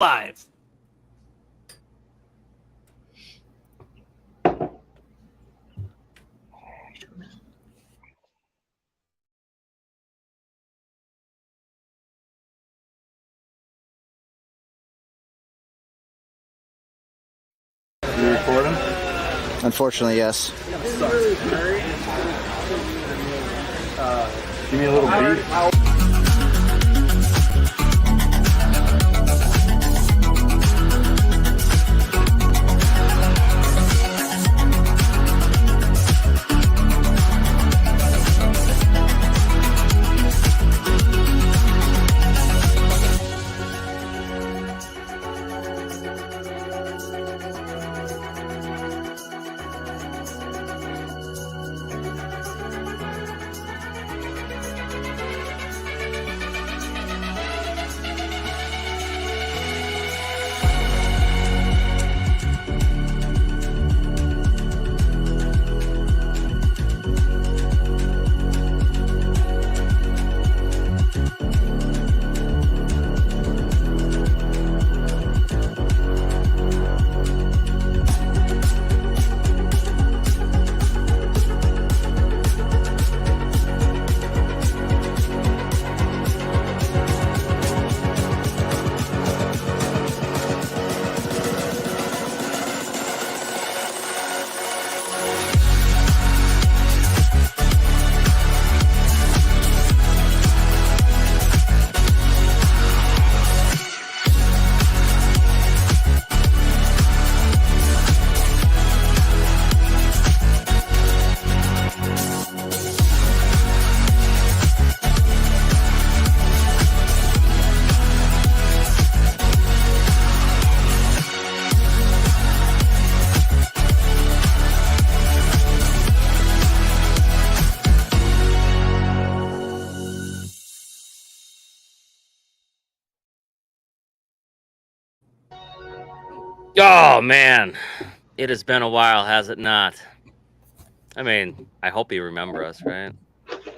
Live. You recording? Unfortunately, yes. Give me a little beat. Oh, man. It has been a while, has it not? I mean, I hope you remember us, right?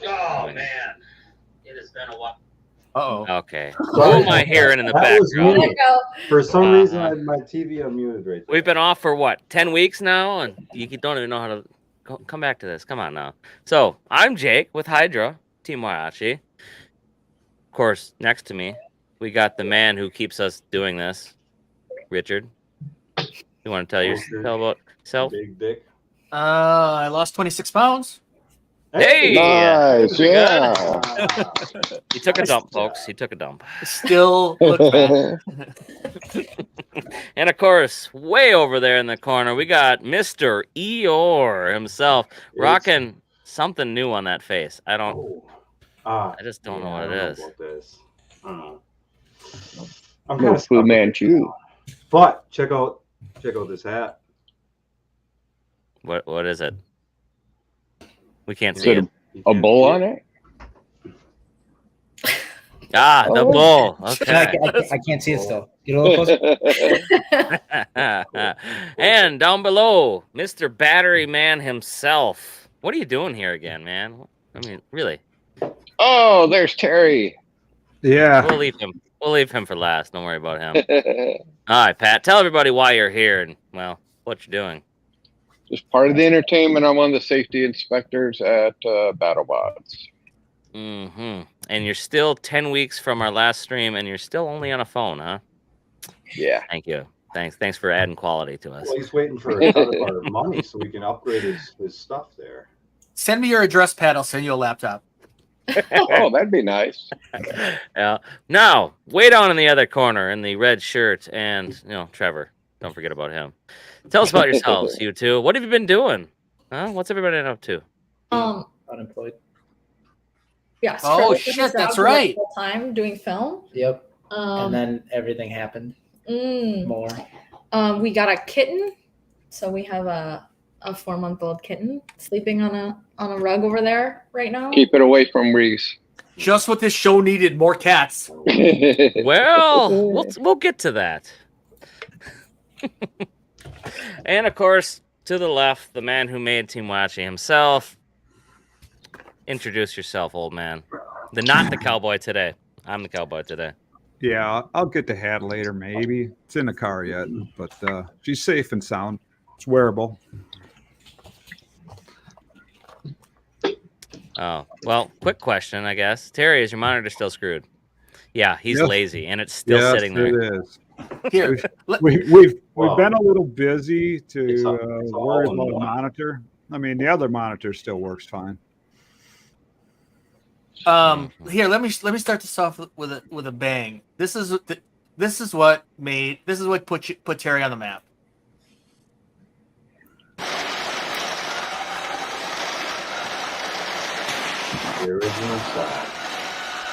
Oh, man. It has been a while. Uh-oh. Okay. Who am I hearing in the background? Was me. For some reason, I had my TV unmuted right there. We've been off for, what, 10 weeks now? And you don't even know how to... Come back to this. Come on now. So, I'm Jake with Hydra, Team Whyachi. Of course, next to me, we got the man who keeps us doing this, Richard. You want to tell about yourself? Big dick. I lost 26 pounds. Hey! Nice, yeah. He took a dump, folks. He took a dump. Still look bad. And, of course, way over there in the corner, we got Mr. Eeyore himself, rocking something new on that face. I just don't know what it is. About this. I don't know. I'm No kind of Fu Manchu. But check out this hat. What is it? We can't Is see it it. a bull on it? Ah, the bull. Okay. I can't see it still. Get a little closer. And down below, Mr. Battery Man himself. What are you doing here again, man? I mean, really. Oh, there's Terry. Yeah. We'll leave him for last. Don't worry about him. All right, Pat. Tell everybody why you're here and, well, what you're doing. Just part of the entertainment. I'm one of the safety inspectors at BattleBots. Mm-hmm. And you're still 10 weeks from our last stream, and you're still only on a phone, huh? Yeah. Thank you. Thanks for adding quality to us. Well, he's waiting for a cut of our money so we can upgrade his stuff there. Send me your address, Pat. I'll send you a laptop. Oh, that'd be nice. Yeah. Now, way down in the other corner in the red shirt, and Trevor. Don't forget about him. Tell us about yourselves, you two. What have you been doing? Huh? What's everybody been up to? Unemployed. Yeah. Oh shit, that's right. Full time doing film. Yep. And then everything happened. More. We got a kitten, so we have a 4-month-old kitten sleeping on a rug over there right now. Keep it away from Reese. Just what this show needed, more cats. Well, we'll get to that. And of course, to the left, the man who made Team Whyachi himself. Introduce yourself, old man. Not the cowboy today. I'm the cowboy today. Yeah, I'll get the hat later, maybe. It's in the car yet, but she's safe and sound. It's wearable. Oh, well, quick question, I guess. Terry, is your monitor still screwed? Yeah, he's Yes. lazy, and it's still Yes, sitting there. it is. Here, let- We've Wow. been a little busy to It's all worry in about a one. monitor. I mean, the other monitor still works fine. here, let me start this off with a bang. This is what put Terry on the map. The original Saw.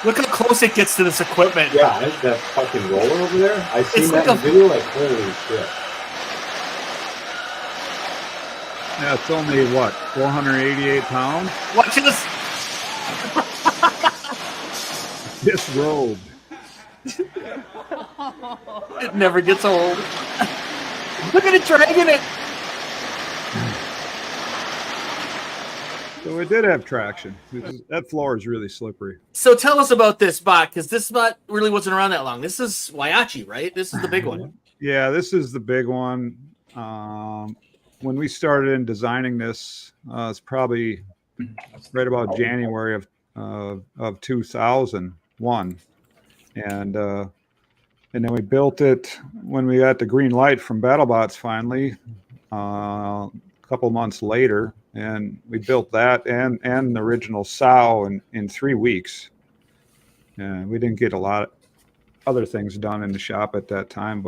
Look how close it gets to this equipment. Yeah, that fucking roller over there. I seen It's that like in the video. Like, holy shit. Yeah, it's only what, 488 pounds? Watch this. Disrobed. It never gets old. Look at it dragging it. So it did have traction. That floor is really slippery. So tell us about this bot, because this bot really wasn't around that long. This is Whyachi, right? This is the big one. Yeah, this is the big one. When we started in designing this, it's probably right about January of 2001, and then we built it when we got the green light from BattleBots finally, a couple months later, and we built that and the original Saw in 3 weeks. We didn't get a lot of other things done in the shop at that time,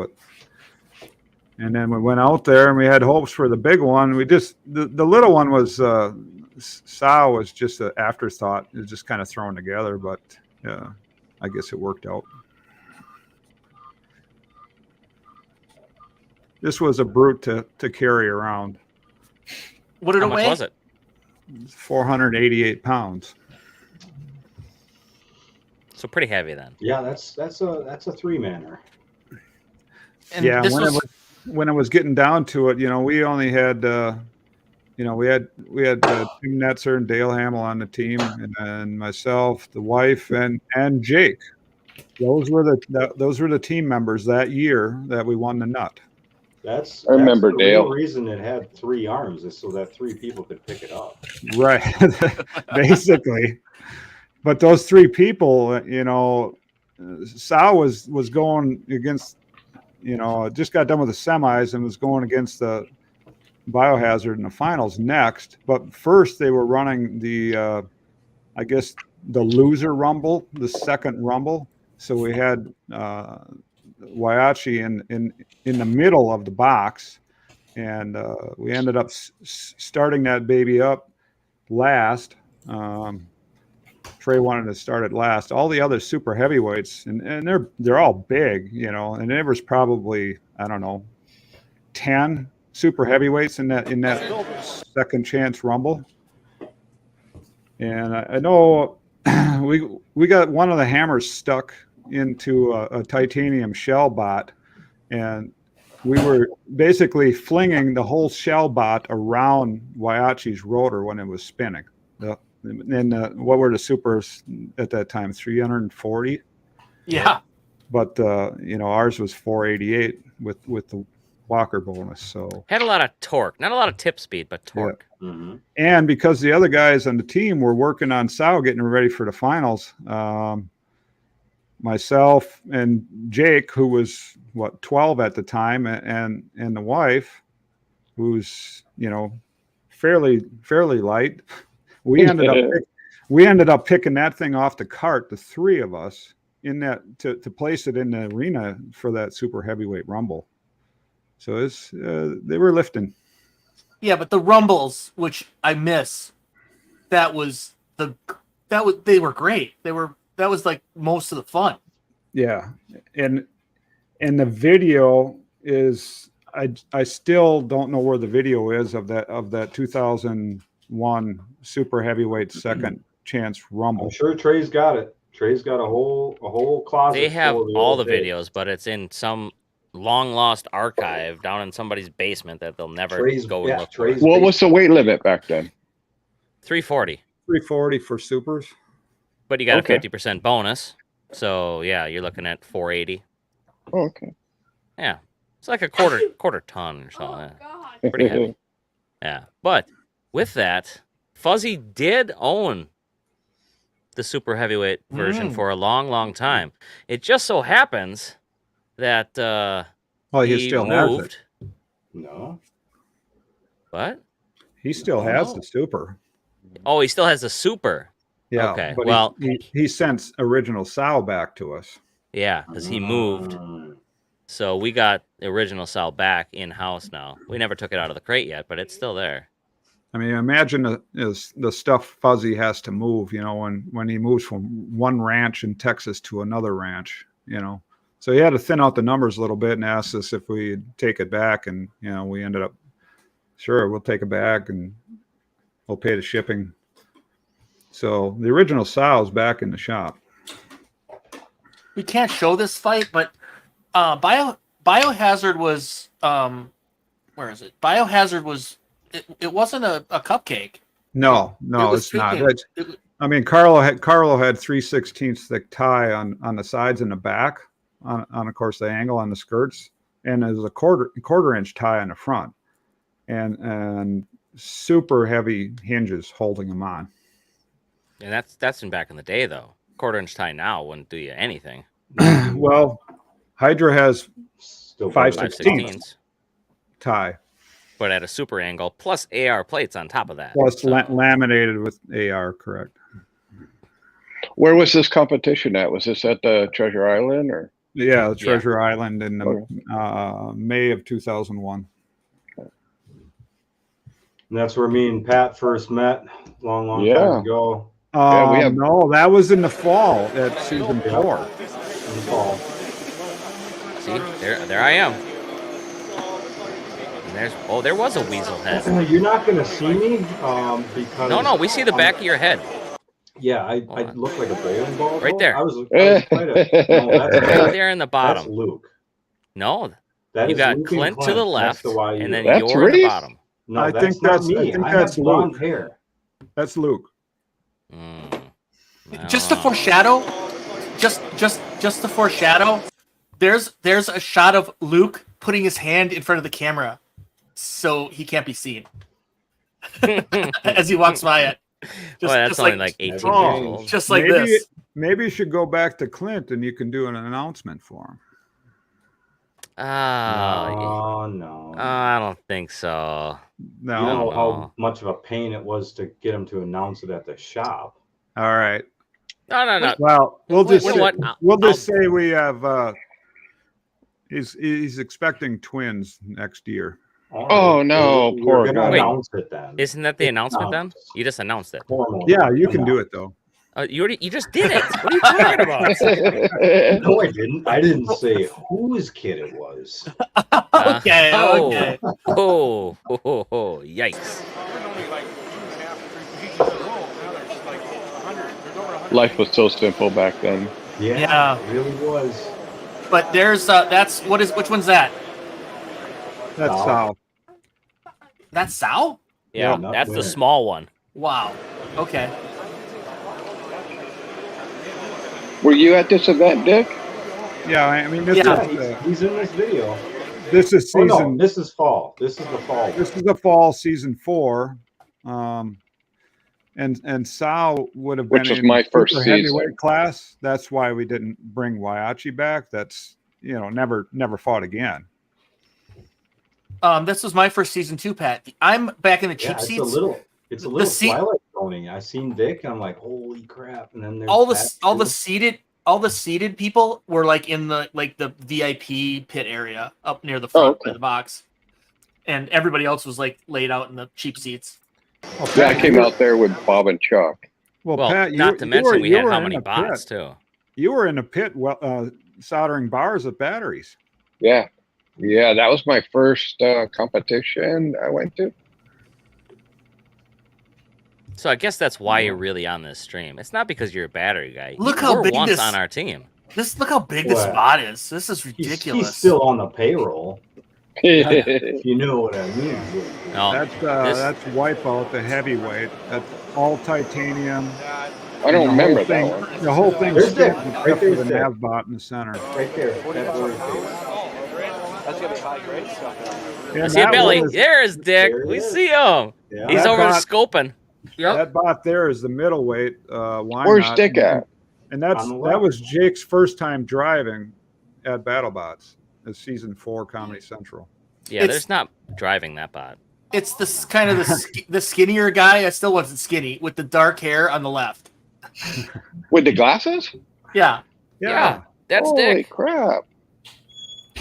and then we went out there and we had hopes for the big one. We just the little one was Saw was just an afterthought. It was just kind of thrown together, but I guess it worked out. This was a brute to carry around. What did How it much weigh? was it? 488 pounds. So pretty heavy then. Yeah, that's a 3-manner. And Yeah, this when it was getting down to it, we only had, we had Tim Netzer and Dale Hamill on the team, and then myself, the wife, and Jake. Those were the team members that year that we won the nut. That's I remember the Dale. real reason it had 3 arms is so that 3 people could pick it up. Right, basically. But those 3 people, Saw was going against, just got done with the semis and was going against the Biohazard in the finals next. But first they were running the, I guess, the loser rumble, the second rumble. So we had Whyachi in the middle of the box, and we ended up starting that baby up last. Trey wanted to start it last. All the other super heavyweights, and they're all big, and there was probably, I don't know, 10 super heavyweights in that second chance rumble. And I know we got one of the hammers stuck into a titanium shell bot, and we were basically flinging the whole shell bot around Whyachi's rotor when it was spinning. And what were the supers at that time? 340. yeah. But ours was 488 with the Walker bonus. So Had a lot of torque, not a lot of tip speed, but torque. Mm-hmm. and because the other guys on the team were working on Saw, getting ready for the finals, myself and Jake, who was 12 at the time, and the wife, who's fairly light. We ended up picking that thing off the cart, the 3 of us, in that to place it in the arena for that super heavyweight rumble. So it's they were lifting. Yeah, but the rumbles, which I miss, they were great. That was like most of the fun. Yeah, and the video is I still don't know where the video is of that 2001 super heavyweight second chance rumble. I'm sure Trey's got it. Trey's got a whole closet. They have full of all the old days. videos, but it's in some long lost archive down in somebody's basement that they'll never Trey's- go yeah, and look Trey's- for. What was the weight limit back then? 340, 340 for supers. but you got Okay. a 50% bonus. So yeah, you're looking at 480. Oh, okay. Yeah, it's like a quarter ton or so. Oh, Yeah. Pretty heavy. Yeah, but with that, Fuzzy did own the super heavyweight version for a long time. It just so happens that Well, he still has it. No. What? He still has the super. Oh, he still has the super. Yeah. Okay, But well- he sent original Sal back to us. Yeah, because he moved. So we got the original Sal back in-house now. We never took it out of the crate yet, but it's still there. I mean, imagine the stuff Fuzzy has to move, you know, when he moves from one ranch in Texas to another ranch, you know. So he had to thin out the numbers a little bit and asked us if we'd take it back. And, you know, we ended up, sure, we'll take it back and we'll pay the shipping. So the original Sal's back in the shop. We can't show this fight, but Biohazard was where is it? Biohazard was it wasn't a cupcake. No, was it's not. freaking- It's, I mean, Carlo had 3/16 thick tie on the sides and the back, on of course the angle on the skirts, and there's a quarter inch tie on the front, and super heavy hinges holding them on. And that's in back in the day, though. Quarter-inch tie now wouldn't do you anything. Well, Hydra has Still 5/16, tie but at a super angle, plus AR plates on top of that. plus So- laminated with AR, correct? Where was this competition at? Was this at the Treasure Island or? Yeah, Treasure Island in the, May of 2001. And that's where me and Pat first met, long Yeah. time ago. Yeah, we have- No, that was in the fall at season 4. In the fall. See, there I am. And there was a weasel head. You're not going to see me because No, we see the back of your head. Yeah, I Hold on. look like a bowling ball. Right though. there. I was quite a, no, that's Right there in the That's bottom. Luke. No, That you is got Luke and Clint to the left, That's the YU. and then That's you're at the Reese? bottom. No, I that's think not that's- me. I think I that's have blonde Luke. hair. That's Luke. Just to foreshadow, just to foreshadow, there's a shot of Luke putting his hand in front of the camera, so he can't be seen as he walks by it. Well, that's only like 18 years old. Just like maybe, this. Maybe you should go back to Clint and you can do an announcement for him. No. I don't think so. No. You know No. how much of a pain it was to get him to announce it at the shop. All right. No. Well, we'll Wait, just you say, know what? we'll just say we have. He's expecting twins next year. Oh, no, We're poor gonna guy. announce it then. Isn't that the announcement then? You just announced it. Formally. Yeah, you can do it though. You just did it. What are you talking about? No, I didn't. I didn't say whose kid it was. Okay, oh, okay. Oh, yikes. Life was so simple back then. Yeah. It really was. But there's which one's that? That's Sal. Sal. That's Sal? Yeah, not that's the winner. small one. Wow. Okay. Were you at this event, Dick? Yeah, I mean this Yeah. He's in this video. is Oh, season. no, this is fall. This is the fall. This is the fall season 4. And Sal would have been Which was in my first super season. heavyweight class. That's why we didn't bring Whyachi back. That's never fought again. This was my first season too, Pat. I'm back in the Yeah, cheap it's seats. a little The seat- Twilight zoning. I seen Dick. And I'm like, holy crap! And then there's all the Pat, too. seated people were like in the VIP pit area up near the front okay. of the box, and everybody else was like laid out in the cheap seats. Well, Yeah, I Pat, came out there with Bob and Chuck. Well, Pat, not to mention we you had were how in many a bots pit. too. You were in a pit, soldering bars with batteries. Yeah. Yeah, that was my first competition I went to. So I guess that's why you're really on this stream. It's not because you're a battery guy. Look You how were big once this- on our team. Look how big this What? spot is. This is He's ridiculous. still on the payroll. If you know what I mean. No, That's this- Wipeout, the heavyweight. That's all titanium. I don't The remember whole thing, that one. The whole thing There's spins Dick. except Right for there's the Dick. nav bot in the center. Right there. That blurry face. That's gonna be high grade stuff. And I see a that belly. one is- There's Dick. There he We is. see him. Yeah. He's That over bot- scoping. Yep. That bot there is the middleweight. Why Where's not? Dick at? And that's On the that left. was Jake's first time driving at BattleBots, as season 4 Comedy Central. Yeah, It's- there's not driving that bot. It's kind of the skinnier guy. I still wasn't skinny with the dark hair on the left. With the glasses? Yeah. Yeah, that's Holy Dick. crap.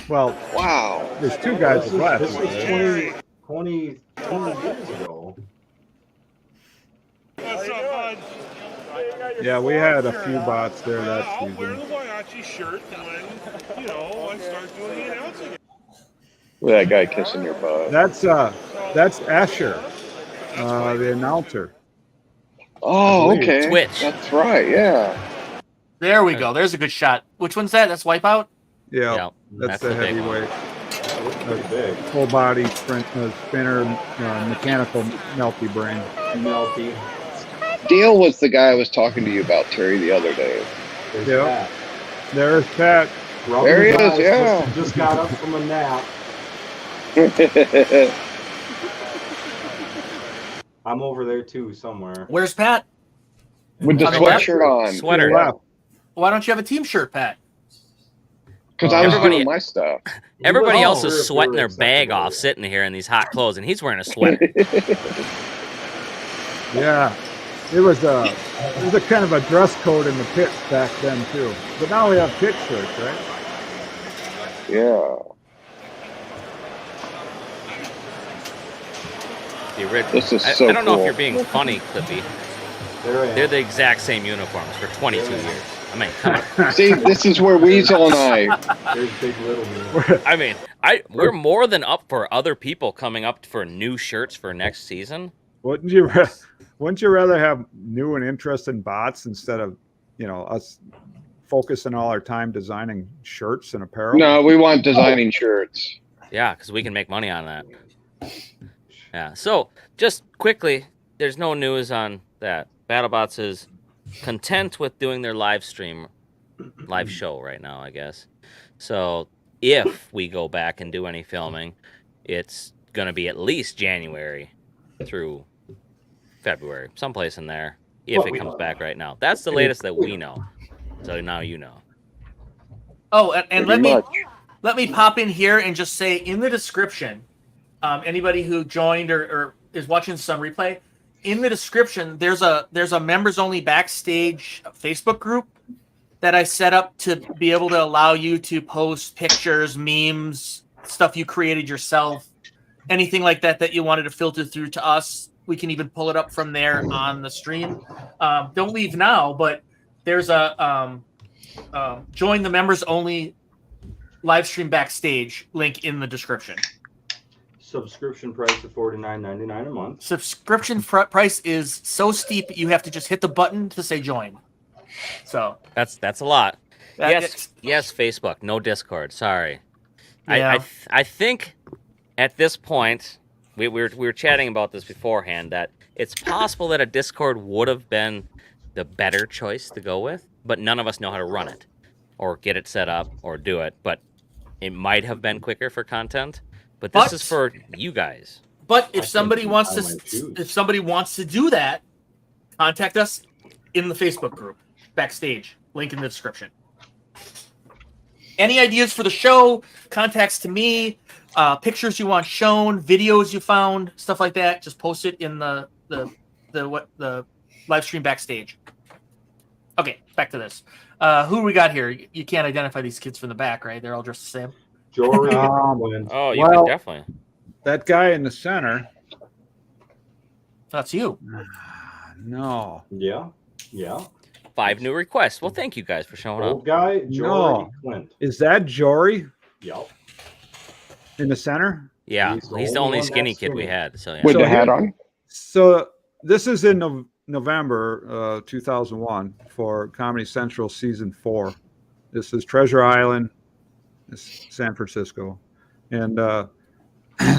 Well, Wow. there's 2 guys left. This was 20 years ago. Yeah, we had a few bots there that I'll wear season. the Whyachi shirt when, I start doing the announcing. Look at that guy kissing your butt. That's Asher, the announcer. Oh, believe. okay. Twitch. That's right. Yeah. There we go. There's a good shot. Which one's that? That's Wipeout? Yeah, Yeah, that's the the big one. heavyweight. That looks pretty big. Full body spinner, mechanical melty brain. Melty. Dale was the guy I was talking to you about, Terry, the other day. There's Yeah. that. There's Pat. Rubbing There he his is, eyes, yeah. Just got up from a nap. I'm over there too somewhere. Where's Pat? With the On the left? sweatshirt on. Sweater. Left. Why don't you have a team shirt, Pat? Because I was Everybody- doing my stuff. Everybody Oh, else sure, is sweating their sure, bag acceptable. off sitting here in these hot clothes, and he's wearing a sweater. Yeah, it was a kind of a dress code in the pits back then too. But now we have pit shirts, right? Yeah. The original. This is I so don't know if cool. you're being funny, Clippy. There I am. They're the exact same uniforms for 22 years. I mean, come on. See, this is where Weasel and I. There's Big Little Me. I mean, we're more than up for other people coming up for new shirts for next season. Wouldn't you rather have new and interesting bots instead of us focusing all our time designing shirts and apparel? No, we want designing shirts. Yeah, because we can make money on that. Yeah. So just quickly, there's no news on that. BattleBots is content with doing their live show right now, I guess. So if we go back and do any filming, it's gonna be at least January through February, someplace in there. If Well, it we comes don't back know. right now, that's the latest that we know. So now you know. Oh, and Pretty let me pop in here and just say in the description, anybody who joined or is watching some replay, in the description there's a members only Backstage Facebook group that I set up to be able to allow you to post pictures, memes, stuff you created yourself, anything like that you wanted to filter through to us. We can even pull it up from there on the stream. Don't leave now, but there's a join the members only live stream Backstage link in the description. Subscription price of $49.99 a month. Subscription price is so steep you have to just hit the button to say join. So That's a lot. that- Yes, Facebook, no Discord. Sorry. Yeah. I think at this point we were chatting about this beforehand that it's possible that a Discord would have been the better choice to go with, but none of us know how to run it or get it set up or do it. But it might have been quicker for content. But this is for you guys. But if I somebody think wants I might choose. if somebody wants to do that, contact us in the Facebook group Backstage. Link in the description. Any ideas for the show? Contacts to me, pictures you want shown, videos you found, stuff like that. Just post it in the live stream Backstage. Okay, back to this. Who we got here? You can't identify these kids from the back, right? They're all dressed the same. Jory Um, wins. Oh, you Well- can definitely. That guy in the center. That's you. No. Yeah. Yeah. 5 new requests. Well, thank you guys for showing Old up. guy, Jory No. Clint. Is that Jory Yep. in the center? Yeah, He's he's the the only only one skinny that's kid we skinny. had. So yeah. With So the hat here- on. So this is in November 2001 for Comedy Central season 4. This is Treasure Island, this is San Francisco, and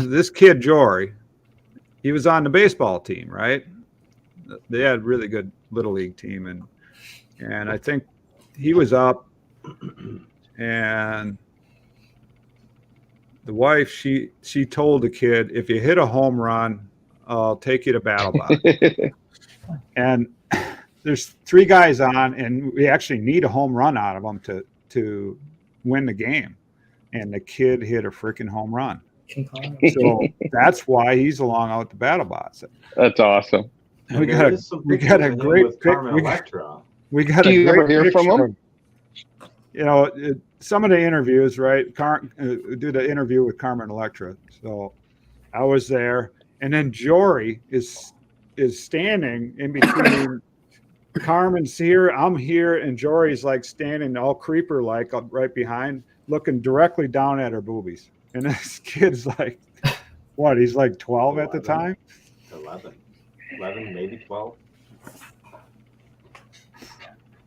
this kid Jory, he was on the baseball team, right? they had a really good little league team, and I think he was up, and the wife she told the kid, if you hit a home run, I'll take you to BattleBot. And there's 3 guys on, and we actually need a home run out of them to win the game. And the kid hit a freaking home run. So that's why he's along out the BattleBots. That's awesome. We got a great pic. We got Do a you great ever hear from picture him? You know, some of the interviews, right? Do the interview with Carmen Electra. So I was there, and then Jory is standing in between. Carmen's here, I'm here, and Jory's like standing all creeper like right behind, looking directly down at her boobies. And this kid's like, what? He's like 12 at the time. 11, maybe 12.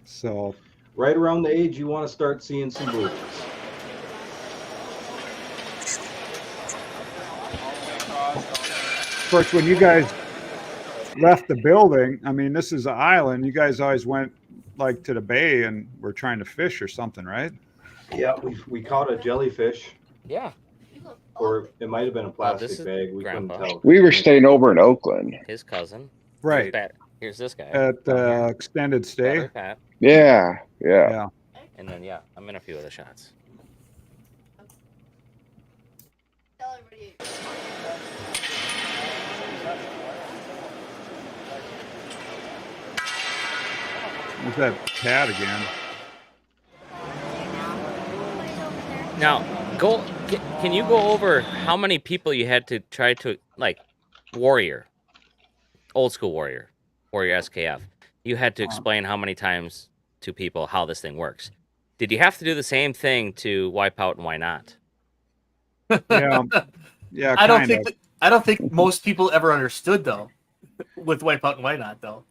So right around the age you want to start seeing some boobies. Of course, when you guys left the building, I mean, this is an island. You guys always went like to the bay and were trying to fish or something, right? Yeah, we caught a jellyfish, Yeah. or it might have been a plastic this is bag. We Grandpa. couldn't tell. We were staying over in Oakland. His cousin. Right. Here's this guy. At extended stay. Battery Pat. Yeah. Yeah. And then, yeah, I'm in a few of the shots. There's that cat again. Now, can you go over how many people you had to try to, like, Warrior, old school Warrior SKF. You had to explain how many times to people how this thing works. Did you have to do the same thing to Wipeout and Why Not? Yeah. I don't think most people ever understood though, with Wipeout and Why Not though.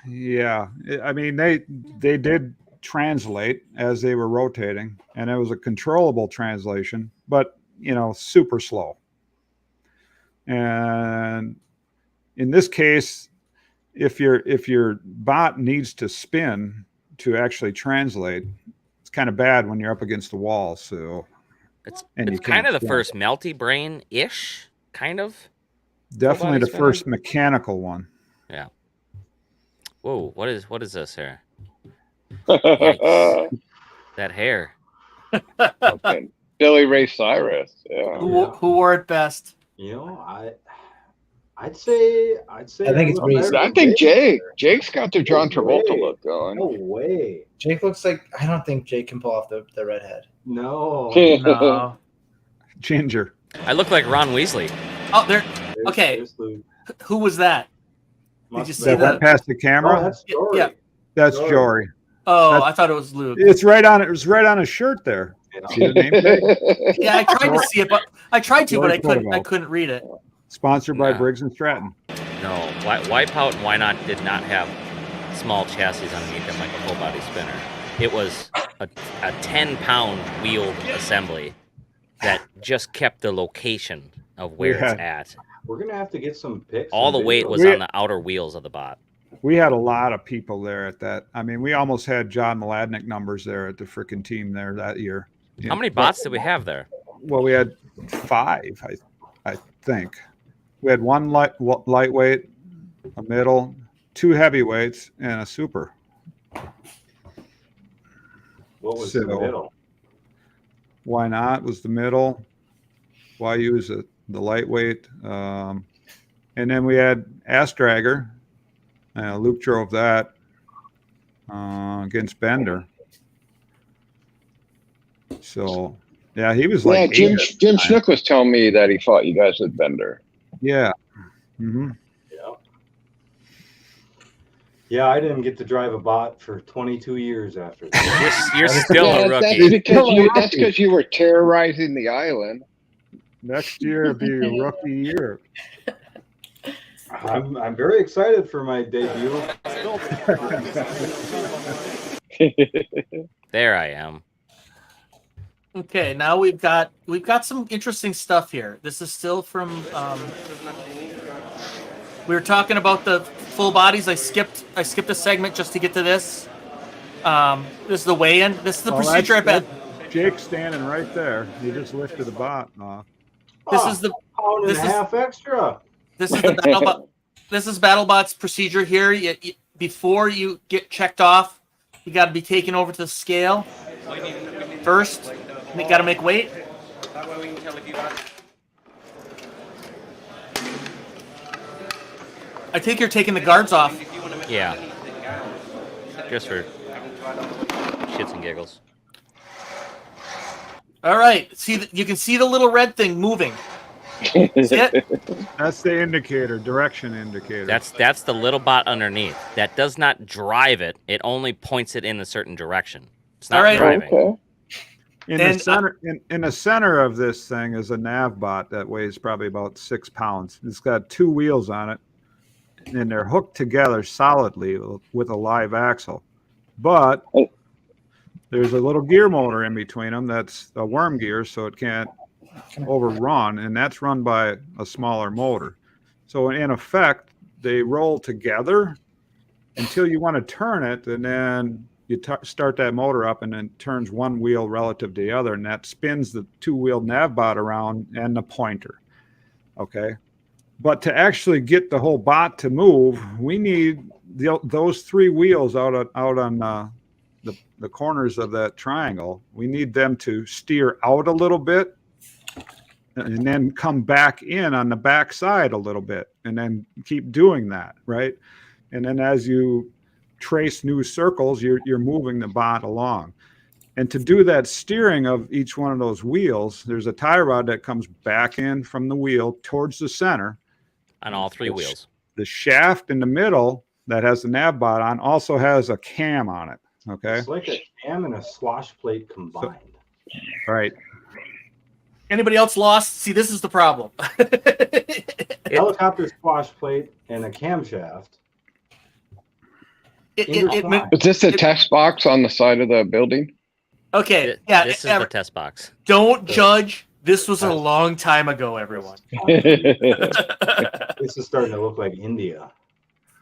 Yeah, I mean they did translate as they were rotating, and it was a controllable translation, but super slow. And in this case, if your bot needs to spin to actually translate, it's kind of bad when you're up against the wall. So It's you kind of the can't first melty brain ish, kind of. definitely the Robotics first mechanical one. Yeah. Whoa, what is this here? Fucking That hair. Billy Ray Cyrus. Yeah. Who wore it best? I'd say. I think it's Reese. I think Jake's got the John Travolta look going. No way. Jake looks like, I don't think Jake can pull off the redhead. No. No. Ginger. I look like Ron Weasley. Oh, there. Okay. Who was that? Did you see That went that? past the camera. Oh, that's Jory. Yeah. That's Jory. Jory. Oh, That's- I thought it was Luke. It's right on. It was right on his shirt there. See the name tag? Yeah, I tried to see it, but I Jory Protocol. couldn't read it. Sponsored by No. Briggs and Stratton. No, Wipeout and Why Not did not have small chassis underneath them like a full body spinner. It was a 10-pound wheeled assembly that just kept the location of where Yeah. it's at. We're gonna have to get some pics. All the and weight videos. was on the outer wheels of the bot. We had a lot of people there at that. I mean, we almost had John Mladnick numbers there at the freaking team there that year. How many bots did we have there? Well, we had 5, I think. We had one lightweight, a middle, 2 heavyweights, and a super. What was in the So- middle? Why Not was the middle. Why use the lightweight? And then we had Ass Dragger. Luke drove that against Bender. So, yeah, he was like. Jim 8 at the time. Snook was telling me that he fought you guys with Bender. Yeah. Mm-hmm. Yeah, I didn't get to drive a bot for 22 years after that. You're still a rookie. That's because you were terrorizing the island. Next year will be a rookie year. I'm very excited for my debut. There I am. Okay, now we've got some interesting stuff here. This is still from we were talking about the full bodies. I skipped a segment just to get to this. This is the weigh-in. This is the procedure. I bet Jake's standing right there. He just lifted the bot off. this is the pound and a half extra. this is the BattleBot. This is BattleBot's procedure here. Before you get checked off, you got to be taken over to the scale first. You got to make weight. I think you're taking the guards off. Yeah. Just for shits and giggles. All right. See, you can see the little red thing moving. See it? That's the indicator, direction indicator. That's the little bot underneath. That does not drive it. It only points it in a certain direction. It's not All right. driving. Okay. In the center of this thing is a nav bot that weighs probably about 6 pounds. It's got 2 wheels on it, and they're hooked together solidly with a live axle. But there's a little gear motor in between them that's a worm gear, so it can't overrun, and that's run by a smaller motor. So in effect, they roll together until you want to turn it, and then you start that motor up, and then turns one wheel relative to the other, and that spins the 2-wheeled nav bot around and the pointer. Okay, but to actually get the whole bot to move, we need those 3 wheels out on the corners of that triangle. We need them to steer out a little bit, and then come back in on the back side a little bit, and then keep doing that, right? And then as you trace new circles, you're moving the bot along. And to do that steering of each one of those wheels, there's a tie rod that comes back in from the wheel towards the center. On all 3 wheels. The shaft in the middle that has the nav bot on also has a cam on it, okay? It's like a cam and a swash plate combined. Right. Anybody else lost? See, this is the problem. Helicopter swash plate and a camshaft. Is this a test box on the side of the building? Okay, yeah. This is the test box. Don't judge. This was a long time ago, everyone. This is starting to look like India.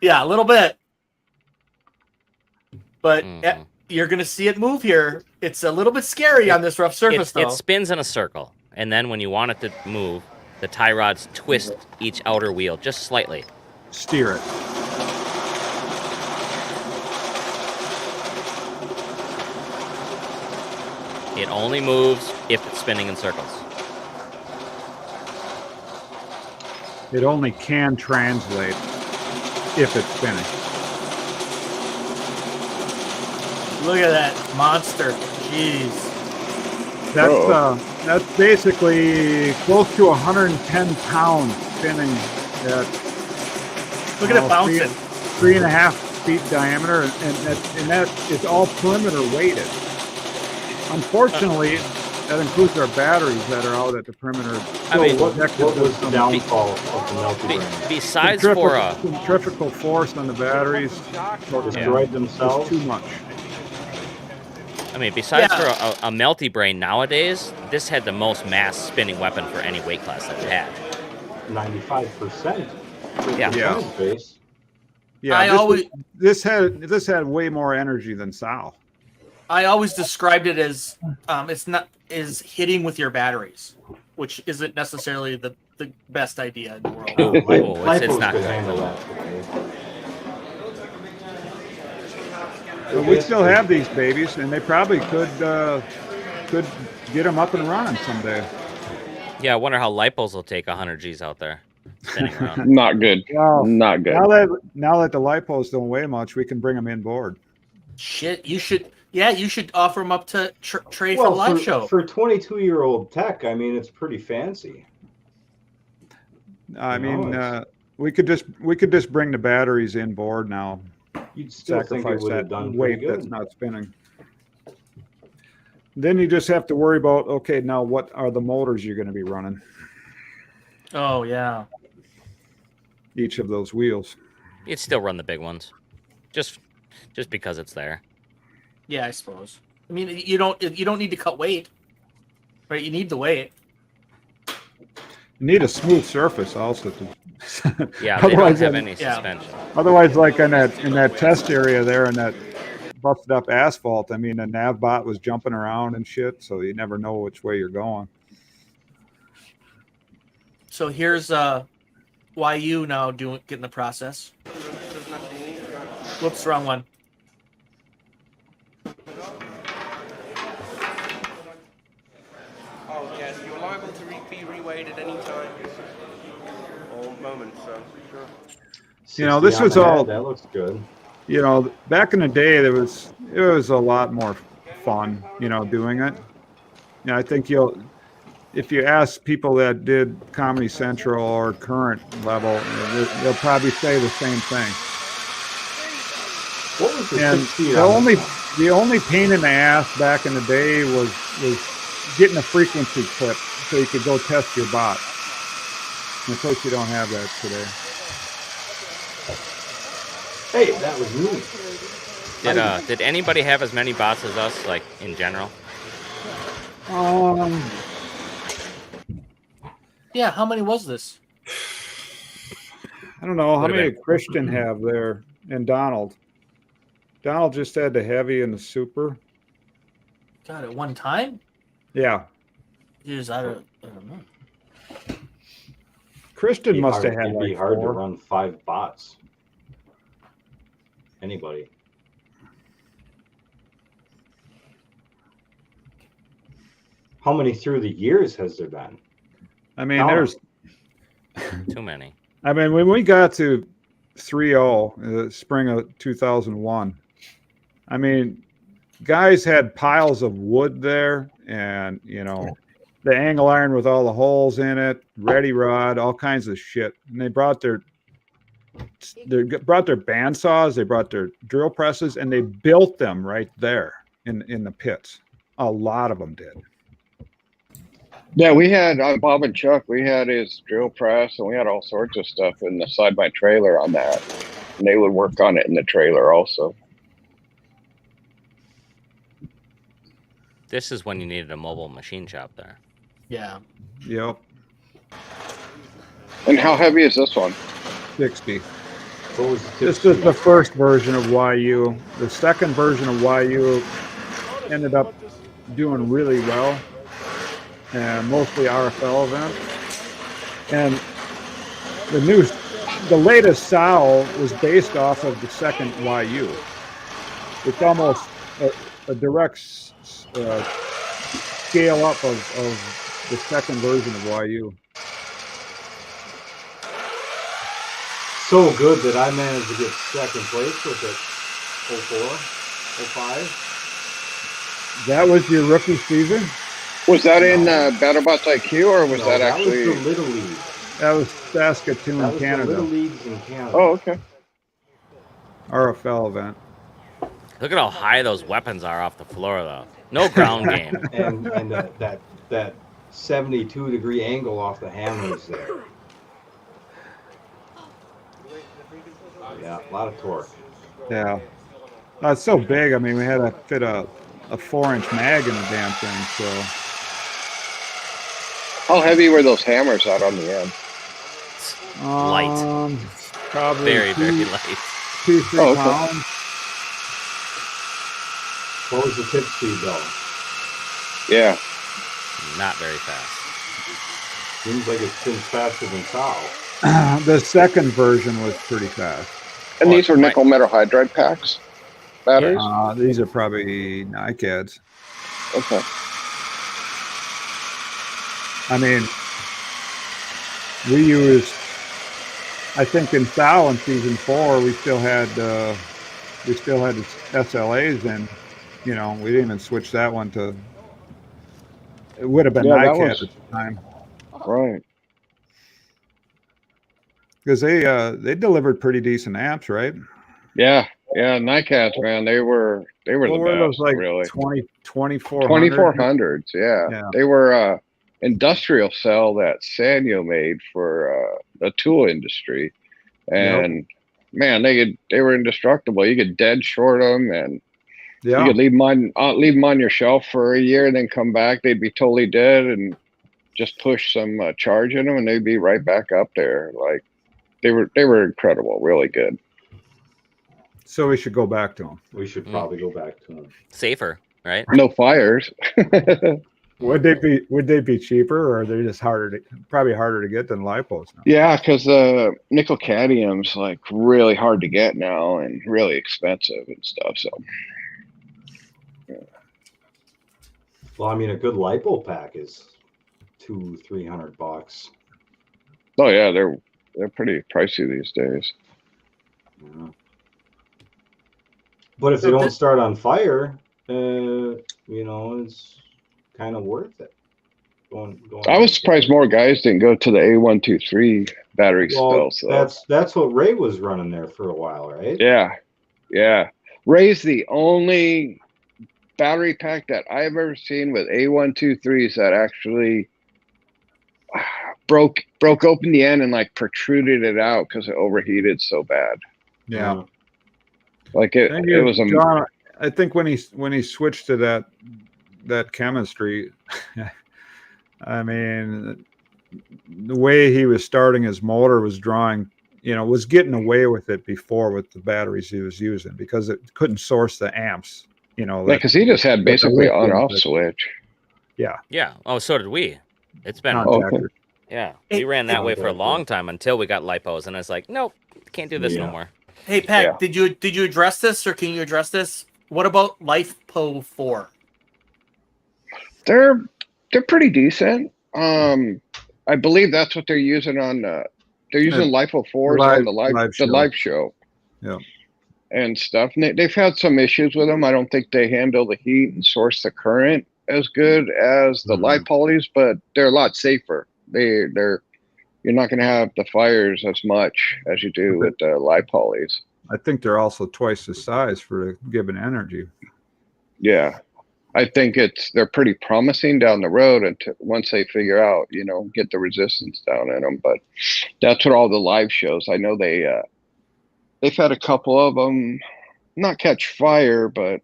Yeah, a little bit. But you're going to see it move here. It's a little bit scary on this rough surface, though. It spins in a circle, and then when you want it to move, the tie rods twist each outer wheel just slightly. Steer it. It only moves if it's spinning in circles. It only can translate if it's spinning. Look at that monster. Jeez. That's basically close to 110 pounds spinning at Look at it bouncing. 3.5 feet diameter, and that is all perimeter weighted. Unfortunately, that includes our batteries that are out at the perimeter. What was the downfall of the melting brain? Besides for a centrifugal force on the batteries, Destroyed themselves. too much. I mean, besides for a melty brain nowadays, this had the most mass spinning weapon for any weight class that it had. 95%. Yeah. Base. Yeah, this had way more energy than Sal. I always described it as is hitting with your batteries, which isn't necessarily the best idea in the world. It's not could good. handle that. But we still have these babies, and they probably could get them up and running someday. Yeah, I wonder how lipos will take 100 G's out there spinning around. Not good. Well, Not good. Now that the lipos don't weigh much, we can bring them inboard. Shit, you should offer them up to Trey for the live show. For 22-year-old tech, I mean, it's pretty fancy. I mean, we could just bring the batteries inboard now. You'd still think it Sacrifice would have that done weight pretty good. that's not spinning. Then you just have to worry about, okay, now what are the motors you're going to be running? Oh yeah. Each of those wheels. You'd still run the big ones, just because it's there. Yeah, I suppose. I mean, you don't need to cut weight, right? You need the weight. You need a smooth surface also. Yeah, they don't Otherwise, have any suspension. Otherwise, like in that test area there in that busted up asphalt, I mean, the navbot was jumping around and shit, so you never know which way you're going. So here's YU now getting the process. Whoops, wrong one. Oh, yes, you're liable to be reweighed at any time or moment, so sure. You know, this 60 on was the all. head, that looks good. You know, back in the day, it was a lot more fun. You know, doing it. You know, I think if you ask people that did Comedy Central or current level, they'll probably say the same thing. What was the And 6 feet the on only pain in the ass back in the day was getting a frequency clip so you could go test your bot. And of course, you don't have that today. Hey, that was neat. Did anybody have as many bots as us, like in general? Yeah, how many was this? I don't know how Would've many been. Christian have there and Donald. Donald just had the heavy and the super. God, at one time? Yeah. Jeez, I don't know. Christian must have had It'd be like hard to 4. run 5 bots. Anybody. How many through the years has there been? I mean, Count 'em. there's Too many. I mean, when we got to 3.0, the spring of 2001, I mean, guys had piles of wood there, and you know, the angle iron with all the holes in it, ready rod, all kinds of shit. And they brought their band saws, they brought their drill presses, and they built them right there in the pits. A lot of them did. Yeah, we had Bob and Chuck. We had his drill press, and we had all sorts of stuff in the side by trailer on that. And they would work on it in the trailer also. This is when you needed a mobile machine shop there. Yeah. Yep, And how heavy is this one? 60. What was the tip This is speed? the first version of YU. The second version of YU ended up doing really well, and mostly RFL events. And the latest SAO was based off of the second YU. It's almost a direct scale up of the second version of YU. So good that I managed to get second place with it. 04, 05. That was your rookie season? Was that in BattleBots IQ, or was No, that actually? was the Little League. That was Saskatoon, That was Canada. the Little Leagues in Canada. Oh, okay. RFL event. Look at how high those weapons are off the floor, though. No ground game. And that 72-degree angle off the hammers there. Yeah, a lot of torque. Yeah. It's so big. I mean, we had to fit a 4-inch mag in the damn thing. So How heavy were those hammers out on the end? Light. Probably Very, very 2, light. 3 Oh, okay. pounds. What was the tip speed though? Yeah. Not very fast. Seems like it's been faster than Sao. The second version was pretty fast. And these were nickel metal hydride packs? Batteries? These are probably NiCads. Okay. I mean, we used, I think in Sao in season 4, we still had the SLAs in. You know, we didn't even switch that one to. It would have been Yeah, that NiCad was- at the time Right. because they delivered pretty decent amps, right? Yeah. Yeah. NiCads, man, they were the What were those, best, like really. 2400? 2400s, yeah. Yeah. They were industrial cell that Sanyo made for the tool industry, and man, they were indestructible. You could dead short them, and you Yeah. could leave them on your shelf for a year, and then come back, they'd be totally dead, and just push some charge in them, and they'd be right back up there. Like they were incredible, really good. So we should go back to them. We should probably go back to them. Safer, right? No fires. Would they be cheaper, or are they just probably harder to get than lipos now? Yeah, because nickel cadmium's like really hard to get now and really expensive and stuff. So Well, I mean, a good lipo pack is $200-300. oh yeah, they're pretty pricey these days. Yeah. But if they don't start on fire, it's kind of worth it. Going I was surprised more guys didn't go to the A123 battery Well, spell. So that's what Ray was running there for a while, right? yeah. Ray's the only battery pack that I've ever seen with A123s that actually broke open the end and like protruded it out because it overheated so bad. Yeah. Like it was a. John, I think when he switched to that chemistry, I mean, the way he was starting his motor was drawing, was getting away with it before with the batteries he was using because it couldn't source the amps. Because he just had basically on-off switch. Yeah. Yeah. Oh, so did we. It's been. Contactor. Yeah. We ran that way for a long time until we got lipos, and I was like, nope, can't do this no more. Hey Pat, did you address this, or can you address this? What about LifePo 4? They're pretty decent. I believe that's what they're using on. They're using LiFo 4s on the live show. Yeah. And stuff. And they've had some issues with them. I don't think they handle the heat and source the current as good as the live polys, but they're a lot safer. You're not going to have the fires as much as you do with the live polys. I think they're also twice the size for giving energy. Yeah. I think they're pretty promising down the road until once they figure out, get the resistance down in them. But that's what all the live shows. I know they've had a couple of them not catch fire, but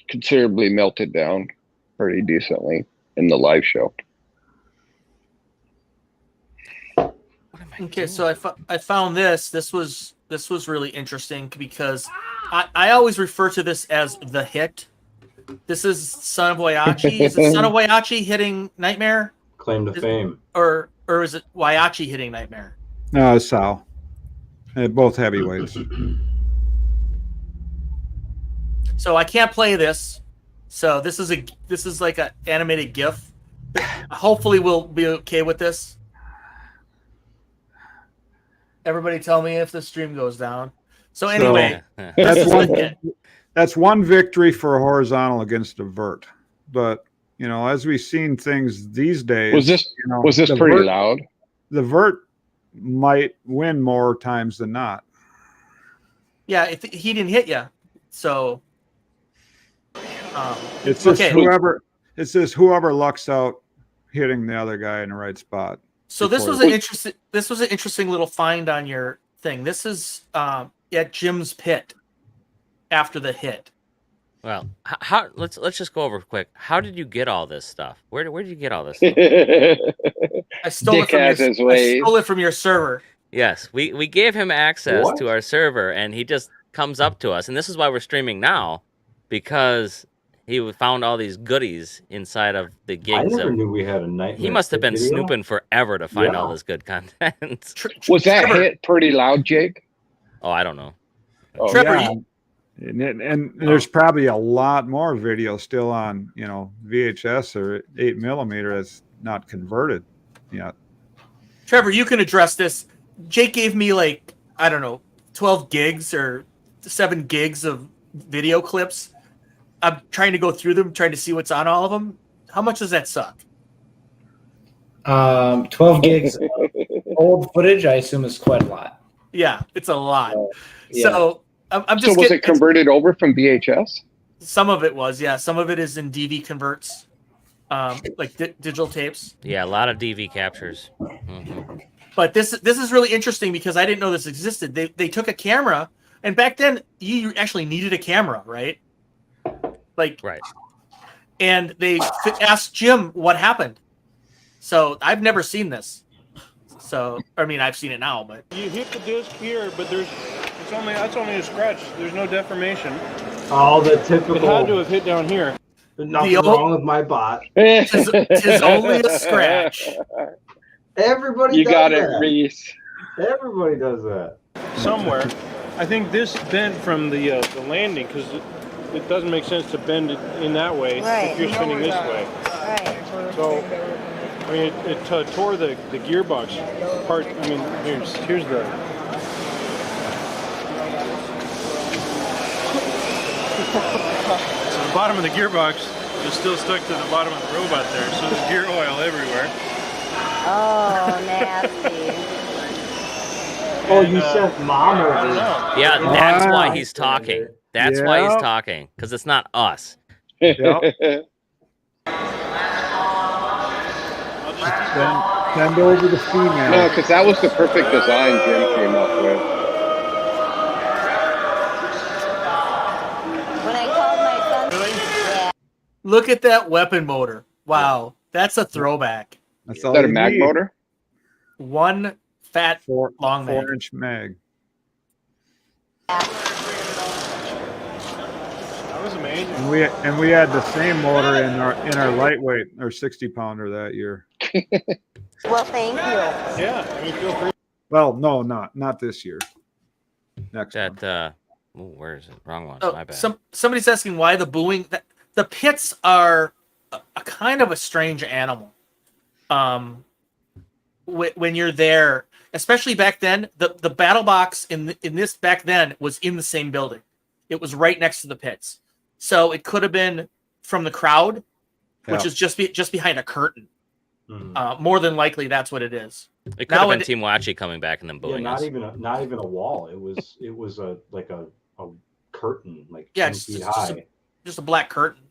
considerably melted down pretty decently in the live show. Okay, so I found this. This was really interesting because I always refer to this as the hit. This is Son of Whyachi. Is it Son of Whyachi hitting Nightmare? Claim to fame. Or is it Whyachi hitting Nightmare? No, it's Sal. They're both heavyweights. So I can't play this. So this is like an animated GIF. Hopefully we'll be okay with this. Everybody tell me if the stream goes down. So anyway, that's one victory for a horizontal against a vert. But as we've seen things these days, was this pretty loud? The vert might win more times than not. Yeah, if he didn't hit you, so it's just whoever lucks out hitting the other guy in the right spot. So this was an interesting little find on your thing. This is at Jim's pit after the hit. Well, let's just go over quick. How did you get all this stuff? Where did you get all this stuff? I stole it from your server. Yes, we gave him access to our server, and he just comes up to us. And this is why we're streaming now, because he found all these goodies inside of the gigs. I never knew we had a Nightmare. He must have been snooping forever to find all this good content. Was that hit pretty loud, Jake? Oh, I don't know. Oh, Trevor, yeah. And there's probably a lot more video still on, VHS or 8mm that's not converted yet. Trevor, you can address this. Jake gave me 12 gigs or 7 gigs of video clips. I'm trying to go through them, trying to see what's on all of them. How much does that suck? 12 gigs of old footage, I assume, is quite a lot. Yeah, it's a lot. Yeah. So I'm just. So was it converted over from VHS? Some of it was, yeah. Some of it is in DV converts, digital tapes. Yeah, a lot of DV captures. Mm-hmm. But this is really interesting because I didn't know this existed. They took a camera, and back then you actually needed a camera, right? Right. And they asked Jim what happened, So I've never seen this. So I mean, I've seen it now, but You hit the disc here, but that's only a scratch. There's no deformation. All the It had to typical. have hit down here. Nothing The old- wrong with my bot. tis only a scratch. Everybody You does got it, that. Reese. Everybody does that. Somewhere. I think this bent from the landing because it doesn't make sense to bend it in that way if you're spinning this way. Right. So, I mean, it tore the gearbox apart. I mean, here's the. So the bottom of the gearbox is still stuck to the bottom of the robot there. So there's gear oil everywhere. Oh, nasty. Oh, And, you sent mom I don't over. know. Yeah, that's why Wow. he's talking. That's why he's Yeah. talking, because it's not us. Yep. I'll just keep Send over the female. No, because that was the perfect design Jim came up with. When I called my son, Really? yeah, Look at that weapon motor. Wow, that's a throwback. That's Is all that a you mag need. motor? One fat long mag. 4-inch mag. That was amazing. And we had the same motor in our lightweight, our 60-pounder that year. well, thank you. Yeah, I mean, feel free. Well, no, not this year. Next one. That where is it? Wrong one. Oh, My bad. somebody's asking why the booing. The pits are a kind of a strange animal. When you're there, especially back then, the battle box in this back then was in the same building. It was right next to the pits, so it could have been from the crowd, which is just behind a curtain. More than likely, that's what it is. It could have been Team Whyachi coming back and then Yeah, booing not us. even a wall. It was a curtain, like Yeah, 10 feet high. Just a black curtain.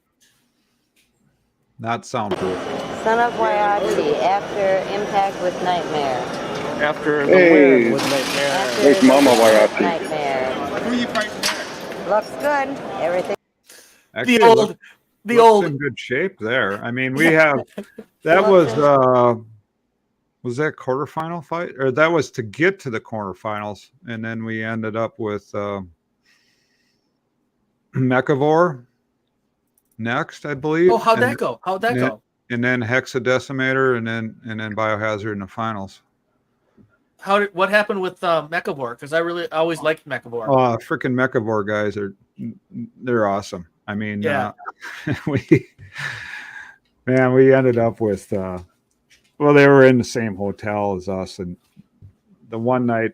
Not soundproof. Son of Whyachi, after impact with nightmare. After the Hey. win with Nightmare. After There's Mama Whyachi. Nightmare. Who are you fighting there? Looks good. Everything. Actually, The old looks in good shape there. I mean, we have that was that quarterfinal fight, or that was to get to the quarterfinals, and then we ended up with Mechavore next, I believe. Oh, how'd and, that go? How'd that and then- go? And then Hexadecimator, and then Biohazard in the finals. What happened with Mechavore? Because I always liked Mechavore. Oh, freaking Mechavore guys they're awesome. I mean, Yeah. we ended up with well, they were in the same hotel as us, and the one night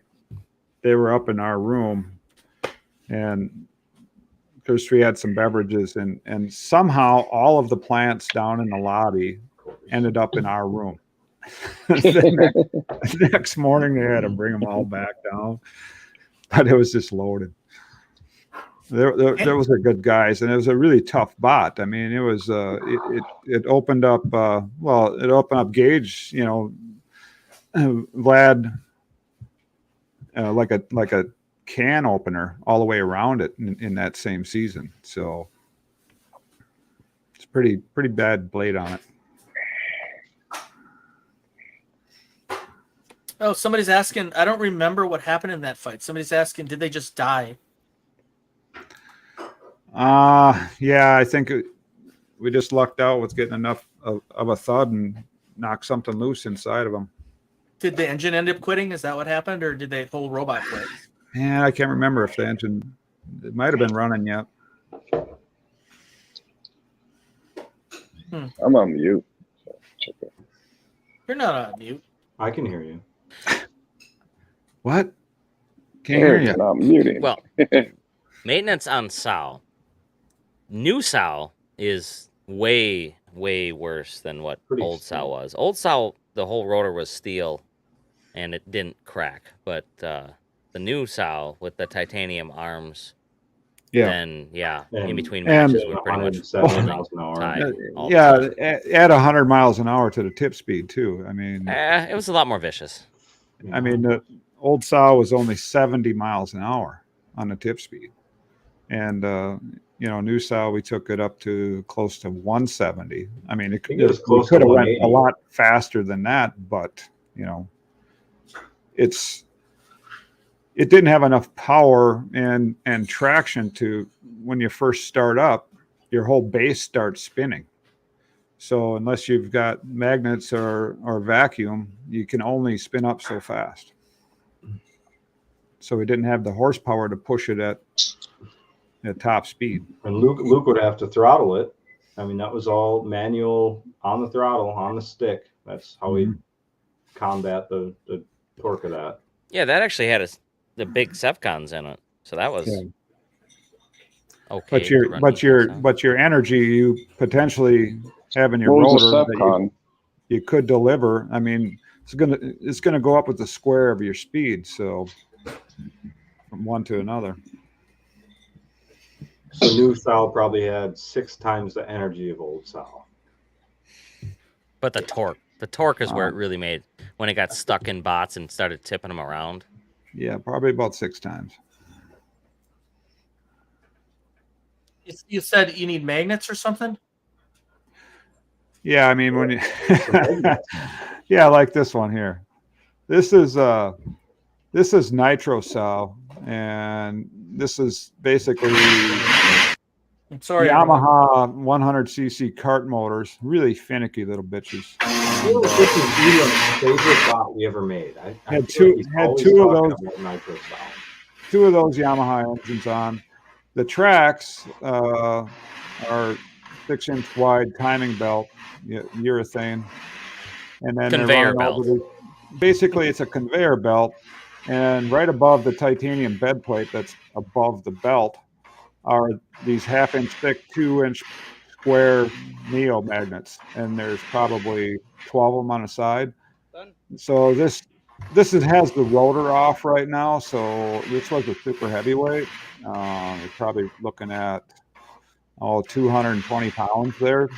they were up in our room, and because we had some beverages, and somehow all of the plants down in the lobby ended up in our room. The next morning they had to bring them all back down, but it was just loaded. There was a good guys, and it was a really tough bot. I mean, it was it opened up it opened up Gage, Vlad, like a can opener all the way around it in that same season. So it's pretty bad blade on it. Oh, somebody's asking. I don't remember what happened in that fight. Somebody's asking, did they just die? Yeah, I think we just lucked out with getting enough of a thud and knock something loose inside of them. Did the engine end up quitting? Is that what happened, or did the whole robot quit? Yeah, I can't remember if the engine, it might have been running yet. I'm on mute. So it's okay. You're not on mute. I can hear you. What? Can't hear Eric's you. not muting. Well, maintenance on Sow. New Sow is way, way worse than what Pretty old Sow steel. was. Old Sow, the whole rotor was steel, and it didn't crack. But the new Sow with the titanium arms, then in between matches, and we're pretty much 107 miles an hour. tied all the Yeah, time. at 100 miles an hour to the tip speed too. I mean, It was a lot more vicious. the old Sow was only 70 miles an hour on the tip speed, and new saw, we took it up to close to 170. I mean, it think it was we close could to have went a 180. lot faster than that, but it didn't have enough power and traction to, when you first start up, your whole base starts spinning. So unless you've got magnets or vacuum, you can only spin up so fast. So we didn't have the horsepower to push it at top speed. And Luke would have to throttle it. I mean, that was all manual on the throttle, on the stick. That's how we combat the torque of that. Yeah, that actually had the big Sevcons in it, so that was okay. But your energy you potentially have in your What was rotor the that Sevcon? you could deliver. I mean, it's gonna go up with the square of your speed. So from one to another. So new sow probably had 6 times the energy of old sow. But the torque is where it really made, when it got stuck in bots and started tipping them around. Yeah, probably about 6 times. You said you need magnets or something? Yeah, I mean when you yeah, like this one here. This is Nitro Saw, and this is basically I'm sorry, Yamaha 100cc cart motors, really finicky little bitches. I feel like this is Elon's favorite bot we ever made. I Had feel like two he's had always two of talking those about Nitro Saw. 2 of those Yamaha engines on. The tracks are 6-inch wide timing belt, urethane, and then Conveyor belt. Basically, it's a conveyor belt, and right above the titanium bed plate that's above the belt are these 1/2-inch thick, 2-inch square neo magnets, and there's probably 12 of them on a side. So this has the rotor off right now. So this was a super heavyweight. You're probably looking at 220 pounds there,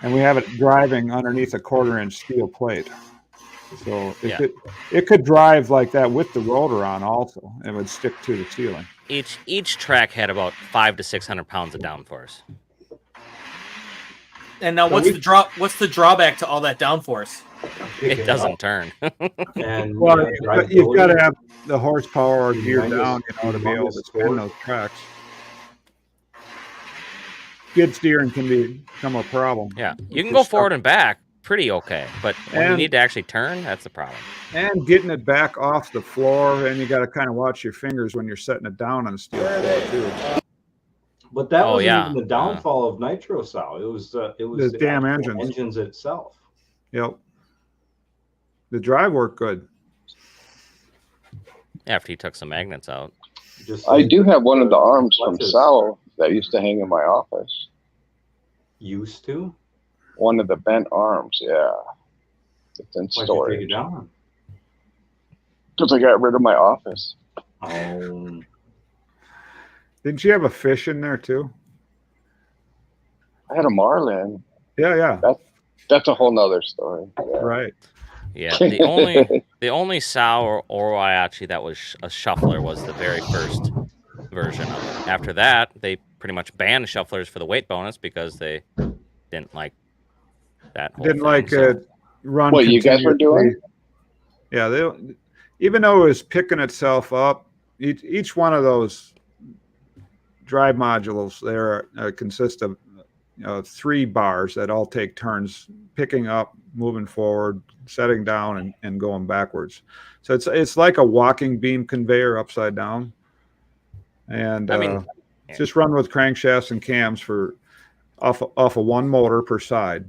and we have it driving underneath a 1/4-inch steel plate. So it could drive like that with the rotor on also. It would stick to the ceiling. Each track had about 500 to 600 pounds of downforce. And now, what's the drawback to all that downforce? It doesn't turn. And well, you've got to have the horsepower or gear down, to be able to spin those tracks. Skid steering can become a problem. Yeah, you can go forward and back pretty okay, but when you need to actually turn, that's the problem. And getting it back off the floor, and you got to kind of watch your fingers when you're setting it down on a steel floor too. But that wasn't even the downfall of Nitro Saw. It was the damn engines itself. Yep. The drive worked good. After he took some magnets out. I do have one of the arms from Saw that used to hang in my office. Used to? One of the bent arms, yeah. It's in storage. Why'd you take it down? Because I got rid of my office. Didn't you have a fish in there too? I had a marlin. Yeah. That's a whole nother story. Yeah. Right. Yeah. The only Saw or Whyachi that was a shuffler was the very first version of it. After that, they pretty much banned shufflers for the weight bonus because they didn't like that whole didn't thing, like it run. What you guys were doing? Yeah, even though it was picking itself up, each one of those drive modules there consist of 3 bars that all take turns picking up, moving forward, setting down, and going backwards. So it's like a walking beam conveyor upside down, and it's just run with crankshafts and cams for off of 1 motor per side,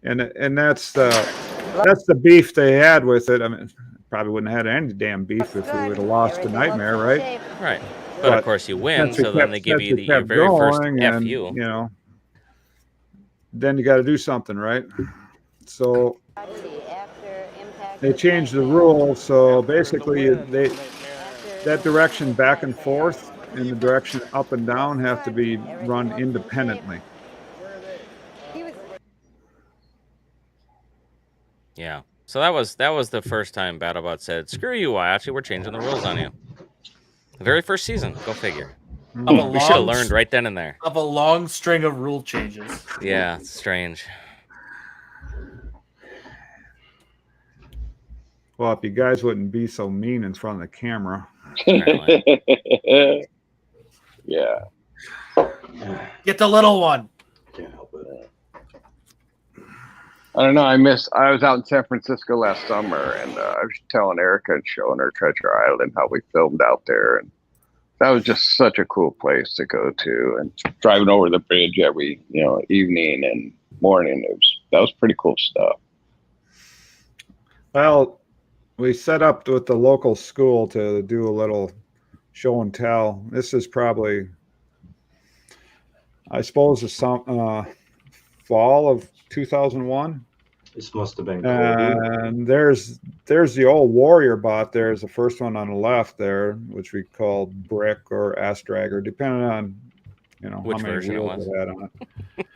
and that's the beef they had with it. I mean, probably wouldn't have had any damn beef if we would have lost to Nightmare, right? Right. But of course you win, so then they give you your very first FU. Then you got to do something, right? So they changed the rule. So basically, that direction back and forth and the direction up and down have to be run independently. Yeah. So that was the first time BattleBot said, "Screw you, Whyachi, we're changing the rules on you." The very first season. Go figure. Of a We should have long learned right then and there. Of a long string of rule changes. Yeah, it's strange. Well, if you guys wouldn't be so mean in front of the camera. Yeah. Get the little one. Can't help it. I don't know. I was out in San Francisco last summer, and I was telling Erica and showing her Treasure Island how we filmed out there, and that was just such a cool place to go to. And driving over the bridge every evening and morning, that was pretty cool stuff. Well, we set up with the local school to do a little show and tell. This is probably, I suppose, the fall of 2001. This must have been cool. And there's the old Warrior bot. There's the first one on the left there, which we called Brick or Ass Dragger, depending on which how many version it wheels was. it had on it.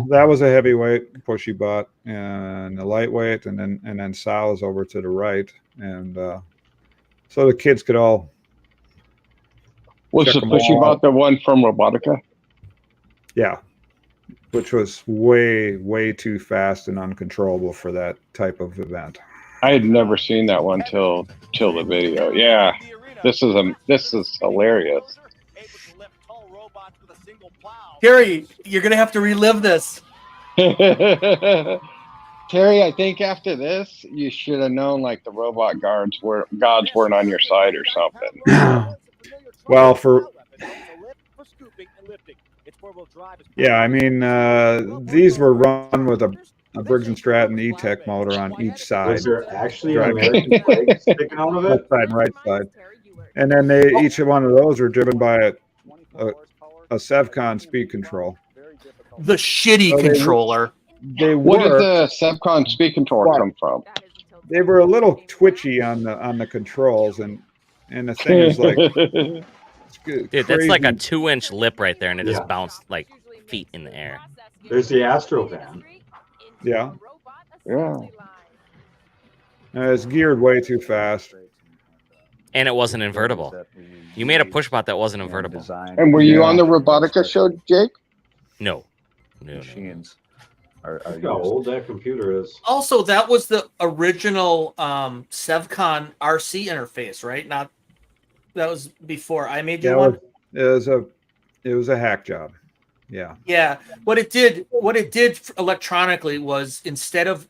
That was a heavyweight pushy bot, and a lightweight, and then Sal is over to the right, and so the kids could all. Was check the them pushy all bot out. the one from Robotica? Yeah, which was way too fast and uncontrollable for that type of event. I had never seen that one till the video. Yeah, this is hilarious. Gary, you're gonna have to relive this. Terry, I think after this, you should have known like the robot gods weren't on your side or something. Well, I mean, these were run with a Briggs & Stratton E-Tech motor on each side. Was there actually an American flag sticking out of it? Left side and right side. And then each one of those were driven by a Sevcon speed control. The shitty controller. Where did the Sevcon speed controller come from? They were a little twitchy on the controls, and the thing is like, dude, that's like a 2-inch lip right there, and it just bounced like feet in the air. There's the Astro van. Yeah. Yeah. It's geared way too fast. And it wasn't invertible. You made a pushbot that wasn't invertible. And were you on the Robotica show, Jake? No. Machines. Look how old that computer is. Also, that was the original Sevcon RC interface, right? Not that was before I made you one. It was a hack job. Yeah. Yeah. What it did electronically was, instead of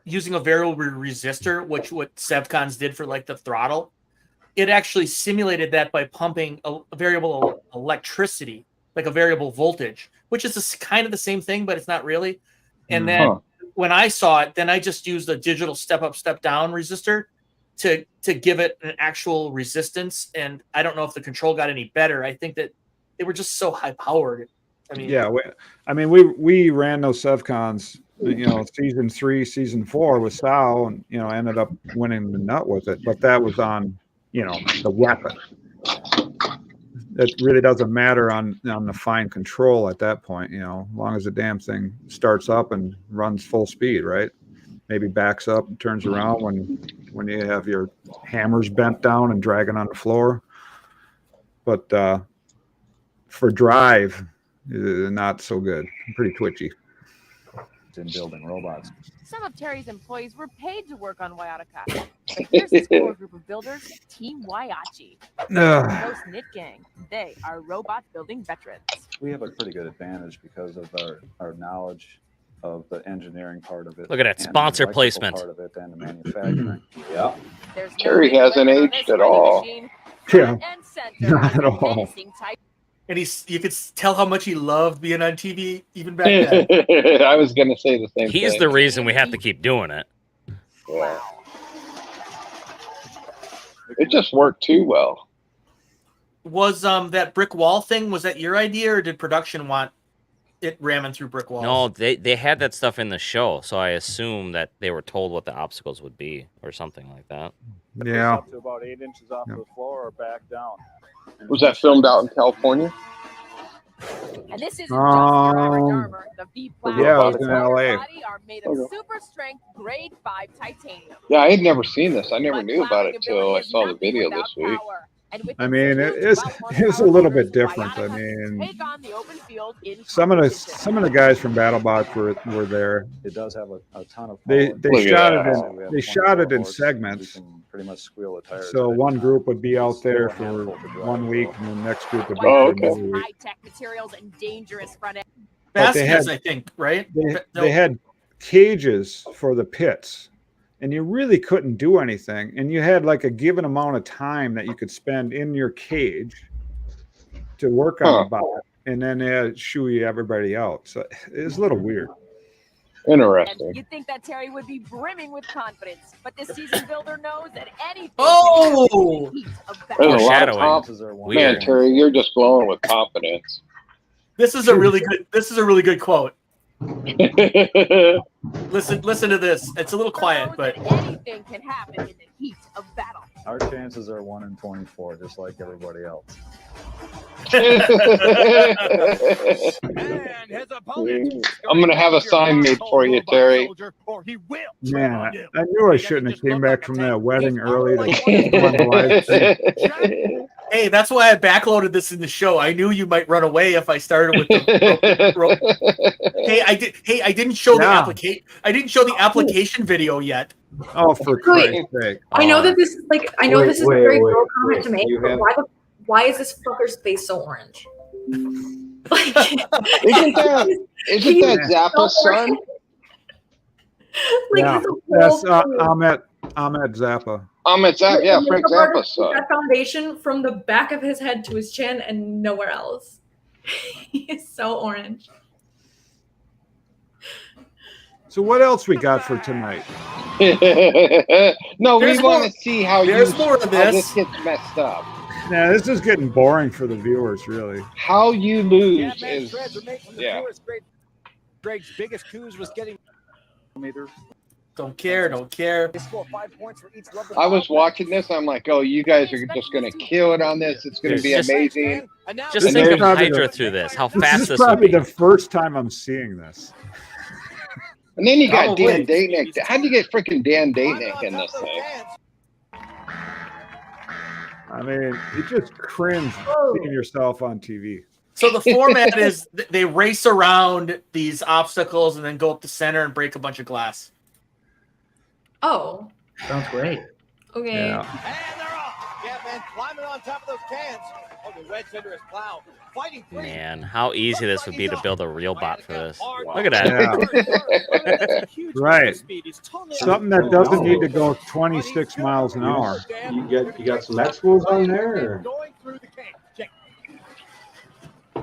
using a variable resistor, which what Sevcons did for like the throttle, it actually simulated that by pumping a variable electricity, like a variable voltage, which is kind of the same thing, but it's not really. And then when I saw it, then I just used a digital step up, step down resistor to give it an actual resistance. And I don't know if the control got any better. I think that they were just so high powered. I mean, yeah, we ran those Sevcons, season 3, season 4 with Sal, and ended up winning the nut with it. But that was on the weapon. It really doesn't matter on the fine control at that point, as long as the damn thing starts up and runs full speed, right? Maybe backs up and turns around when you have your hammers bent down and dragging on the floor. But for drive, not so good. Pretty twitchy. In building robots. Some of Terry's employees were paid to work on Whyachi. But here's this core group of builders, Team Whyachi. Most Knit Gang. They are robot building veterans. We have a pretty good advantage because of our knowledge of the engineering part of it. Look at that and sponsor the placement. part of it and the manufacturing. Yeah. Terry hasn't aged at all. Yeah, not at all. And you could tell how much he loved being on TV even back then. I was going to say the same thing. He's the reason we have to keep doing it. Yeah. It just worked too well. Was that brick wall thing, was that your idea, or did production want it ramming through brick walls? No, they had that stuff in the show, so I assume that they were told what the obstacles would be or something like that. Yeah. Up to about 8 inches off the floor or back down. Was that filmed out in California? And this isn't just your average armor. The V-Plow Yeah, it was in and LA. body are made of super strength grade 5 titanium. Yeah, I had never seen this. I never But knew about it plowing till I ability is saw the nothing video without this week. power. I mean, it's a little bit different. I mean, Take on the open field in some of the guys from BattleBots were there. It does have a ton of They power. shot it in segments. You can pretty much squeal the tires. So one group would be out there for 1 week, and the next group would be for another week. high-tech materials and dangerous front end. But they had, I think, right? They had cages for the pits, and you really couldn't do anything. And you had like a given amount of time that you could spend in your cage to work on the bot, and then they had shoo everybody out. So it was a little weird. Interesting. You'd think that Terry would be brimming with confidence, but this season builder knows that anything. Oh! There's a lot of Foreshadowing. Man, Terry, you're just glowing with confidence. This is a really good quote. Listen to this. It's a little quiet, but anything can happen in the heat of battle. Our chances are 1 in 24, just like everybody else. I'm gonna have a sign made for you, Terry. Man, I knew I shouldn't have came back from that wedding early to come on the live stream. Hey, that's why I backloaded this in the show. I knew you might run away if I started with the. Hey, I didn't show the application. I didn't show the application video yet. Oh, for Christ's sake! I know that this is like I know this is a very girl comment to make, but why is this fucker's face so orange? Like, isn't that Zappa's son? Like, Yeah, that's Ahmet Zappa. Ahmet Zappa, yeah, Frank Zappa's son. That foundation from the back of his head to his chin and nowhere else. He is so orange. So what else we got for tonight? No, There's we want more- to see how there's more to how this. gets messed up. Yeah, this is getting boring for the viewers, really. How you lose is Greg's biggest coups was getting. Don't care. They score 5 points for each rubber. I was watching this. I'm like, oh, you guys are just going to kill it on this. It's going to be amazing. Just think of Hydra through this. How fast This this is would probably be. the first time I'm seeing this. And then you got Probably. Dan Daynick. How do you get freaking Dan Daynick in this thing? I mean, you just cringe seeing yourself on TV. So the format is they race around these obstacles and then go up the center and break a bunch of glass. Oh, sounds great. Okay. Yeah. And they're off. Yeah, man, climbing on top of those cans. Oh, the wedge under his plow. Fighting free. Man, how easy this would be to build a real bot for this. Look at that. Yeah. Right. Something that doesn't need to go 26 miles an hour. You got some X-Schools on there? Or? Going through the can. Check.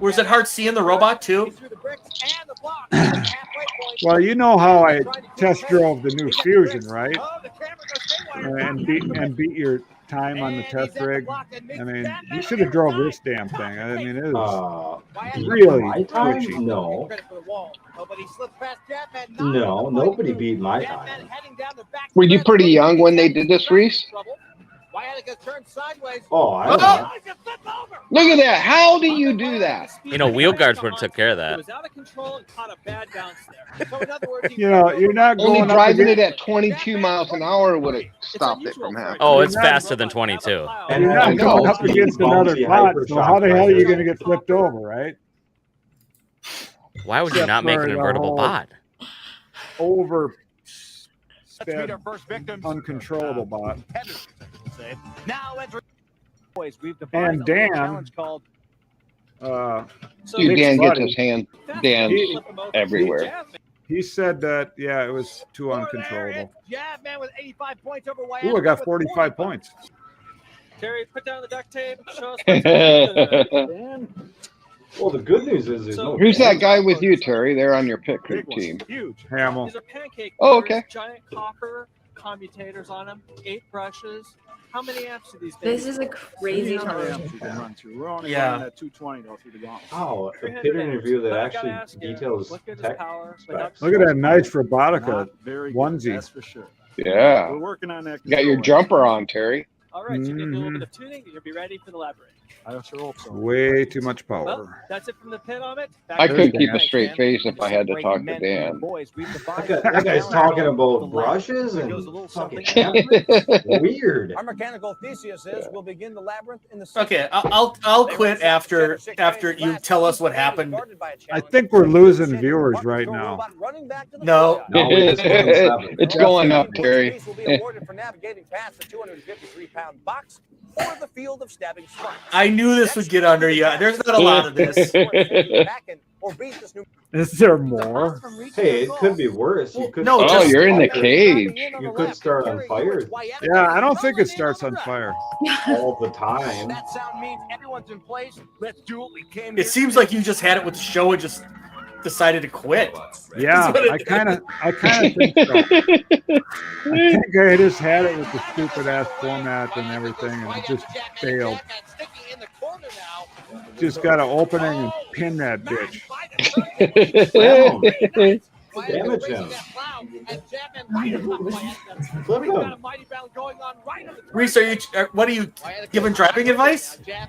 Was it hard seeing the robot too? Through the bricks and the block. Halfway point. Well, you know how I test drove the new Fusion, right? Oh, the camera goes haywire. And beat your time on the test rig. I mean, you should have drove this damn thing. I mean, it is really my time? twitchy. No. Oh, but he slipped past Jabman. No, nobody beat my time. Were you pretty young when they did this, Reese? Whyachi turned sideways. Oh, I don't know. Look at that. How do you do that? You know, wheel guards would have took care of He that. was out of control and caught a bad bounce there. So in other words, You know, you're not Only going up driving it against, at 22 miles an hour would have stopped it from happening. Oh, it's faster than 22. And you're not going up against another bouncy bot. So how the hell are you hypershock going to get flipped over, right? Why would you not make an invertible bot? Over let's meet our first victims. uncontrollable bot. Now entering. Boys, we've And devised a Dan, challenge called. Dude, Nick's Dan gets buddy, his hand Dan everywhere. he said that, yeah, it was too uncontrollable. Jab man with 85 points over Whyachi. Ooh, I got 45 points. Terry, put down the duct tape. Show us. Well, the good news is there's no. Who's that guy with you, Terry? They're on your pit crew team. Huge. Hamill. These are pancake. Oh, motors, okay. Giant copper commutators on them. 8 brushes. How many amps do these? This is a crazy television show. We're only Yeah. running at 220 though through the gauntlet. Oh, a pit interview that actually details tech specs. Look at that nice Robotica Not very good, onesie. that's for sure. Yeah. We're working on that. You got your control. jumper on, Terry. All right, you can do a little bit of tuning, and you'll be ready for the labyrinth. I sure hope so. Way too much Well, power. that's it from the pit on it. I couldn't keep a straight face if I had to talk to Dan. That guy's talking about brushes and fucking weird. Our mechanical thesis is we'll begin the labyrinth in the Okay, I'll quit after you tell us what happened. I think we're losing viewers right now. No, it's going up, Terry. will be awarded for navigating past the 253-pound box or the field of stabbing spikes. I knew this would get under you. There's not a lot of this. Is there more? Hey, it could be worse. You could No, Oh, you're in the cage. You could start on fire Yeah, I don't think it starts on fire. all the time. That sound means everyone's in place. Let's do what we came It seems like you just had it with the show and just decided to quit. Yeah, I kind of think so. I think I just had it with the stupid ass format and everything, and it just failed. Just got to open it and pin that bitch. Damage him. Flip him. Reese, what are you giving driving advice? Yes.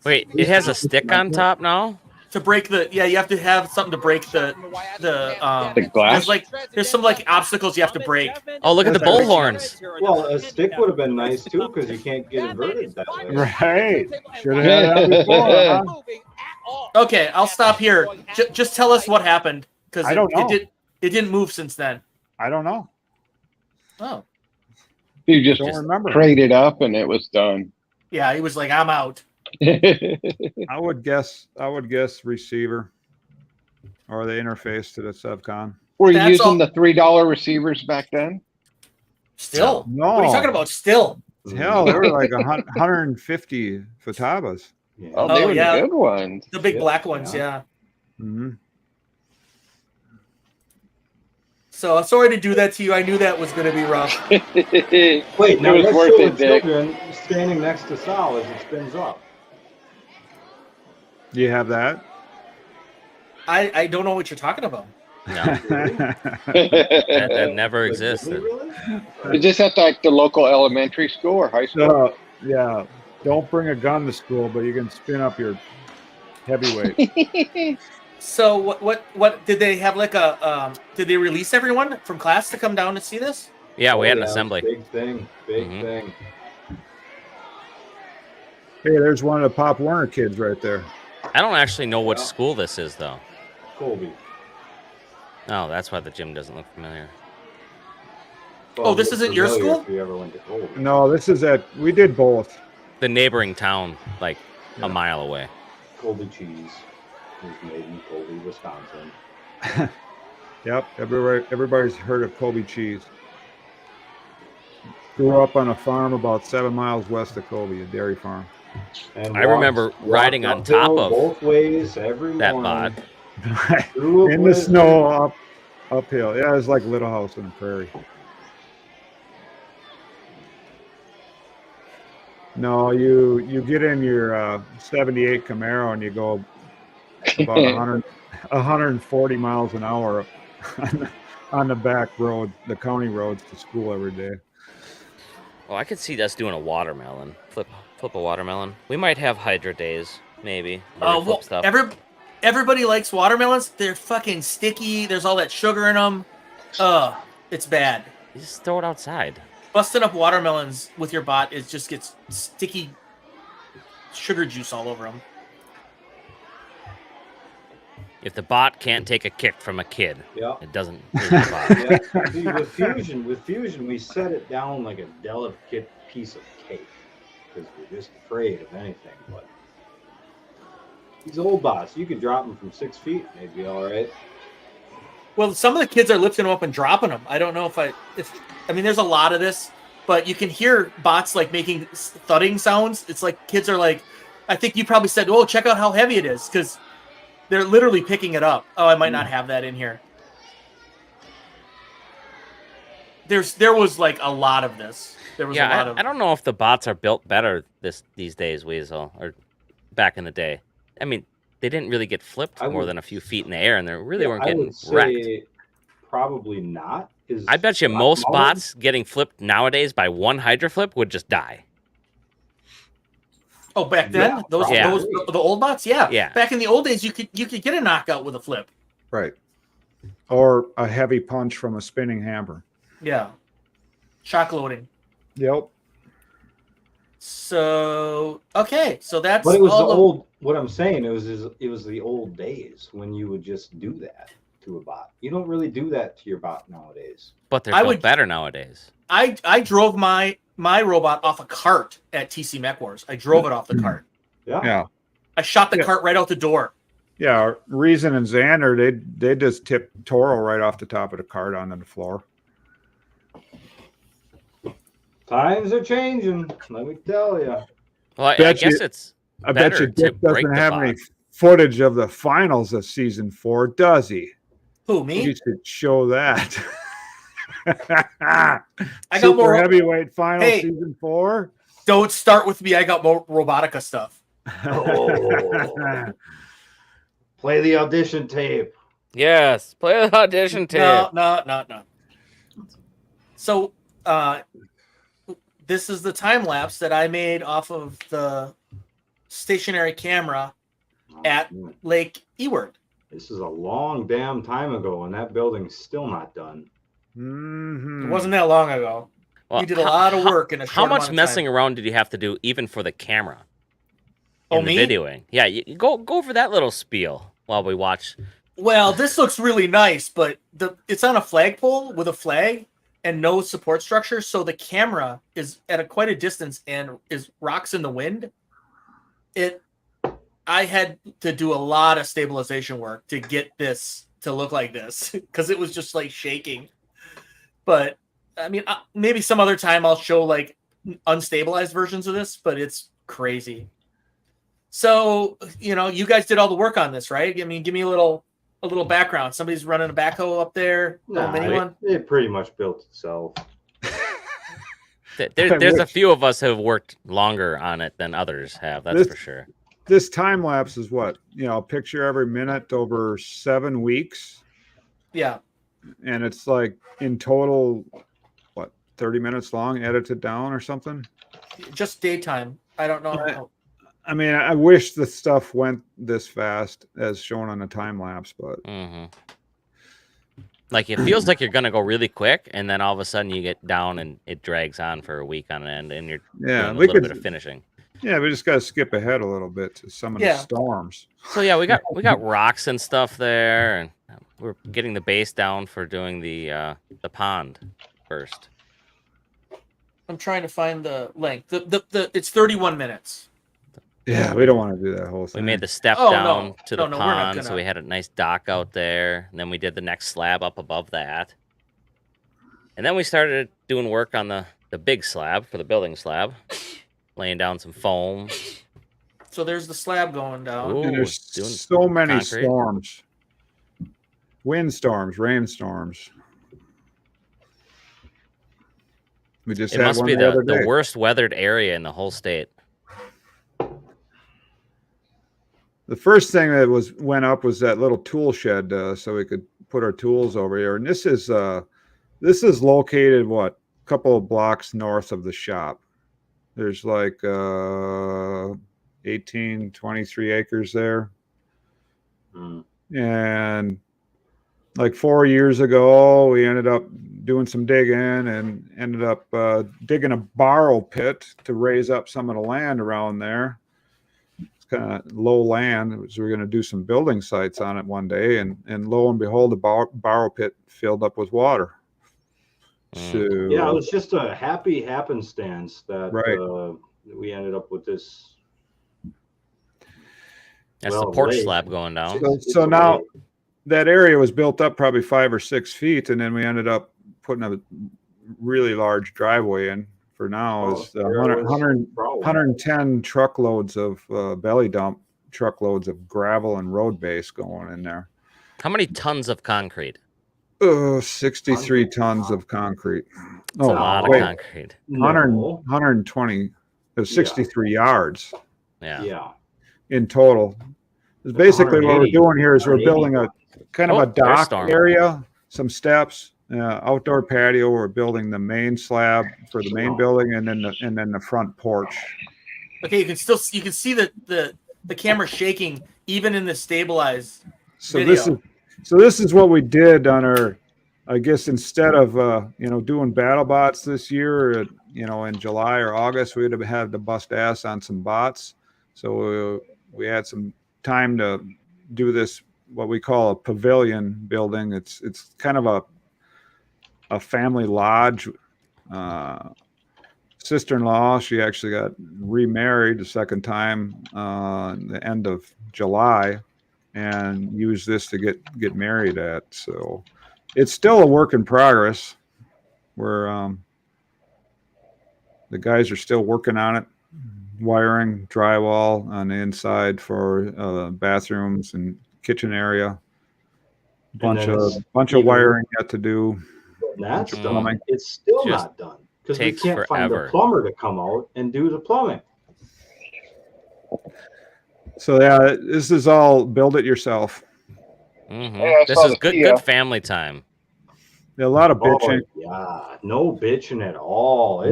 Wait, it has a stick on top now? To break the you have to have something to break the glass. There's some like obstacles you have to break. Oh, look at the bull horns. Well, a stick would have been nice too because you can't get inverted that way. Right. Should have had that before. Huh? Okay, I'll stop here. Just tell us what happened because I don't know. It didn't move since then. I don't know. Oh. You just Don't remember. crated up and it was done. Yeah, he was like, I'm out. I would guess receiver or the interface to the subcon. Were you That's using all- the $3 receivers back then? Still? No. What are you talking about? Still? Hell, they were like 150 Futabas. Oh, they Oh, were yeah. the good ones. The big black ones, yeah. Mm-hmm. So sorry to do that to you. I knew that was going to be rough. Wait, now was let's worth show it, the Dick. children standing next to Sal as it spins up. Do you have that? I don't know what you're talking about. No, that never Like, existed. really? Is this at like the local elementary school or high school? So, yeah. Don't bring a gun to school, but you can spin up your heavyweight. So what did they have like a did they release everyone from class to come down to see this? Yeah, we had an Oh, yeah, assembly. Big thing. Big Mhm. thing. Hey, there's one of the Pop Warner kids right there. I don't actually know which school this is, though. Colby. Oh, that's why the gym doesn't look familiar. Oh, this isn't your Familiar school? If you ever went to Colby. No, this is we did both. The neighboring town, like a mile away. Colby cheese was made in Colby, Wisconsin. Yep, everybody's heard of Colby cheese. Grew up on a farm about 7 miles west of Colby, a dairy farm. And I remember riding on top uphill of both ways every that morning. bod. Through a In the blizzard. snow, uphill. Yeah, it's like Little House on the Prairie. No, you get in your 78 Camaro and you go about 140 miles an hour on the back road, the county roads to school every day. Well, I could see us doing a watermelon. Flip a watermelon. We might have Hydra days, maybe. where we Oh, flip well, stuff. everybody likes watermelons. They're fucking sticky. There's all that sugar in them. It's bad. You just throw it outside. Busting up watermelons with your bot, it just gets sticky sugar juice all over them. If the bot can't take a kick from a kid, Yeah. it doesn't. Really bother. Yeah. See, with fusion, we set it down like a delicate piece of cake because we're just afraid of anything. But these old bots, you could drop them from 6 feet, they'd be all right. Well, some of the kids are lifting them up and dropping them. I don't know I mean, there's a lot of this, but you can hear bots like making thudding sounds. It's like kids are like, I think you probably said, "Oh, check out how heavy it is," because they're literally picking it up. Oh, I might not have that in here. There was like a lot of this. There was a lot of. I don't know if the bots are built better these days, Weasel, or back in the day. I mean, they didn't really get flipped more than a few feet in the air, and they really weren't I getting would say wrecked. probably not. I bet you most bots getting flipped nowadays by one Hydra flip would just die. Oh, back then, Yeah, those the old bots, Yeah. Back in the old days, you could get a knockout with a flip. Right. Or a heavy punch from a spinning hammer. Yeah, shock loading. Yep. So okay, so that's. But it was the all old. What I'm saying, it was the old days when you would just do that to a bot. You don't really do that to your bot nowadays. But they're built better nowadays. I drove my robot off a cart at TC Mech Wars. I drove it off the cart. Yeah. I shot the cart right out the door. Yeah. Reason and Xander, they just tipped Toro right off the top of the cart onto the floor. Times are changing. Let me tell you. Well, I guess it's. I bet you Dick doesn't have any footage of the finals of season 4, does he? Who, me? You should show that. I got Super more heavyweight final season 4. Don't start with me. I got more Robotica stuff. Oh. Play the audition tape. Yes, play the audition tape. No. So, this is the time lapse that I made off of the stationary camera at Lake Ewert. This is a long damn time ago, and that building's still not done. Mm-hmm. It wasn't that long ago. Well, you did a lot of work in a short How much amount of messing time. around did you have to do even for the camera? Oh, the me? videoing. Yeah, you go over that little spiel while we watch. Well, this looks really nice, but it's on a flagpole with a flag and no support structure, so the camera is at quite a distance and rocks in the wind. I had to do a lot of stabilization work to get this to look like this because it was just like shaking. But I mean, maybe some other time I'll show like unstabilized versions of this, but it's crazy. So, you guys did all the work on this, right? I mean, give me a little background. Somebody's running a backhoe up there. It pretty much built itself. There's a few of us who have worked longer on it than others have. That's for sure. This time lapse is what? A picture every minute over 7 weeks. Yeah. And it's like in total, 30 minutes long, edited down or something? Just daytime. I don't know. I mean, I wish the stuff went this fast as shown on the time lapse, but like it feels like you're gonna go really quick, and then all of a sudden you get down and it drags on for a week on end, and you're doing a little bit of finishing. Yeah, we just got to skip ahead a little bit to some of the storms. So yeah, we got rocks and stuff there, and we're getting the base down for doing the pond first. I'm trying to find the length. It's 31 minutes. Yeah, we don't want to do that whole thing. We made the step down to the pond, so we had a nice dock out there. And then we did the next slab up above that. And then we started doing work on the big slab for the building slab, laying down some foam. So there's the slab going down. Ooh, and there's so many concrete. storms. Windstorms, rainstorms. We just It had must one be other the day. worst weathered area in the whole state. The first thing that went up was that little tool shed, so we could put our tools over here. And this is located a couple of blocks north of the shop. There's like 18, 23 acres there. And like 4 years ago, we ended up doing some digging and ended up digging a borrow pit to raise up some of the land around there. It's kind of low land. So we're going to do some building sites on it one day. And lo and behold, the borrow pit filled up with water. So yeah, it was just a happy happenstance that we ended up with this. That's the porch slab going down. So now that area was built up probably 5 or 6 feet, and then we ended up putting a really large driveway in. For now, is 110 truckloads of belly dump truckloads of gravel and road base going in there. How many tons of concrete? 63 tons of concrete. That's a lot of concrete. 120. There's 63 yards. Yeah. In total. Basically, what we're doing here is we're building a kind of a dock area some steps, outdoor patio. We're building the main slab for the main building, and then the front porch. Okay, you can see the camera shaking even in the stabilized video. This is what we did on our. I guess instead of doing BattleBots this year, in July or August, we would have had to bust ass on some bots. So we had some time to do this, what we call a pavilion building. It's kind of a family lodge. Sister-in-law, she actually got remarried the second time the end of July, and used this to get married at. So it's still a work in progress. We're the guys are still working on it, wiring drywall on the inside for bathrooms and kitchen area. Bunch of wiring yet to do. That's done. It's still not done because we can't find a plumber to come out and do the plumbing. So yeah, this is all build it yourself. Mm-hmm. Yeah, this is good family time. Yeah, a lot of bitching. Yeah, no bitching at all.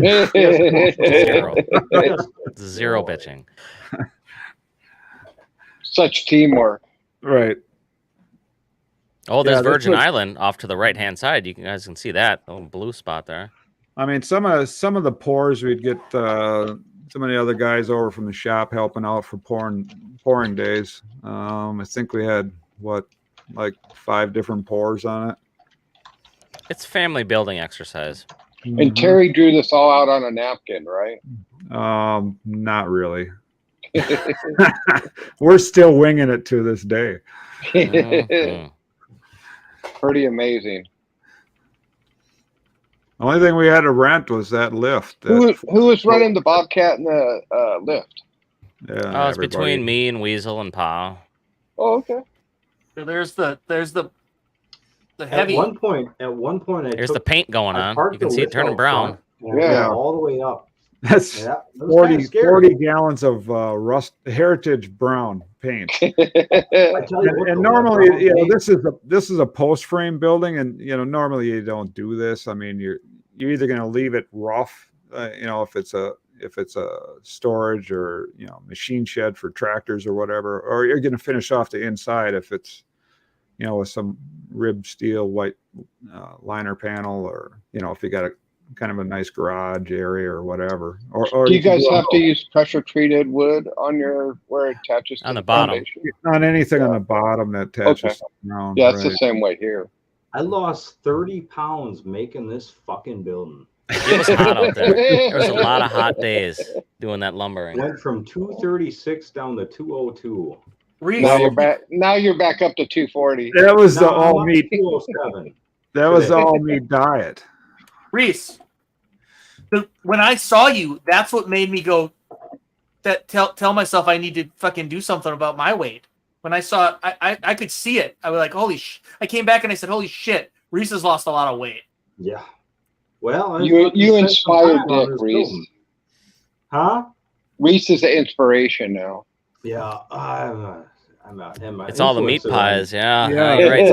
Zero bitching. Such teamwork. Right. Oh, there's Virgin Island off to the right-hand side. You guys can see that little blue spot there. I mean, some of the pours we'd get some of the other guys over from the shop helping out for pouring days. I think we had like 5 different pours on it. It's family building exercise. And Terry drew this all out on a napkin, right? Not really. We're still winging it to this day. Pretty amazing. The only thing we had to rent was that lift. Who was running the Bobcat and the lift? Yeah, it's between me and Weasel and Pa. Oh, okay. So there's the heavy. At one point, there's the paint going on. You can see it turning brown. Yeah, all the way up. That's 40 gallons of heritage brown paint. and normally, this is a post frame building, and normally you don't do this. I mean, you're either going to leave it rough, if it's a storage or machine shed for tractors or whatever, or you're going to finish off the inside if it's with some ribbed steel white liner panel, or if you got a kind of a nice garage area or whatever. Or do you guys have to use pressure treated wood on where it attaches on the bottom? On anything on the bottom that attaches around. Yeah, it's the same way here. I lost 30 pounds making this fucking building. It was hot out there. There was a lot of hot days doing that lumbering. Went from 236 down to 202. Now you're back up to 240. That was the all meat. 207. That was the all meat diet. Reese, when I saw you, that's what made me go. Tell myself I need to fucking do something about my weight. When I saw, I could see it. I was like, holy sh! I came back and I said, holy shit, Reese has lost a lot of weight. Yeah. Well, you inspired Dick, Reese. Huh? Reese is the inspiration now. Yeah, it's all the meat pies, yeah. Yeah, right.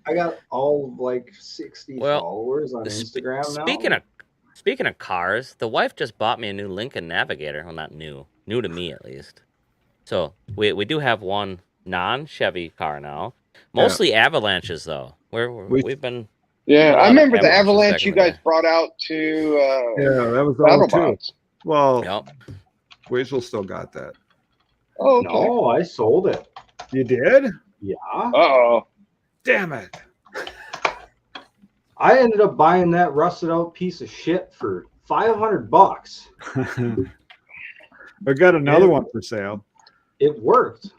I got all like 60 followers on Instagram now. Speaking of cars, the wife just bought me a new Lincoln Navigator. Well, not new to me at least. So we do have one non-Chevy car now. Mostly Avalanches though. We've been. Yeah, I remember the Avalanche you guys brought out to. That was BattleBots. Well, Weasel still got that. Oh, okay. No, I sold it. You did? Yeah. Uh-oh. Damn it. I ended up buying that rusted out piece of shit for $500. We got another one for sale. It worked.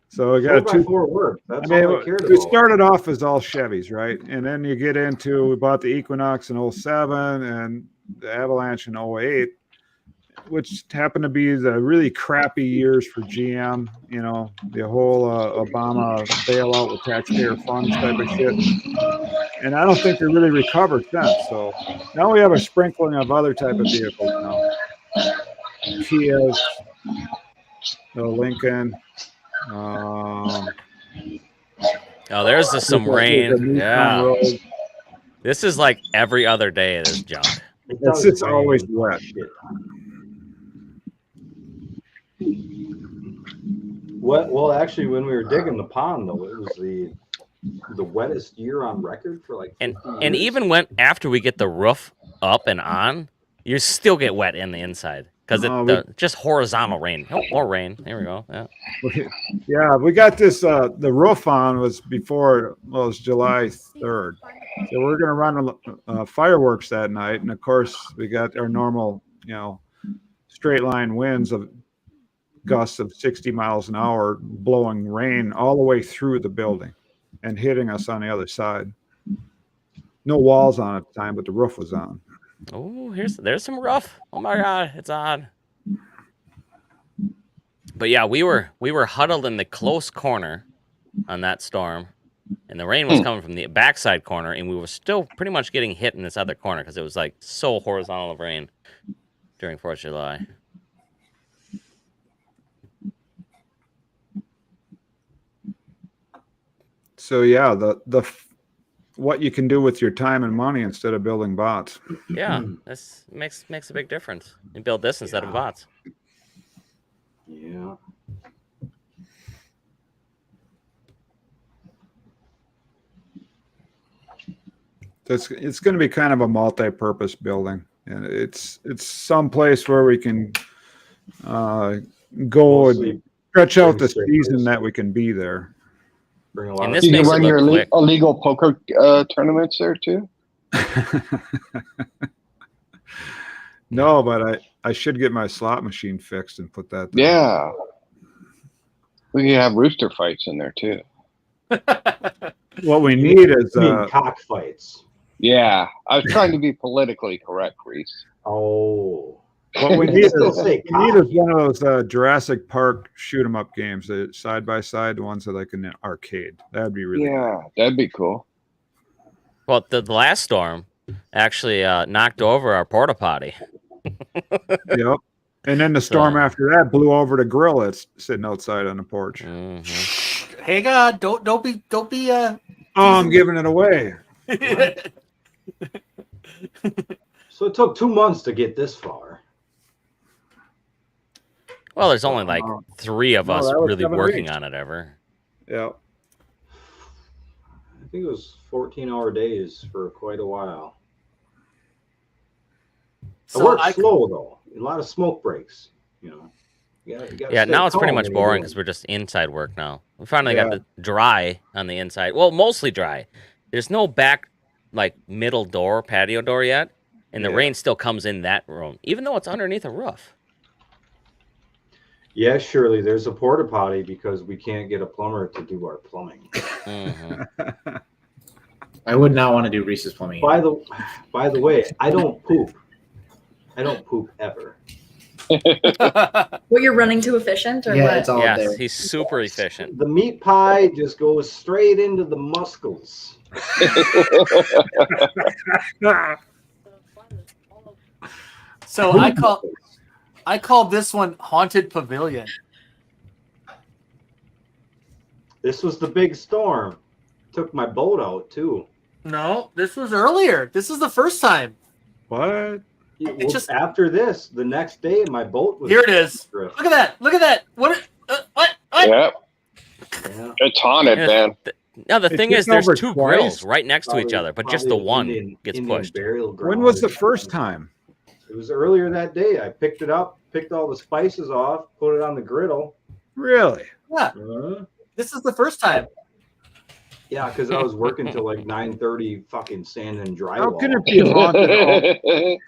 So we got a 4x4 worked. That's all I cared about. We started off as all Chevys, right? And then you get into, we bought the Equinox in 07 and the Avalanche in 08. Which happened to be the really crappy years for GM, the whole Obama bailout with taxpayer funds type of shit. And I don't think they really recovered since. So now we have a sprinkling of other type of vehicles now. Kias, the Lincoln, Oh, there's just some There's a rain. Nissan Yeah. Road. This is like every other day of this junk. It's always wet. Well, actually, when we were digging the pond, though, it was the wettest year on record for like 50 And years. even when after we get the roof up and on, you still get wet in the inside because just horizontal rain. Oh, more rain. There we go. Yeah. Yeah, we got this. The roof on was before. Well, it was July 3rd, so we're gonna run fireworks that night, and of course we got our normal, straight line winds of gusts of 60 miles an hour, blowing rain all the way through the building, and hitting us on the other side. No walls on at the time, but the roof was on. Oh, there's some roof. Oh my God, it's on. But yeah, we were huddled in the close corner on that storm, and the rain was coming from the backside corner, and we were still pretty much getting hit in this other corner because it was like so horizontal of rain during 4th of July. So yeah, the what you can do with your time and money instead of building bots. Yeah, this makes a big difference. You build this instead of bots. Yeah. It's going to be kind of a multi-purpose building, and it's some place where we can go and stretch out the season that we can be there. Bring a lot. You can run your illegal poker tournaments there too. No, but I should get my slot machine fixed and put that there. Yeah, we can have rooster fights in there too. What we need is cockfights. Yeah, I was trying to be politically correct, Reese. Oh. What we need is one of those Jurassic Park shoot 'em up games, side by side, the ones that like in the arcade. That'd be really cool. That'd be cool. Well, the last storm actually knocked over our porta potty. Yep. And then the storm after that blew over the grill that's sitting outside on the porch. Mm-hmm. Hang on, don't be. Oh, I'm giving it away. So it took 2 months to get this far. Well, there's only like 3 of us that was really 7 working weeks. on it ever. Yeah. I think it was 14-hour days for quite a while. So it worked slow though. A lot of smoke breaks. You gotta Yeah, stay now it's pretty calm much when you're boring doing because we're just inside work now. We finally got the dry on the inside. Well, mostly dry. There's no back, like middle door, patio door yet, and the rain still comes in that room, even though it's underneath a roof. Yeah, Shirley, there's a porta potty because we can't get a plumber to do our plumbing. Mm-hmm. I would not want to do Reese's plumbing. By the way, I don't poop. I don't poop ever. What, you're running too efficient or what? It's all there. He's super efficient. The meat pie just goes straight into the muscles. So I call this one Haunted Pavilion. This was the big storm. Took my boat out too. No, this was earlier. This is the first time. What? Well, just after this, the next day, my boat was. Here it is. adrift. Look at that. Look at that. What? What? Yep. Yeah. It's haunted, man. Now the thing is, there's 2 twice. grills right next to each other, but just the Probably one Indian gets pushed. burial ground. When was the first time? It was earlier that day. I picked it up, picked all the spices off, put it on the griddle. Really? Yeah. This is the first time. Yeah, because I was working till like 9:30, fucking sand and drywall. How can it be haunted?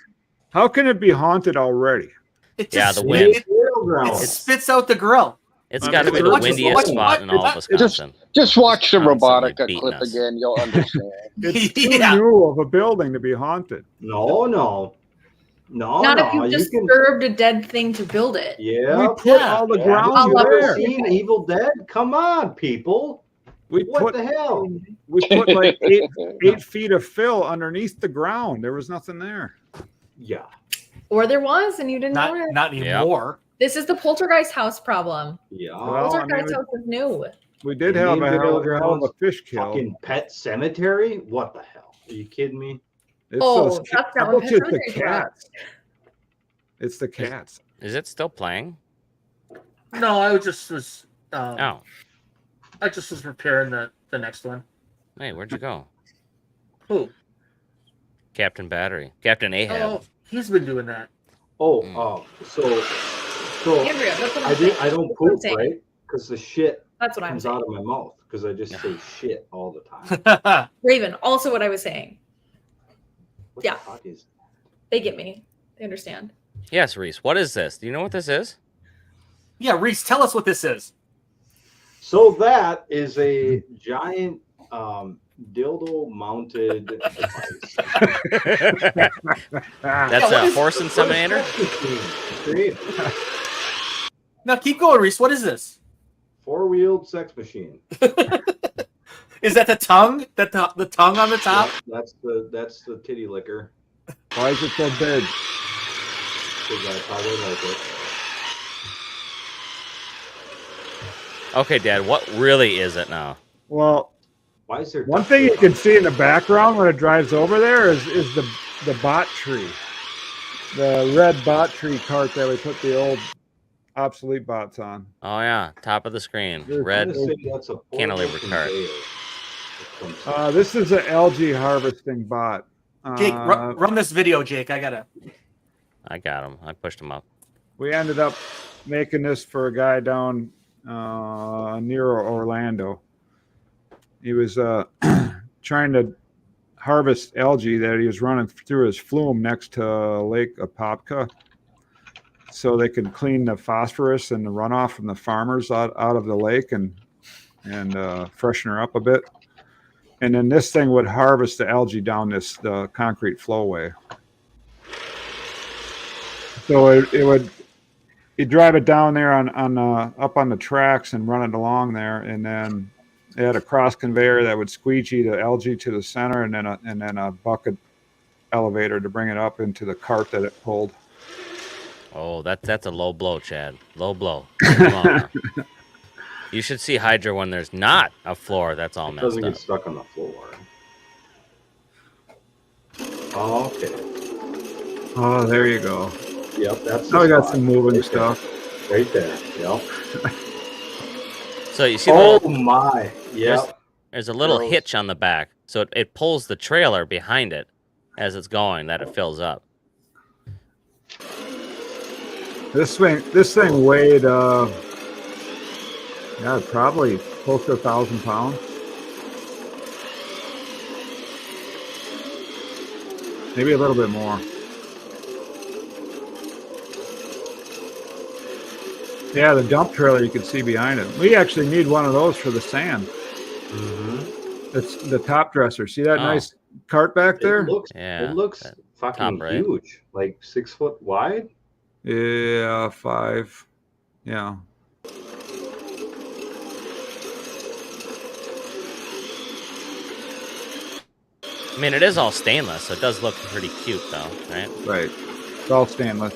How can it be haunted already? It Yeah, just the wind. It spits out the grill. It's got to be the windiest spot in all of Wisconsin. Just watch the Constantly Robotica beating clip us. again. You'll understand. It's too new of a building to be haunted. No. Not if you disturbed a dead thing to build it. Yeah. We put all the ground Have you ever there. seen Evil Dead? Come on, people. What the hell? We put like 8 feet of fill underneath the ground. There was nothing there. Yeah. Or there was, and you didn't know it. Not anymore. This is the poltergeist house problem. Yeah. Well, Poltergeist I mean, house is new. We did have Indian a hell burial of a fish kill. Fucking Pet Cemetery? What the hell? Are you kidding me? It's Oh, those that's I not what bet you it's the Pet Cemetery's about. cats. It's the cats. Is it still playing? No, I just was. Oh, I just was preparing the next one. hey, where'd you go? Who? Captain Battery. Captain Ahab. Oh, he's been doing that. So Andrea, that's what I'm saying. I don't That's what I'm poop, saying. right? Because the shit That's what I'm comes saying. out of my mouth because I just say shit all the time. Raven, also what I was saying. What Yeah. the fuck is They get me. They understand. Yes, Reese. What is this? Do you know what this is? Yeah, Reese, tell us what this is. So that is a giant dildo mounted device. That's a horse inseminator? Now keep going, Reese. What is this? 4-wheeled sex machine. Is that the tongue? That the tongue on the top? Yep, that's the titty licker. Why is it so big? Because that's how they like it. Okay, Dad, what really is it now? Well, why is there one thing you can see in the background when it drives over there is the bot tree. The red bot tree cart that we put the old obsolete bots on. Oh, yeah. Top of the screen. There's- Red That's a cantilever cart. This is an algae harvesting bot. Jake, run this video, Jake. I got him. I pushed him up. We ended up making this for a guy down near Orlando. He was trying to harvest algae that he was running through his flume next to Lake Apopka, so they could clean the phosphorus and the runoff from the farmers out of the lake and freshen her up a bit. And then this thing would harvest the algae down the concrete flowway. So you'd drive it down there up on the tracks and run it along there, and then it had a cross conveyor that would squeegee the algae to the center, and then a bucket elevator to bring it up into the cart that it pulled. Oh, that's a low blow, Chad. Low blow. Come on now. You should see Hydra when there's not a floor that's all It messed doesn't up. get stuck on the floor. Oh, okay. Oh, there you go. Yep, that's. Now we got spot. some moving Right stuff. there. Right there. Yep. So you see the Oh little, my. Yep. there's a little Those- hitch on the back, so it pulls the trailer behind it as it's going, that it fills up. This thing weighed probably close to 1,000 pounds. Maybe a little bit more. Yeah, the dump trailer you can see behind it. We actually need one of those for the sand. Mm-hmm. It's the top dresser. See that Oh. nice cart back there? Yeah, It looks that fucking top right. huge. Like 6 foot wide. Yeah, 5. Yeah. I mean, it is all stainless, so it does look pretty cute, though, right? Right. It's all stainless.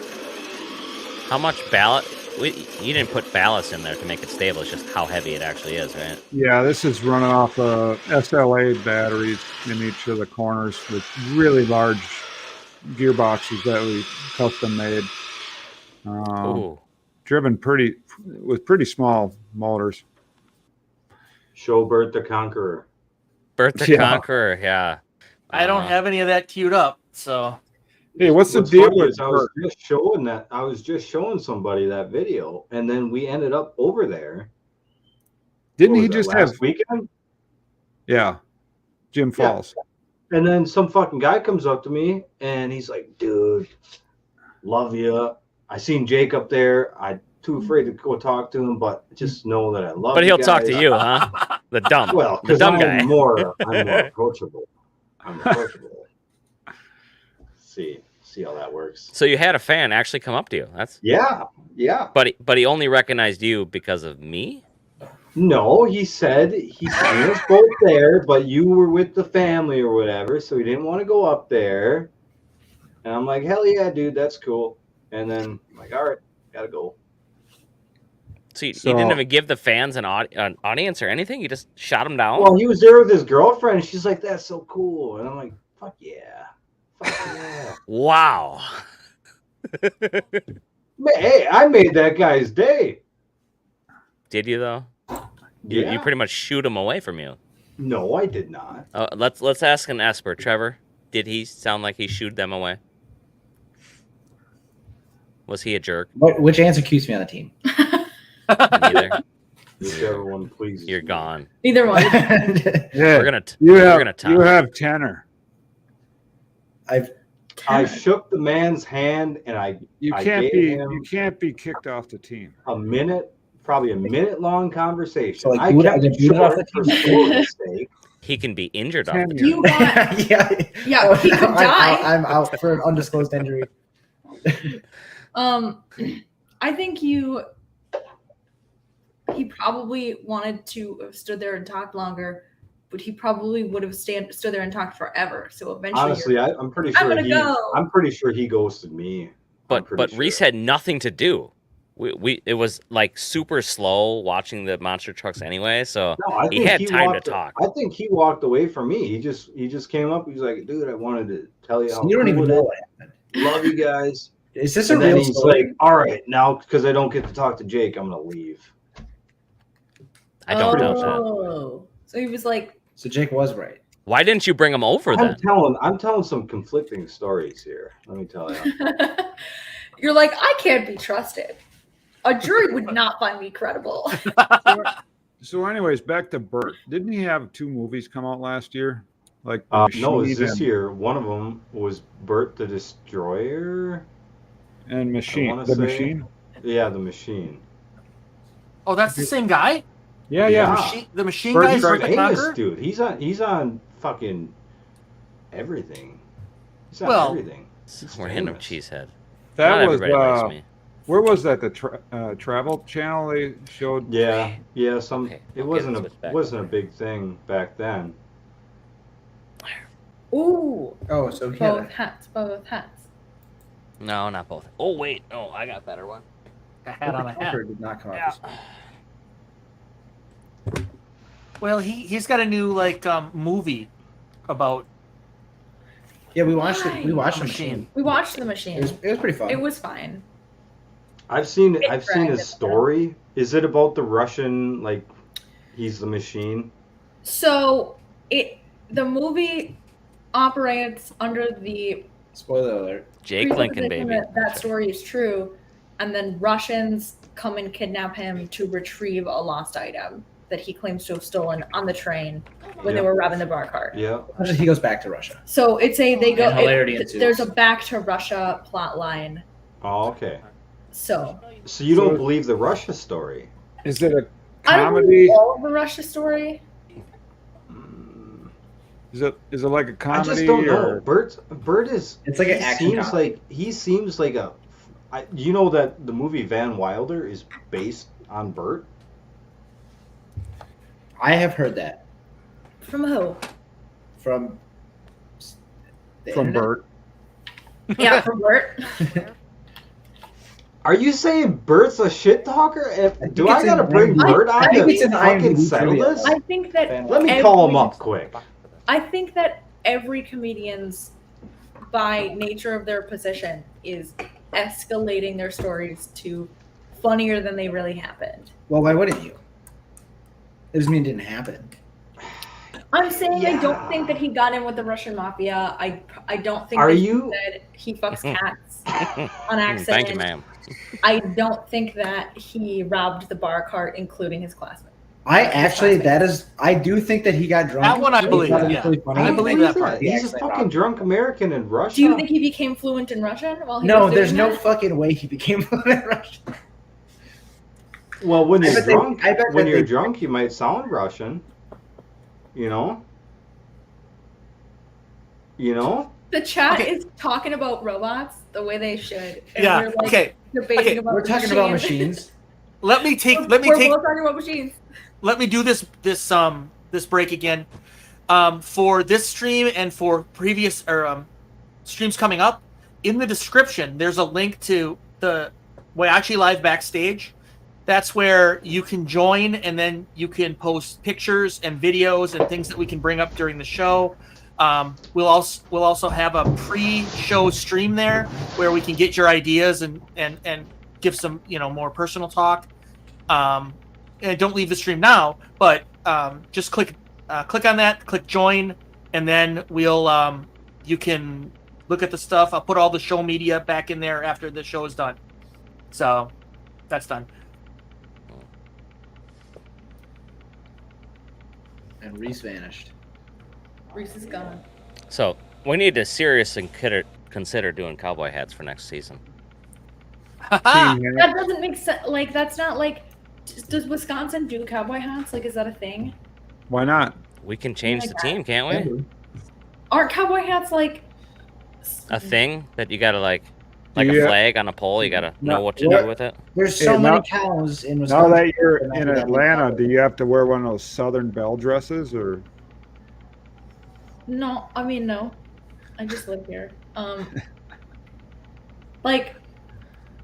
How much ballast? You didn't put ballast in there to make it stable. It's just how heavy it actually is, right? Yeah, this is running off SLA batteries in each of the corners with really large gearboxes that we custom made. Ooh. Driven with pretty small motors. Show Bert the Conqueror. Bert the Yeah. Conqueror, yeah. I don't have any of that queued up, so. Hey, what's the What's deal funny with is I was Bert? just showing that. I was just showing somebody that video, and then we ended up over there. Didn't What he was that, just last have? weekend? Yeah, Jim Yeah. Falls. And then some fucking guy comes up to me and he's like, "Dude, love you. I seen Jake up there. I'm too afraid to go talk to him, but just know that I love." But you he'll talk to guys." you, huh? The dumb, Well, the because dumb I'm guy. more approachable. I'm approachable. See how that works. So you had a fan actually come up to you. That's Yeah. But he only recognized you because of me. No, he said he's seen us both there, but you were with the family or whatever, so he didn't want to go up there. And I'm like, hell yeah, dude, that's cool. And then I'm like, all right, gotta go. So you didn't even give the fans an audience or anything? You just shot them down? Well, he was there with his girlfriend. And she's like, "That's so cool," and I'm like, "Fuck yeah, fuck yeah!" Wow. Hey, I made that guy's day. Did you though? Yeah. You pretty much shoot him away from you. No, I did not. Let's ask an Esper. Trevor, did he sound like he shooed them away? Was he a jerk? Which answer keeps me on the team? Neither. Whichever one pleases. You're gone. Either one. Yeah, We're gonna tie. You have tenor. I shook the man's hand, and You I can't gave him you can't be kicked off the team. probably a minute long conversation. So, like, I boot- kept like, it boot it off short the for team. school's sake. He can be injured off the Tenure. team. You got Yeah, he could die. I'm out for an undisclosed injury. I think he probably wanted to have stood there and talked longer, but he probably would have stood there and talked forever. So eventually, Honestly, I'm pretty I'm sure gonna go. I'm pretty sure he ghosted me. But Reese had nothing to do. It was like super slow watching the monster trucks anyway, so No, I he think had time to walked- talk. I think he walked away from me. He just came up. He was like, "Dude, I wanted to tell you how You don't cool even it know is. what happened. Love you guys." Is this And a then real he's story? like, "All right, now because I don't get to talk to Jake, I'm gonna leave." I don't doubt that. Oh, so he was like, So Jake was right. Why didn't you bring him over then? I'm telling some conflicting stories here. Let me tell you. "You're like, I can't be trusted. A jury would not find me credible." So, anyways, back to Bert. Didn't he have 2 movies come out last year? Like No, it Machine was this and- year. One of them was Bert the Destroyer. and Machine. wanna The say. Machine. Yeah, the Machine. Oh, that's the same guy. Yeah, yeah. The machine Bert guy He's is Bert the famous, Conqueror. dude. He's on fucking everything. He's on Well, everything. He's We're hitting him famous. cheesehead. That Not was everybody likes me. where was that? The Travel Channel they showed. Yeah. Some. Okay, It I'll wasn't get switched back. wasn't a big thing back then. Ooh, Oh, so he had both hats, both hats. No, not both. Oh wait, no, I got a better one. A hat on a hat. did not come out this week. Well, he's got a new movie about Yeah, we watched it. We Why? watched the Machine. machine. We watched the machine. It was pretty fun. It was fine. I've seen dragged his it story. Is it about the Russian, like he's the machine? So the movie operates under the Spoiler alert. Jake Lincoln, presupposition baby. that story is true, and then Russians come and kidnap him to retrieve a lost item that he claims to have stolen on the train when they Yeah. were robbing the bar cart. Yeah. He goes back to Russia. So it's a they go. And hilarity ensues. There's a back to Russia plot line. Oh, okay. So So you don't believe the Russia story? Is it a I don't comedy? know all of the Russia story. Is it like a I comedy? just don't know. or Bert is. It's like an action comedy. He seems like a. You know that the movie Van Wilder is based on Bert. I have heard that From who? from the from internet. Bert? Yeah, from Bert. Are you saying Bert's a shit talker? Do it's I gotta in bring IMDb. Bert I on think to it's in fucking IMDb settle trivia. this? I think that Let me call him up quick. I think that every comedian's, by nature of their position, is escalating their stories to funnier than they really happened. Well, why wouldn't you? It doesn't mean it didn't happen. I'm saying I don't think that he got in with the Russian mafia. I don't think Are that you- he said he fucks cats on accident. Thank you, ma'am. I don't think that he robbed the bar cart, including his classmate. I do think that he got drunk. That one I believe, thought it was yeah. really funny. I believe that part. He's a fucking drunk American in Russia. Do you think he became fluent in Russian while he No, was doing there's no that? fucking way he became fluent in Russian. Well, when I you're bet they- drunk, I bet when that you're they- drunk, you might sound Russian. You know. You know. The chat Okay. is talking about robots the way they should. And Yeah, we're like okay. debating Okay. about We're the talking about machine. machines. Let me take. We're both talking about machines. Let me do this break again. For this stream and for previous streams coming up, in the description there's a link to the Whyachi Live Backstage, That's where you can join, and then you can post pictures and videos and things that we can bring up during the show. We'll also have a pre-show stream there where we can get your ideas and give some more personal talk. And don't leave the stream now, but just click on that, click join, and then we'll you can look at the stuff. I'll put all the show media back in there after the show is done. So that's done. And Reese vanished. Reese is gone. So we need to seriously consider doing cowboy hats for next season. That doesn't make sense. Like, that's not like. Does Wisconsin do cowboy hats? Like, is that a thing? Why not? We can change the team, can't we? Aren't cowboy hats like A thing that you gotta like a flag on a pole. You gotta know what to do with it. There's so many cows in Now Wisconsin. that you're in Atlanta, do you have to wear one of those Southern belle dresses, or? No, I mean no. I just live here. Like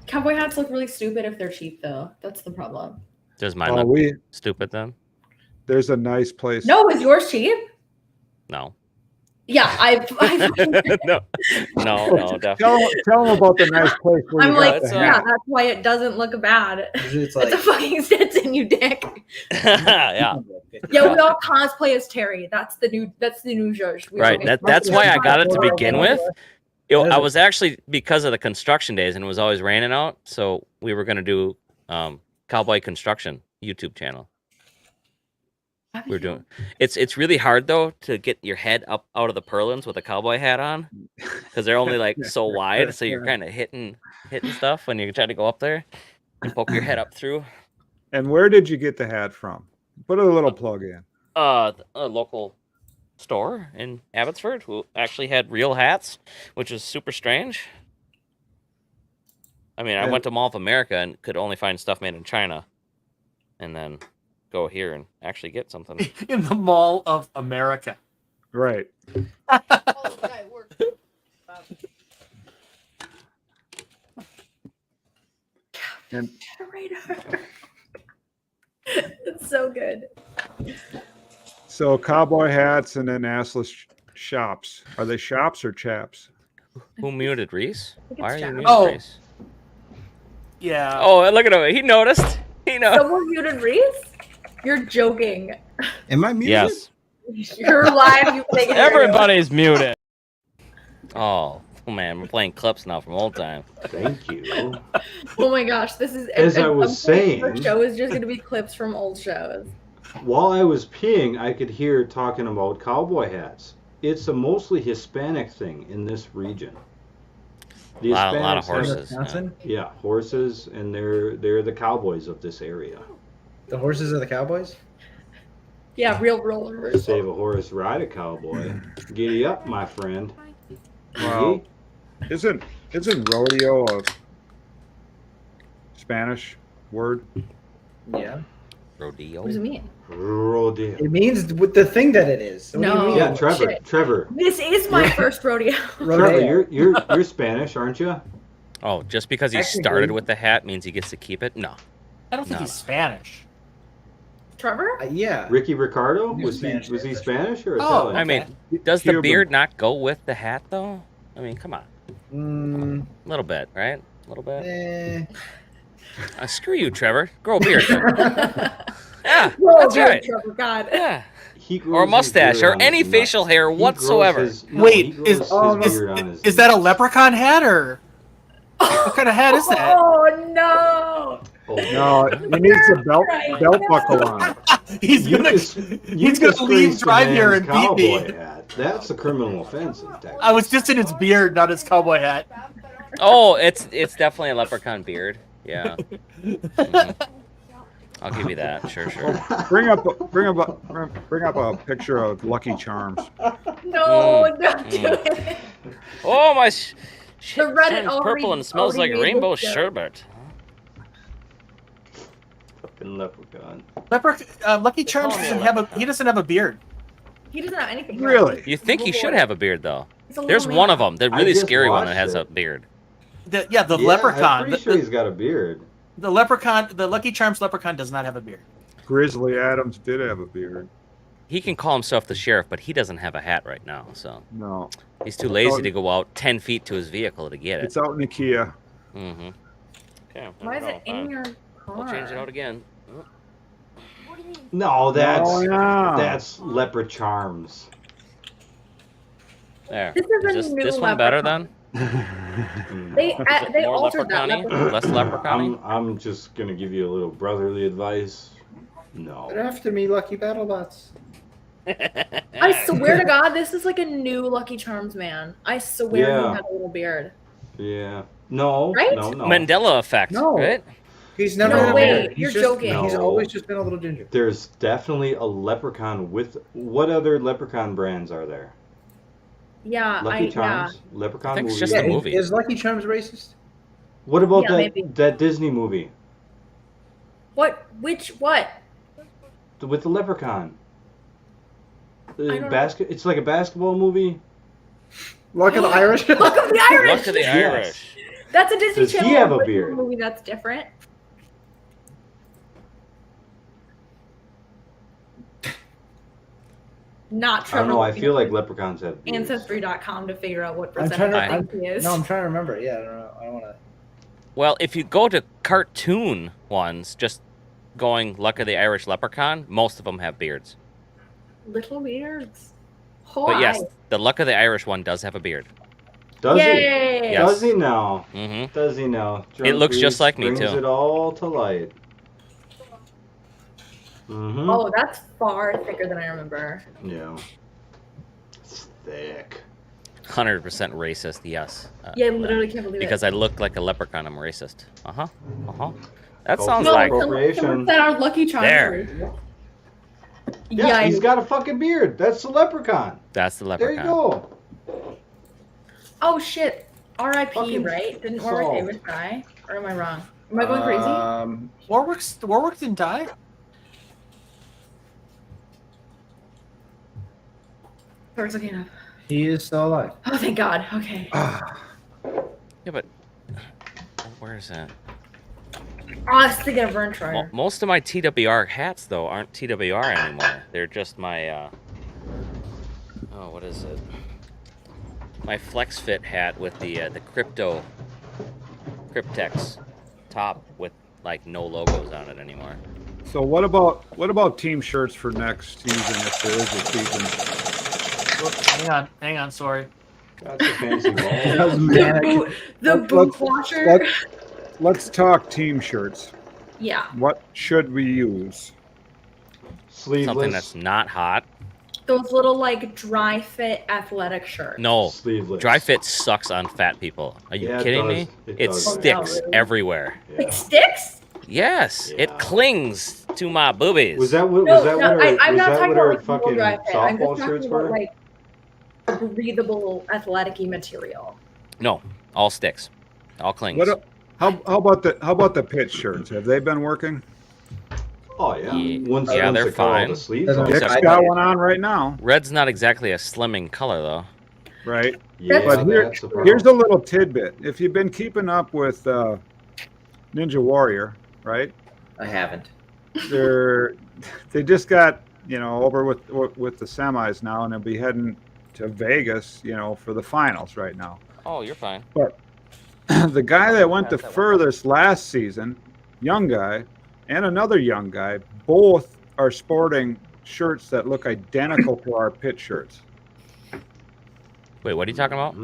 cowboy hats look really stupid if they're cheap though. That's the problem. Does mine look stupid then? There's a nice place. No, is yours cheap? No. Yeah, I've no, definitely. Tell them about the nice place where I'm you like, got the yeah, hat. that's why it doesn't look bad. It's It's a fucking Stetson, you dick. Yeah. Yeah, we all cosplay as Terry. That's the new judge. Right. That's why I got it to begin with. I was actually, because of the construction days, and it was always raining out, so we were gonna do Cowboy Construction YouTube channel. We're doing it's really hard though to get your head up out of the purlins with a cowboy hat on, because they're only like so wide, so you're kind of hitting stuff when you try to go up there and poke your head up through. And where did you get the hat from? Put a little plug in. A local store in Abbotsford who actually had real hats, which is super strange. I mean, I went to Mall of America and could only find stuff made in China, and then go here and actually get something in the Mall of America. Right. And It's so good. so cowboy hats and then assless shops. Are they shops or chaps? Who muted Reese? Why are you muted Oh. Reese? Yeah. Oh, look at him. He noticed. He knows. Someone muted Reese? You're joking. Am I muted? Yes. You're live. You think Everybody's muted. Oh man, we're playing clips now from old time. Thank you. Oh my gosh, this is As I was saying, the show is just gonna be clips from old shows. while I was peeing, I could hear talking about cowboy hats. It's a mostly Hispanic thing in this region. The A lot of Hispanics have- horses. Yeah, horses, and they're the cowboys of this area. The horses are the cowboys? Yeah, real rollers. Save a horse, ride a cowboy. Giddy up, my friend. Well, isn't rodeo a Spanish word? Yeah. Rodeo. What does it mean? Rodeo. It means with the thing that it is. What do you No. mean? Yeah, Trevor. shit. Trevor. This is my first rodeo. Trevor, you're Spanish, aren't you? Oh, just because he Technically- started with the hat means he gets to keep it? No. I don't think No. he's Spanish. Trevor? Yeah. Ricky Ricardo? He was Was he Spanish. Spanish or Oh, Italian? I mean, does the Cuban. beard not go with the hat though? I mean, come on. Mm, A little bit, right? A little bit. eh. Screw you, Trevor. Grow a beard. Yeah, Whoa, that's dude, right. Trevor, God. Yeah. He grows Or a his mustache, beard or on any his facial nuts. hair He grows whatsoever. his- no, Wait, he grows is his beard on his is that a leprechaun hat or what kind of hat is that? Oh no! No, he needs a belt buckle on. He's You gonna disgraced leave the drive here man's and beat me. cowboy hat. That's a criminal offense in Texas. I was just in his beard, not his cowboy hat. Oh, it's definitely a leprechaun beard. Yeah. Mhm. I'll give you that. Sure. Bring up a picture of Lucky Charms. No, don't do mm. it. Oh my! The Reddit Turns already- purple and smells like already made rainbow this joke. sherbet. Fucking leprechaun. Lucky Charms doesn't have a beard. He doesn't have anything. Really? You think he should have a beard though? He's a little There's man. one of them, the I really just scary one that watched has it. a beard. The Yeah, leprechaun. I'm pretty sure he's got a beard. The leprechaun, the Lucky Charms leprechaun does not have a beard. Grizzly Adams did have a beard. He can call himself the sheriff, but he doesn't have a hat right now, so No. he's too lazy to go out 10 feet to his vehicle to get it. It's out in IKEA. Mm-hmm. Okay. Why is it in your car? I'll change it out again. No, that's Oh, yeah. that's Leopard Charms. There. This is a new this one better leprechaun. then? They More altered that. leprechaun-y? leprechaun. Less leprechaun? I'm just gonna give you a little brotherly advice. No. Get after me, Lucky BattleBots. I swear to God, this is like a new Lucky Charms man. I swear Yeah. he had a little beard. Yeah. No. Right? No. No. Mandela effect, No. right? He's never No had a way, beard. you're He's joking. He's No. always just been a little ginger. There's definitely a leprechaun with. What other leprechaun brands are there? Yeah, Lucky Charms, Leprechaun I think it's movie. just a movie. Is Lucky Charms racist? What about Yeah, that maybe. that Disney movie What? Which? What? with the leprechaun? I don't know. It's like a basketball movie. Luck of the Irish? Luck of the Irish. Luck of the Yes. Irish. That's a Disney Does he Channel have a original beard? movie that's different. Not I don't Trevor. know. I looking feel at like leprechauns have beards. Ancestry.com to figure out what I'm percentage trying to. I think he is. No, I'm trying to remember. Yeah, I don't know. I don't want to. Well, if you go to cartoon ones, just going Luck of the Irish Leprechaun, most of them have beards. Little beards. But yes, the Luck of the Irish one does have a beard. Does Yay! he? Yes. Does he now? Mm-hmm. Does he now? It looks just like me, brings too. it all to light. Mm-hmm. Oh, that's far thicker than I remember. Yeah. It's thick. 100% racist, yes. Yeah, I literally can't believe Because it. I look like a leprechaun, I'm racist. Uh-huh. Uh-huh. That Cultural sounds No, like... appropriation. that our Lucky Charms. There. Yeah, he's got a fucking beard. That's the leprechaun. That's the There leprechaun. you go. Oh shit. R.I.P. Fucking Right? Didn't Warwick solved. Davis die? Or am I wrong? Am I going crazy? Warwick didn't die. Sorry, looking up. He is still alive. Oh, thank God. Okay. Yeah, but... Where is that? Oh, I was thinking of Vern Troyer. Most of my TWR hats, though, aren't TWR anymore. They're just my, oh, what is it? My Flex Fit hat with the Cryptex top with, like, no logos on it anymore. So what about team shirts for next season if there is a season? Hang on, sorry. That's a fancy ball. The boot washer. Let's talk team shirts. Yeah. What should we use? Sleeveless. Something that's not hot. Those little, like, dry fit athletic shirts. No, Sleeveless. dry fit sucks on fat people. Are you Yeah, it kidding does. me? It It does. sticks Oh, no, really? everywhere. It sticks? Yes, Yeah. it clings to my boobies. Was that what? No, Was that no, what our, I'm was not that talking what about, our like, full fucking dry fit. I'm just softball talking shirts about, were? like, breathable, athletic-y material. No, all sticks, all clings. What? How about the pitch shirts? Have they been working? Oh yeah. Yeah, Once, yeah, once they're they cut all fine. the sleeves Doesn't off. get- Dick's Except got one on right now, red's not exactly a slimming color though. right? Yeah, But that's the problem. here's a little tidbit. If you've been keeping up with Ninja Warrior, right? I haven't. They just got over with the semis now, and they'll be heading to Vegas, for the finals right now. Oh, you're fine. But the guy that went the furthest last season, young guy, and another young guy, both are sporting shirts that look identical to our pit shirts. Wait, what are you talking about?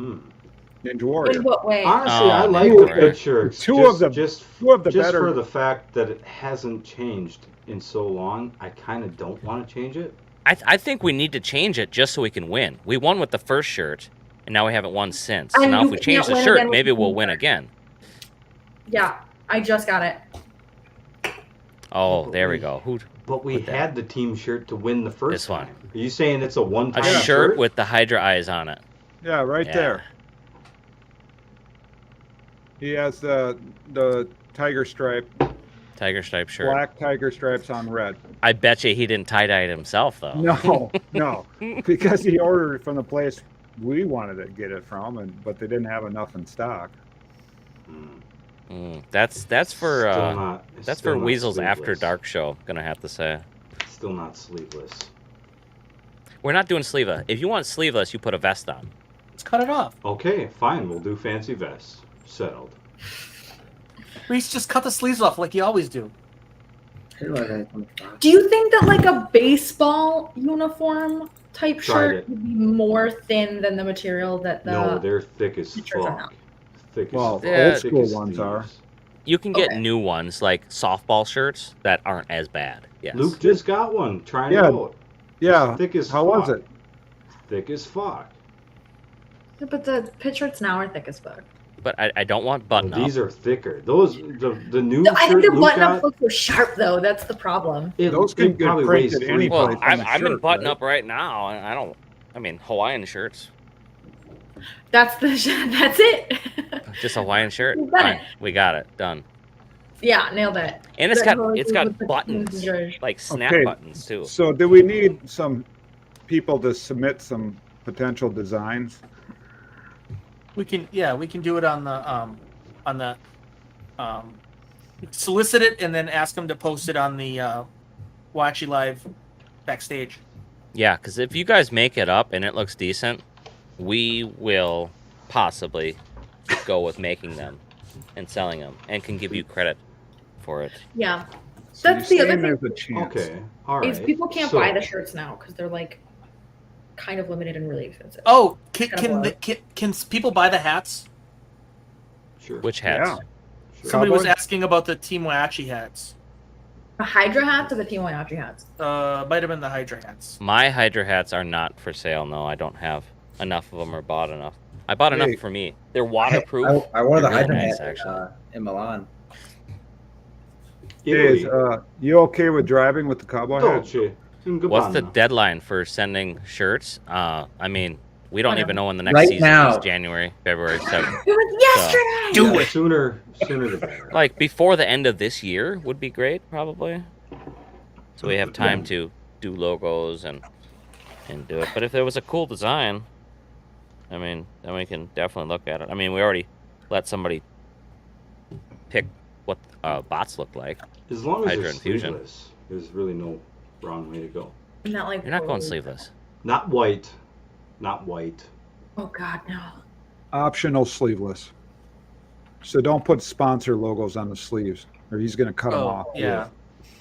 Ninja Warrior. In what way? Honestly, I Oh, like Ninja the Warrior. pit shirts. Two of the better. for the fact that it hasn't changed in so long. I kind of don't want to change it. I think we need to change it just so we can win. We won with the first shirt, and now we haven't won since. So And now you if we change can't the win shirt, again with maybe the we'll team win shirt. again. Yeah, I just got it. Oh, there we go. Who? But we had the team shirt to win the first This one. time. Are you saying it's a one-time A shirt with the Hydra eyes on it. Yeah, right Yeah. there. He has the tiger stripe, Tiger stripe shirt. black tiger stripes on red. I bet you he didn't tie dye it himself though. No, because he ordered it from the place we wanted to get it from, but they didn't have enough in stock. That's for Still not- that's still for not Weasel's After sleeveless. Dark show. Gonna have to say. Still not sleeveless. We're not doing sleeveless. If you want sleeveless, you put a vest on. Let's cut it off. Okay, fine. We'll do fancy vests. Settled. Reese, just cut the sleeves off like you always do. Do you think that like a baseball uniform type Tried shirt it. would be more thin than the material that the No, they're thick as pictures are fuck. not? Thick as Well, fuck. Yeah. old Thick school as ones thieves. are. You can get Okay. new ones like softball shirts that aren't as bad. Yes. Luke just got one. Trying Yeah. it out. Yeah. Thick as How fuck. was it? Thick as fuck. Yeah, but the pit shirts now are thick as fuck. But I don't want button up. These are thicker. Those the new No, I shirt think the Luke button got. up looks so sharp though. That's the problem. Those can it get probably printed weighs any 3 Well, place pounds. on the I'm in shirt, button right? up right now, and I don't. I mean, Hawaiian shirts. That's the that's it. Just a Hawaiian shirt. You got Fine. it. We got it done. Yeah, nailed it. And it's That got goes with the buttons, jersey. like snap Okay, buttons too. So do we need some people to submit some potential designs? We can do it on the solicit it and then ask them to post it on the Whyachi Live Backstage. Yeah, because if you guys make it up and it looks decent, we will possibly go with making them and selling them, and can give you credit for it. Yeah. So That's you're the other saying thing. there's a chance. Okay. All right. Is people can't So- buy the shirts now because they're like kind of limited and really expensive. Oh, Kind of can people buy the hats? Sure. Which hats? Yeah. Sure. Somebody was Cowboy? asking about the Team Whyachi hats. The Hydra hats or the Team Whyachi hats? Might have been the Hydra hats. My Hydra hats are not for sale. No, I don't have enough of them or bought enough. I bought enough Hey. for me. They're waterproof. I wore the They're really Hydra nice, hat actually. in Milan. Is Italy. you okay with driving with the cowboy hat? Dolce. and What's the Gabbana. deadline for sending shirts? I mean, we don't even know when the next Right season now. is. January, February, 7th. It was yesterday. Do it. Sooner the better. Like before the end of this year would be great, probably. So we have time to do logos and do it. But if there was a cool design, I mean, then we can definitely look at it. I mean, we already let somebody pick what bots look like. As long as Hydra they're and Fusion. sleeveless, there's really no wrong way to go. Not like You're not going gold. sleeveless. Not white. Not white. Oh God, no. Optional sleeveless. So don't put sponsor logos on the sleeves, or he's going to cut them Oh, off. yeah.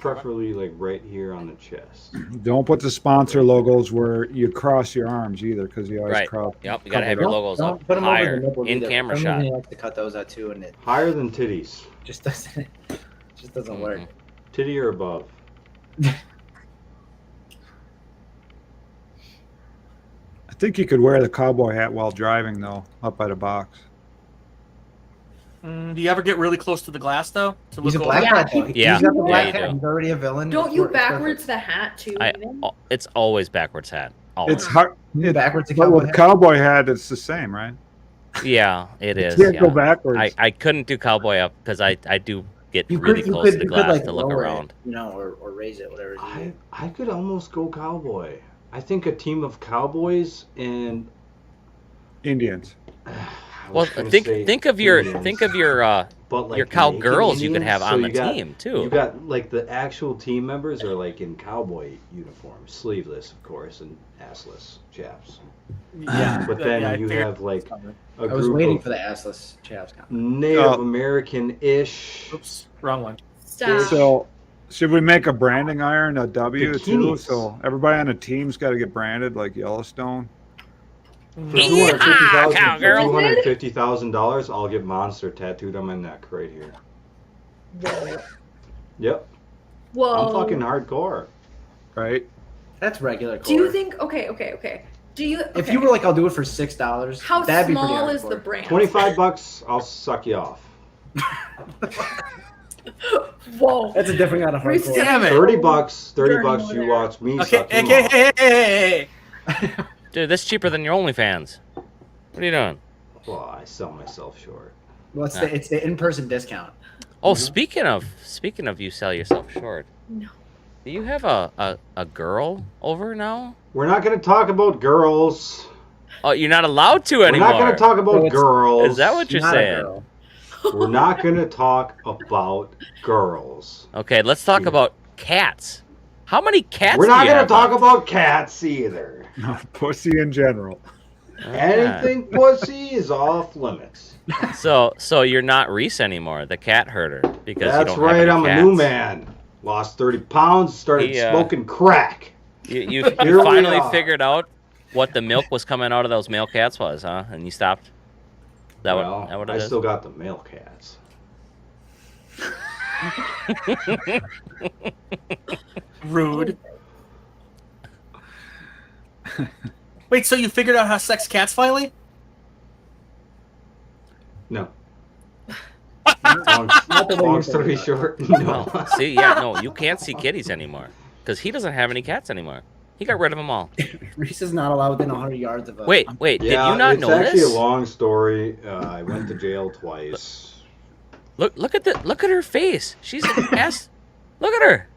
Preferably like right here on the chest. Don't put the sponsor logos where you cross your arms either, because you always Right. cross. Yep, you gotta have cover your up. logos Don't up put 'em over the higher nipple in either. camera Someone shot. likes to cut those out too, and it Higher than titties. just doesn't work. Titty or above. I think you could wear the cowboy hat while driving, though, up by the box. Do you ever get really close to the glass though? To He's a look black over? hat, though. Yeah. He's got the Yeah, black you hat. do. He's already a villain. Don't It's you perfect. backwards the hat too? even? It's always backwards hat. Always. It's hard. Backwards the But cowboy with hat. cowboy hat, it's the same, right? Yeah, it is. You can't go yeah. backwards. I couldn't do cowboy up because I do get You really could, close to the glass like to look lower around. it, or raise it, whatever. I could almost go cowboy. I think a team of cowboys and Indians. Well, think of your but like your cowgirls naked you could Indians, have so on you the got- team too. You got like the actual team members are like in cowboy uniforms, sleeveless of course, and assless chaps. Yeah, But yeah, then I you figured- have like a I was group waiting of for the assless chaps. Native American-ish. Oops, wrong one. Stop. So, should we make a branding iron a W too? Bikinis. So everybody on the team's got to get branded like Yellowstone. For $250,000, cowgirl. $250,000, I'll get monster tattooed on my neck right here. Yep, Whoa. I'm fucking hardcore. Right? That's regular. Do you core. think? Okay. Do you? If okay. you were like, I'll do it for $6, How that'd be small pretty is the hardcore. brand? $25, I'll suck you off. Whoa. That's a different kind of Reese, hardcore. Damn it. $30, Dirty $30, over you there. watch me Okay, suck him okay, off. hey. Dude, this is cheaper than your OnlyFans. What are you doing? Well, I sell myself short. Well, it's the in-person discount. Oh, speaking of you sell yourself short. No. Do you have a girl over now? We're not going to talk about girls. Oh, you're not allowed to We're anymore. not going to talk So about it's- girls. Is that what you're Not a saying? girl. We're not going to talk about girls. Okay, let's talk about cats. How many cats? We're not going to talk about cats either. No, pussy in general. Anything pussy is off limits. So you're not Reese anymore, the cat herder, because That's you don't right. have any I'm cats. a new man. Lost 30 pounds. Started smoking crack. You Here we finally are. figured out what the milk was coming out of those male cats was, huh? And you stopped. That what it I is? still got the male cats. Rude. Wait, so you figured out how to sex cats finally? No. long story short, no. Oh, see, yeah, no, you can't see kitties anymore because he doesn't have any cats anymore. He got rid of them all. Reese is not allowed within 100 yards of a. Wait, did you not know it's actually this? a long story. I went to jail twice. Look at her face. She's an ass. Look at her,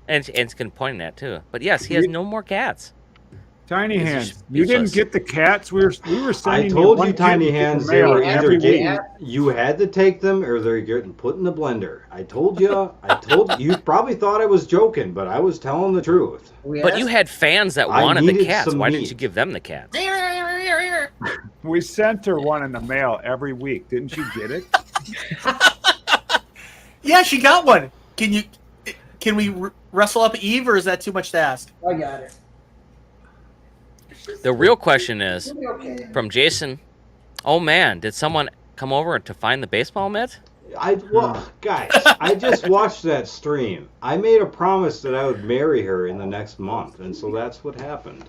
and it's can point at too. But yes, he has no more cats. Tiny It's Hands, just you didn't useless. get the cats. We were I sending told you, one Tiny kitten to the Hands, they mail were either every getting. week. You had to take them, or they're getting put in the blender. I told you. You probably thought I was joking, but I was telling the truth. But you had fans that I wanted the needed cats. some Why didn't meat. you give them the cats? We sent her one in the mail every week. Didn't you get it? Yeah, she got one. Can we wrestle up Eve, or is that too much to ask? I got it. The real question is, from Jason, oh man, did someone come over to find the baseball mitt? Guys, I just watched that stream. I made a promise that I would marry her in the next month, and so that's what happened.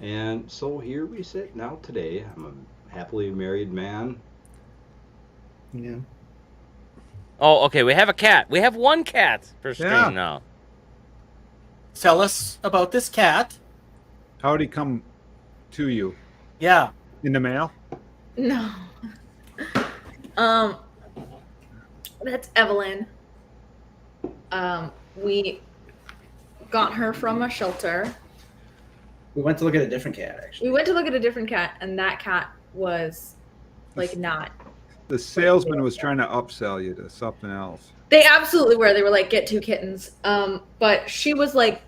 And so here we sit now today. I'm a happily married man. Yeah. Oh, okay, we have a cat. We have one cat for stream Yeah. now. Tell us about this cat. How did he come to you? Yeah. In the mail? No. That's Evelyn. We got her from a shelter. We went to look at a different cat, actually. We went to look at a different cat, and that cat was like not. The salesman was trying to upsell you to something else. They absolutely were. They were like, get 2 kittens. But she was like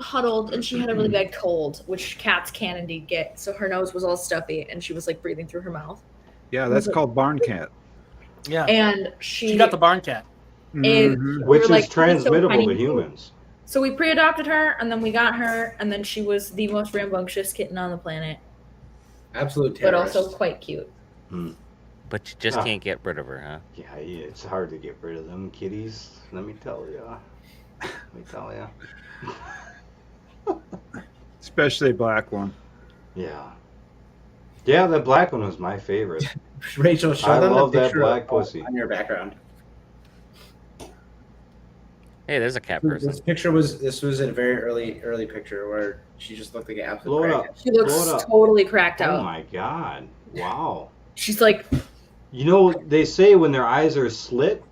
huddled, and she had a really bad cold, which cats can indeed get. So her nose was all stuffy, and she was like breathing through her mouth. Yeah, that's called barn cat. Yeah. And she got the barn cat. Mhm. Which were is like, "She's so transmittable tiny." to humans. So we pre-adopted her, and then we got her, and then she was the most rambunctious kitten on the planet, Absolute but terrorist. also quite cute. But you just Ah. can't get rid of her, huh? Yeah, it's hard to get rid of them kitties. Let me tell ya. Especially a black one. Yeah. Yeah, that black one was my favorite. Rachel, show I them love the that picture black pussy. on your background. Hey, there's a cat person. This was a very early picture where she just looked like an absolute Blow it crackhead. up. She looks Blow it up. totally cracked Oh out. my god. Wow. She's like, You know, they say when their eyes are slit,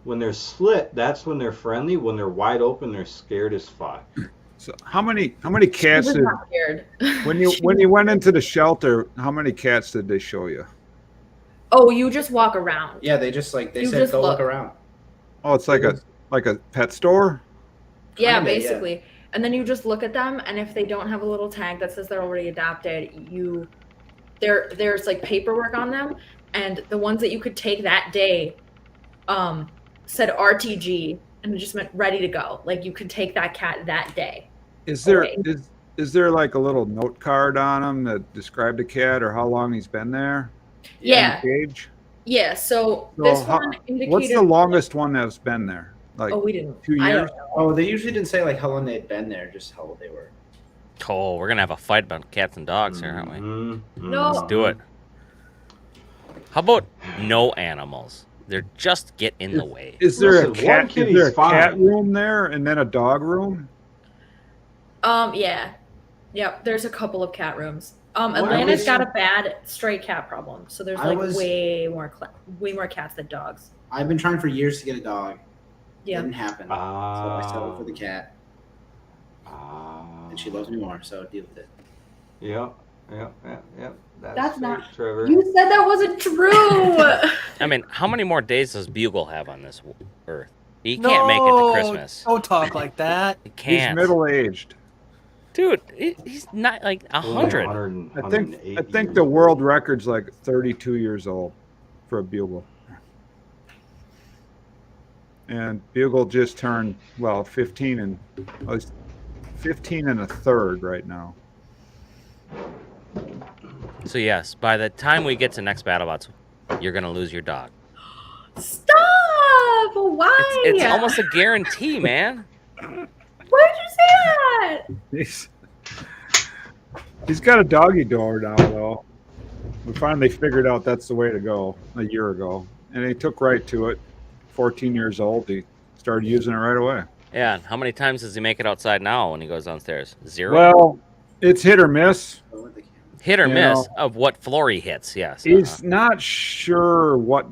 that's when they're friendly. When they're wide open, they're scared as fuck. So how many she cats was did not scared. when you went into the shelter? How many cats did they show you? Oh, you just walk around. Yeah, they just like they You said just go look look. around. Oh, it's like a pet store. Yeah, Kinda, yeah. basically. And then you just look at them, and if they don't have a little tag that says they're already adopted, there's like paperwork on them, and the ones that you could take that day said RTG, and it just meant ready to go. Like you could take that cat that day. Is there Okay. is there like a little note card on them that describe the cat or how long he's been there? Yeah. In the cage? Yeah, so So this how- one indicated. what's the longest one that's been there? Like Oh, we didn't. 2 I don't years? know. Oh, they usually didn't say like how long they'd been there, just how old they were. Oh, we're gonna have a fight about cats and dogs here, aren't we? No. Let's do it. How about no animals? They're just get in the way. Is there Listen, a cat? one Is kitty's there a cat fine. room there and then a dog room? Yeah. Yep, there's a couple of cat rooms. Atlanta's got a bad stray cat problem, so there's I like was- way more cats than dogs. I've been trying for years to get a dog. Yeah. Didn't happen. So I settled for the cat. And she loves me more, so deal with it. Yep. That's not. fake, Trevor. You said that wasn't true. I mean, how many more days does Bugle have on this earth? He can't make it to Christmas. Don't talk like that. He He's can't. middle-aged. Dude, he's not like 100. I think the world record's like 32 years old for a bugle. And Bugle just turned 15 and 15 and a third right now. So yes, by the time we get to next BattleBots, you're gonna lose your dog. Stop! Why? It's almost a guarantee, man. Why did you say that? He's got a doggy door now, though. We finally figured out that's the way to go a year ago, and he took right to it. 14 years old, he started using it right away. Yeah, and how many times does he make it outside now when he goes downstairs? 0? Well, it's hit or miss. Hit or you miss know. of what floor he hits, yes. He's not sure what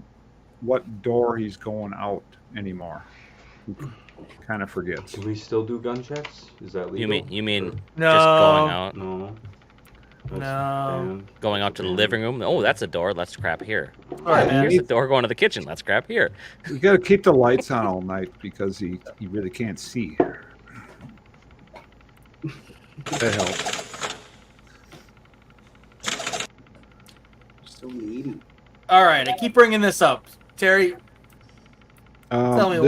door he's going out anymore. He kind of forgets. Do we still do gun checks? Is that legal? You mean No. just going out? No. No. Going out to the living room? Oh, that's a door. Let's crap here. All right, man. Here's a door going to the kitchen. Let's crap here. You got to keep the lights on all night because he really can't see. That helps. So needy. All right, I keep bringing this up, Terry. Tell me.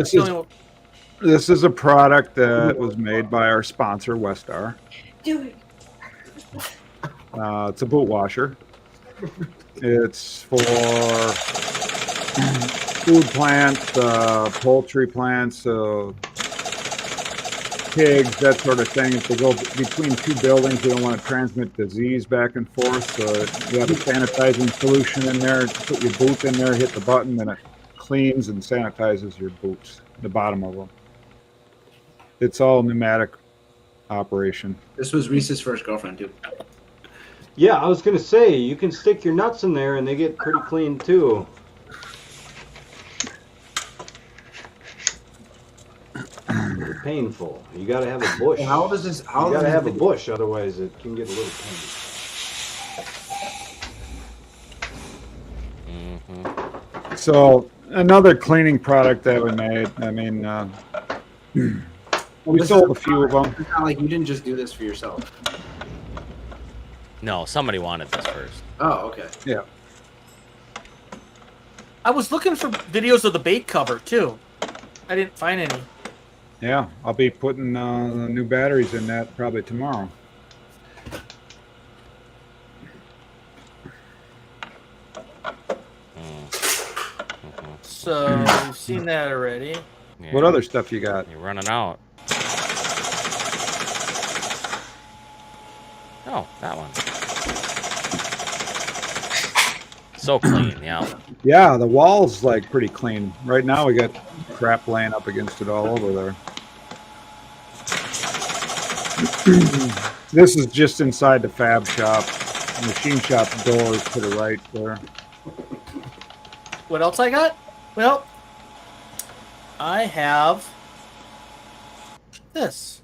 This is a product that was made by our sponsor, Westar. Do it. It's a boot washer. It's for food plants, poultry plants, pigs, that sort of thing. If they go between two buildings, you don't want to transmit disease back and forth. So you have a sanitizing solution in there. Put your boot in there, hit the button, and it cleans and sanitizes your boots, the bottom of them. It's all pneumatic operation. This was Reese's first girlfriend, too. Yeah, I was gonna say you can stick your nuts in there and they get pretty clean too. They're painful. You gotta have a bush. How old is this? How You old gotta is have this a bush, otherwise it can get a little pain. So another cleaning product that we made. I mean, we sold a few of them. It's not like you didn't just do this for yourself. No, somebody wanted this first. Oh, okay. Yeah. I was looking for videos of the bait cover too. I didn't find any. Yeah, I'll be putting new batteries in that probably tomorrow. So we've seen that already. Yeah. What other stuff you got? You're running out. Oh, that one. So clean, yeah. Yeah, the wall's like pretty clean. Right now we got crap laying up against it all over there. This is just inside the fab shop. The machine shop door is to the right there. What else I got? Well, I have this.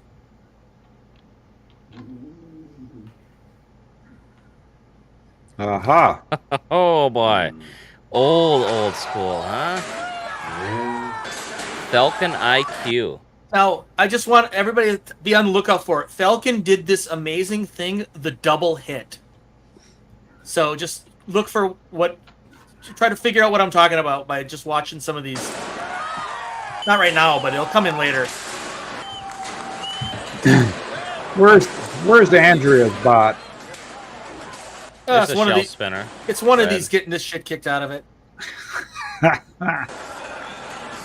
Aha. Oh boy. Old school, huh? Falcon IQ. Now, I just want everybody to be on the lookout for it. Falcon did this amazing thing, the double hit. So just look for try to figure out what I'm talking about by just watching some of these. Not right now, but it'll come in later. Where's Andrea's bot? It's It's a one of shell these. spinner. It's one of Red. these getting this shit kicked out of it. I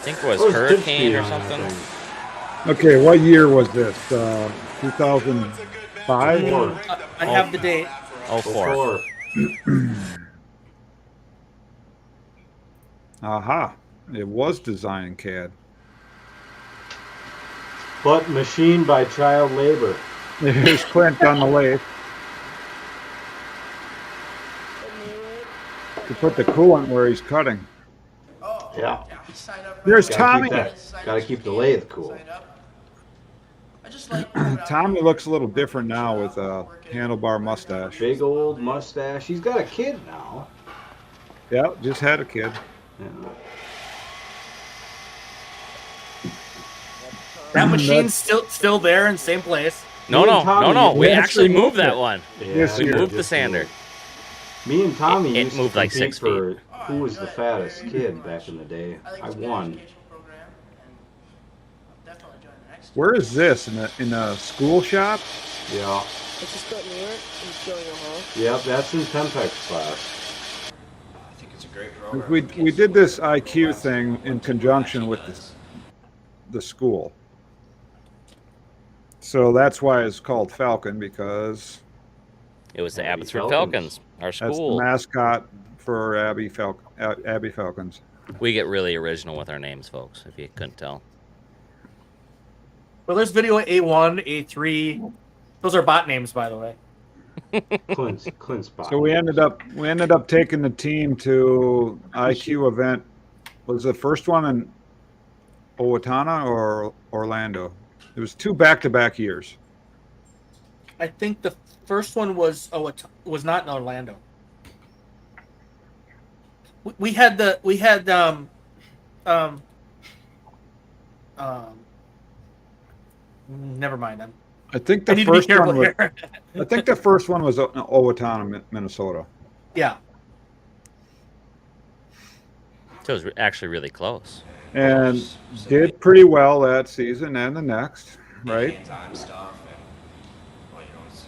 think it was Oh, it's Hurricane 50 or on that something. thing. Okay, what year was this? 2005? I have the date. 04. Aha. It was designed in CAD. But machined by child labor. There's Clint on the lathe. To put the coolant where he's cutting. Yeah. There's Gotta Tommy. Gotta keep the lathe cool. Tommy looks a little different now with a handlebar mustache. Big old mustache. He's got a kid now. Yeah, just had a kid. Yeah. That machine's still there in the same place. No. We actually moved that one. Yeah, we moved the sander. Me and Tommy It used moved to like compete 6 for feet. who was the fattest kid back in the day. I won. Where is this in a school shop? Yeah. It's just got Ewert and going a hole. Yep, that's in Tempex class. I think it's a great program. We did this IQ thing in conjunction with the school. So that's why it's called Falcon, because It was the Abbotsford Falcons, our that's the school. mascot for Abbey Falcons. We get really original with our names, folks, if you couldn't tell. Well, there's video A1, A3. Those are bot names, by the way. Clint's bot. So we ended up taking the team to IQ event. Was the first one in Owatonna or Orlando? It was 2 back-to-back years. I think the first one was not in Orlando. We had never mind. I think I the need to be first one careful was. here. I think the first one was Owatonna, Minnesota. Yeah. So it was actually really close. And did pretty well that season and the next, right?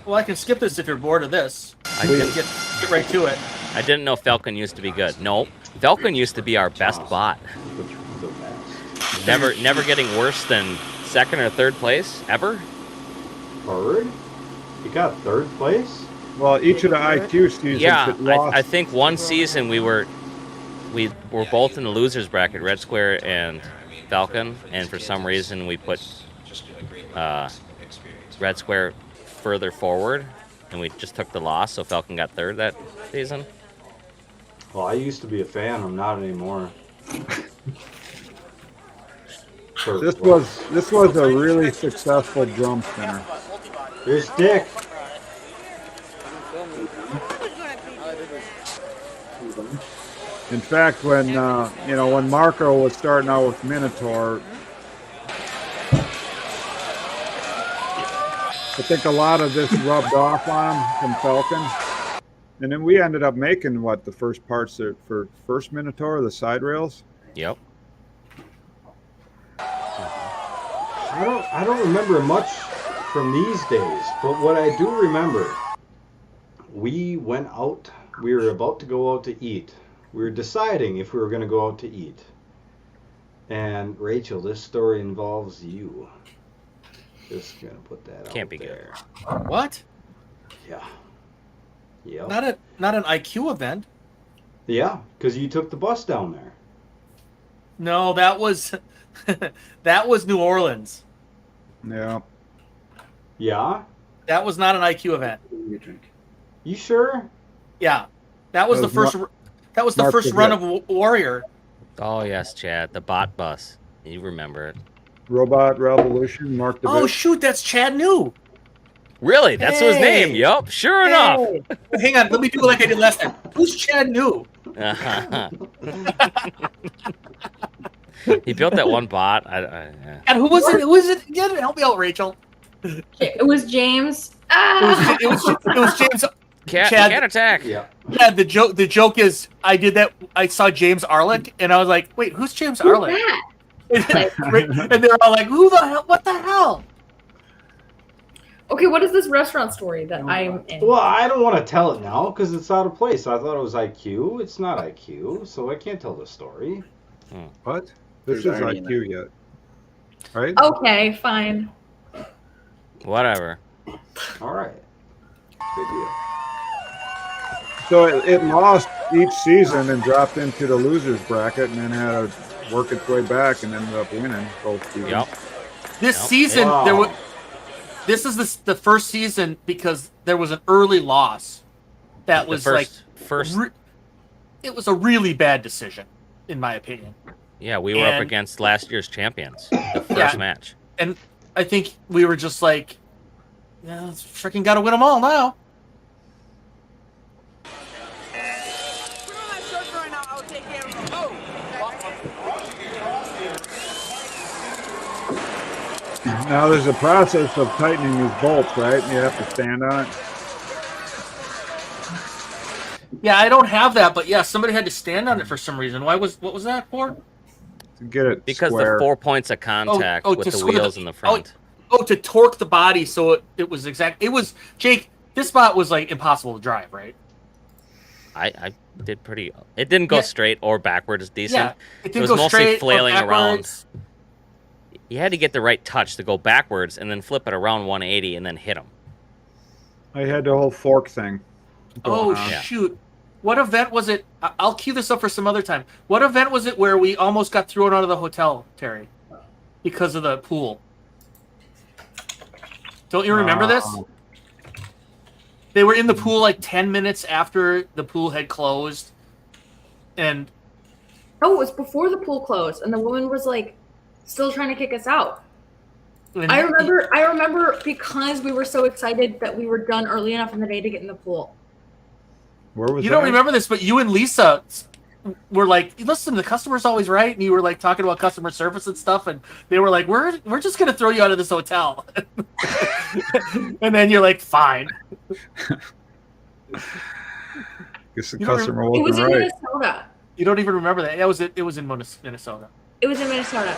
Well, I can skip this if you're bored of this. I can get right to it. I didn't know Falcon used to be good. No, Falcon used to be our best bot. Never getting worse than 2nd or 3rd place ever. Third? You got 3rd place? Well, each of the IQ seasons. Yeah, it lost. I think one season we were both in the losers bracket, Red Square and Falcon, and for some reason we put Red Square further forward, and we just took the loss, so Falcon got 3rd that season. Well, I used to be a fan. I'm not anymore. This was a really successful drum spinner. There's Dick. In fact, when Marco was starting out with Minotaur, I think a lot of this rubbed off on him from Falcon. And then we ended up making the first parts for first Minotaur, the side rails. Yep. I don't remember much from these days, but what I do remember, we went out. We were about to go out to eat. We were deciding if we were going to go out to eat. And Rachel, this story involves you. Just gonna put that Can't out be there. good. What? Yeah. Yeah. Not an IQ event. Yeah, because you took the bus down there. No, that was that was New Orleans. Yeah. Yeah? That was not an IQ event. You sure? Yeah. That was the first run of Warrior. Oh yes, Chad, the bot bus. You remember it. Robot Revolution, Mark the Oh shoot, that's Chad New. Really? That's his name. Yup. Sure enough. Hang on, let me do it like I did last time. Who's Chad New? He built that one bot. And who was it? Who was it? Again? Help me out, Rachel. It was James. It was James. Cat attack. Yeah. Yeah. The joke is I did that. I saw James Arlick, and I was like, wait, who's James Arlick? And they're all like, who the hell? What the hell? Okay, what is this restaurant story that I'm in? Well, I don't want to tell it now because it's out of place. I thought it was IQ. It's not IQ, so I can't tell the story. What? This is IQ yet, right? Okay, fine. Whatever. All right. Good deal. So it lost each season and dropped into the losers bracket, and then had to work its way back and ended up winning both seasons. Yep. This season, there was. This is the first season because there was an early loss. That was it was a really bad decision, in my opinion. Yeah, we were up against last year's champions. The first match. And I think we were just like, yeah, freaking got to win them all now. Now there's a process of tightening these bolts, right? You have to stand on it. Yeah, I don't have that, but yeah, somebody had to stand on it for some reason. What was that for? To get it Because square. the 4 points of contact with the wheels in the front. To torque the body so it was exact. It was, Jake, this spot was like impossible to drive, right? I did pretty. It didn't go straight or backwards decent. Yeah, it was didn't go mostly straight or flailing around. backwards. You had to get the right touch to go backwards and then flip it around 180 and then hit them. I had the whole fork thing. Oh, shoot. What event was it? I'll cue this up for some other time. What event was it where we almost got thrown out of the hotel, Terry? Because of the pool. Don't you remember this? They were in the pool like 10 minutes after the pool had closed. And Oh, it was before the pool closed, and the woman was like still trying to kick us out. I remember because we were so excited that we were done early enough in the day to get in the pool. Where was you don't remember this, but you and Lisa were like, listen, the customer's always right, and you were like talking about customer service and stuff, and they were like, we're just gonna throw you out of this hotel. And then you're like, fine. Guess the customer wasn't right. It was in Minnesota. You don't even remember that. It was in Minnesota. It was in Minnesota.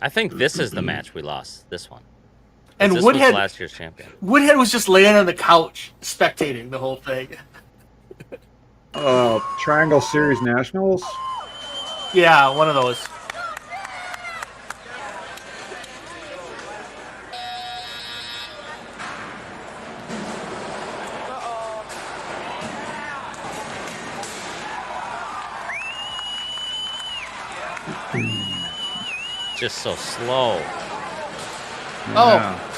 I think this is the match we lost. This one. And this Woodhead was last year's champion. Woodhead was just laying on the couch, spectating the whole thing. Triangle Series Nationals? Yeah, one of those. Just so slow. Oh,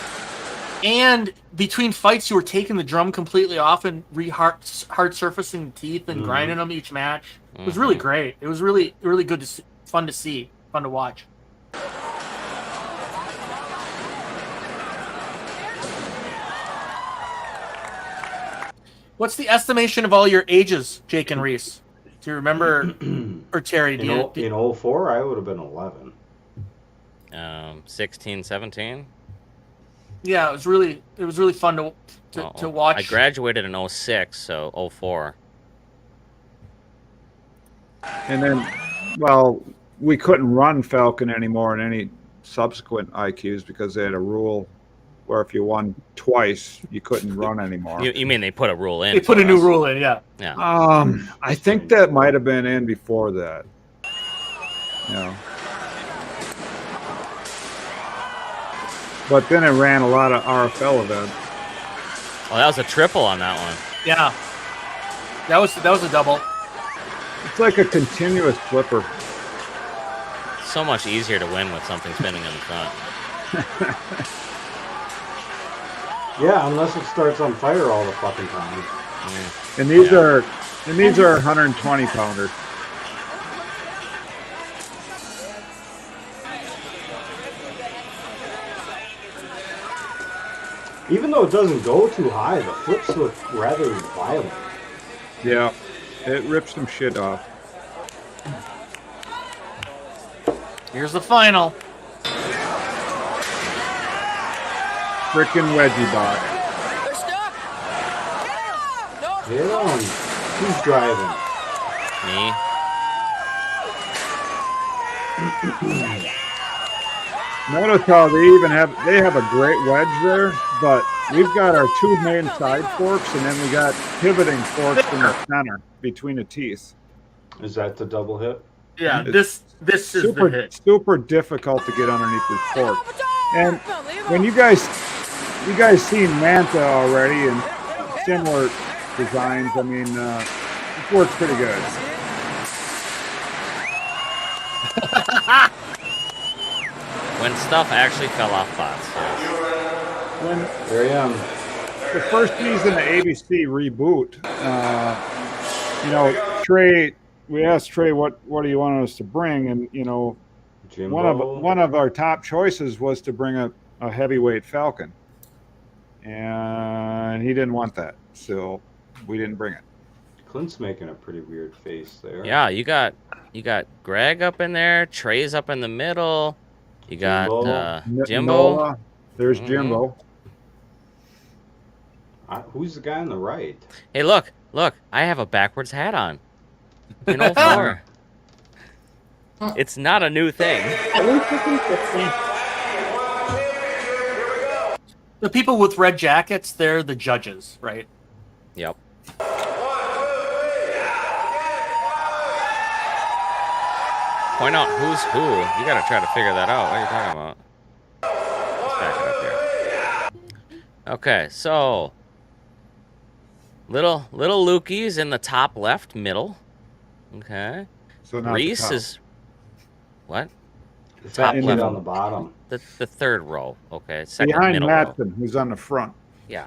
and between fights, you were taking the drum completely off and hard surfacing the teeth and grinding them each match. It was really great. It was really good to see, fun to see, fun to watch. What's the estimation of all your ages, Jake and Reese? Do you remember, or Terry? In 04, I would have been 11. 16, 17. Yeah, it was really fun to watch. I graduated in 06, so 04. And then, well, we couldn't run Falcon anymore in any subsequent IQs because they had a rule where if you won twice, you couldn't run anymore. You mean they put a rule in? They put a new rule in, yeah. Yeah. I think that might have been in before that. Yeah. But then it ran a lot of RFL events. Oh, that was a triple on that one. Yeah. That was a double. It's like a continuous flipper. So much easier to win with something spinning in the front. Yeah, unless it starts on fire all the fucking time. And these are 120 pounders. Even though it doesn't go too high, the flips look rather violent. Yeah, it rips some shit off. Here's the final. Frickin' wedgie bot. Hit on. Who's driving? Me. Notice how they have a great wedge there, but we've got our two main side forks, and then we got pivoting forks in the center between the teeth. Is that the double hit? Yeah, this is super, the hit. Super difficult to get underneath this fork. And when you guys seen Manta already and similar designs, I mean, it works pretty good. When stuff actually fell off bots. There I am. The first season of ABC reboot, Trey, we asked Trey what do you want us to bring, and Jimbo. one of our top choices was to bring a heavyweight Falcon, and he didn't want that, so we didn't bring it. Clint's making a pretty weird face there. Yeah, you got Greg up in there. Trey's up in the middle. You got Jimbo. Nola. There's Jimbo. Who's the guy on the right? Hey, look! I have a backwards hat on. In 04. It's not a new thing. At least it's consistent. The people with red jackets, they're the judges, right? Yep. Point out who's who. You gotta try to figure that out. What are you talking about? Let's back it up here. Okay, so little Lukey's in the top left middle. Okay. So not Reese the top. is what? The Top left on the bottom. The third row. Okay, second Behind middle row. Matson, who's on the front. Yeah.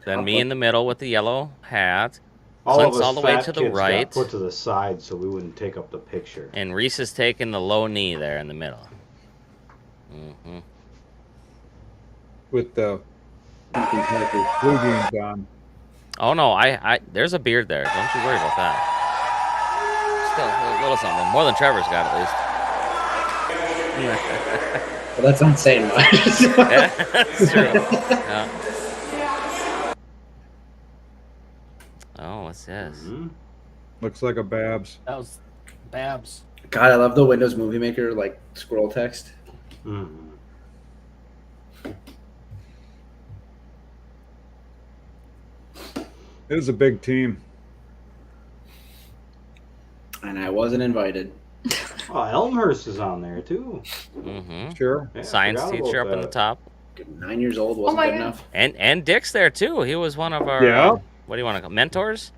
Then me in the middle with the yellow hat. Clint's all the way to the right. Got put to the side so we wouldn't take up the picture. And Reese is taking the low knee there in the middle. With the blue jeans on. Oh no, I there's a beard there. Don't you worry about that. Still a little something. More than Trevor's got at least. Well, that's not saying much. Yeah, that's true. Yeah. Oh, what's this? Looks like a Babs. That was Babs. God, I love the Windows Movie Maker like scroll text. It was a big team. And I wasn't invited. Oh, Elmhurst is on there too. Sure. Yeah, I Science forgot teacher about up in the that. top. 9 years old wasn't my good God. enough. And Dick's there too. He was one of our Yeah. what do you want to call mentors?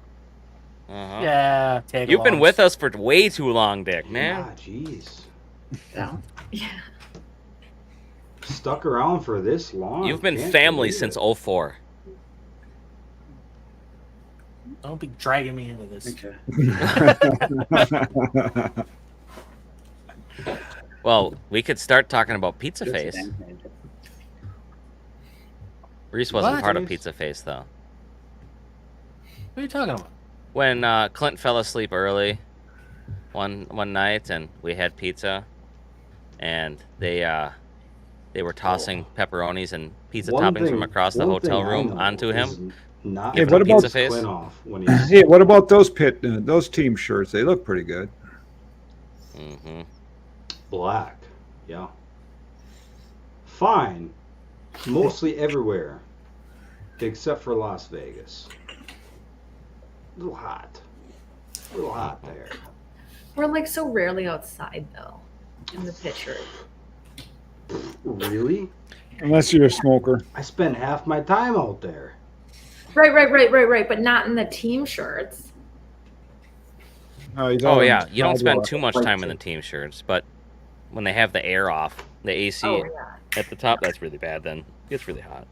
Yeah, tag You've been alongs. with us for way too long, Dick, man. Ah, jeez. Yeah. Stuck around for this long. You've been Can't family believe since it. 04. Don't be dragging me into this. Okay. Well, we could start talking about Pizza Face. Reese wasn't What? part of Pizza Face though. What are you talking about? When Clint fell asleep early one night and we had pizza and they were tossing pepperonis and pizza toppings from across the hotel room onto him. Not Hey, what about Pizza Face? Quinn off when he's Hey, what about those team shirts? They look pretty good. black. Yeah. Fine. Mostly everywhere. Except for Las Vegas. A little hot. A little hot there. We're like so rarely outside though, in the picture. Really? Unless you're a smoker. I spend half my time out there. Right. But not in the team shirts. He's Oh all yeah, in you don't spend Cowboy. too much time in the team shirts, but when they have the air off, the AC Oh, yeah. at the top, that's really bad. Then it gets really hot.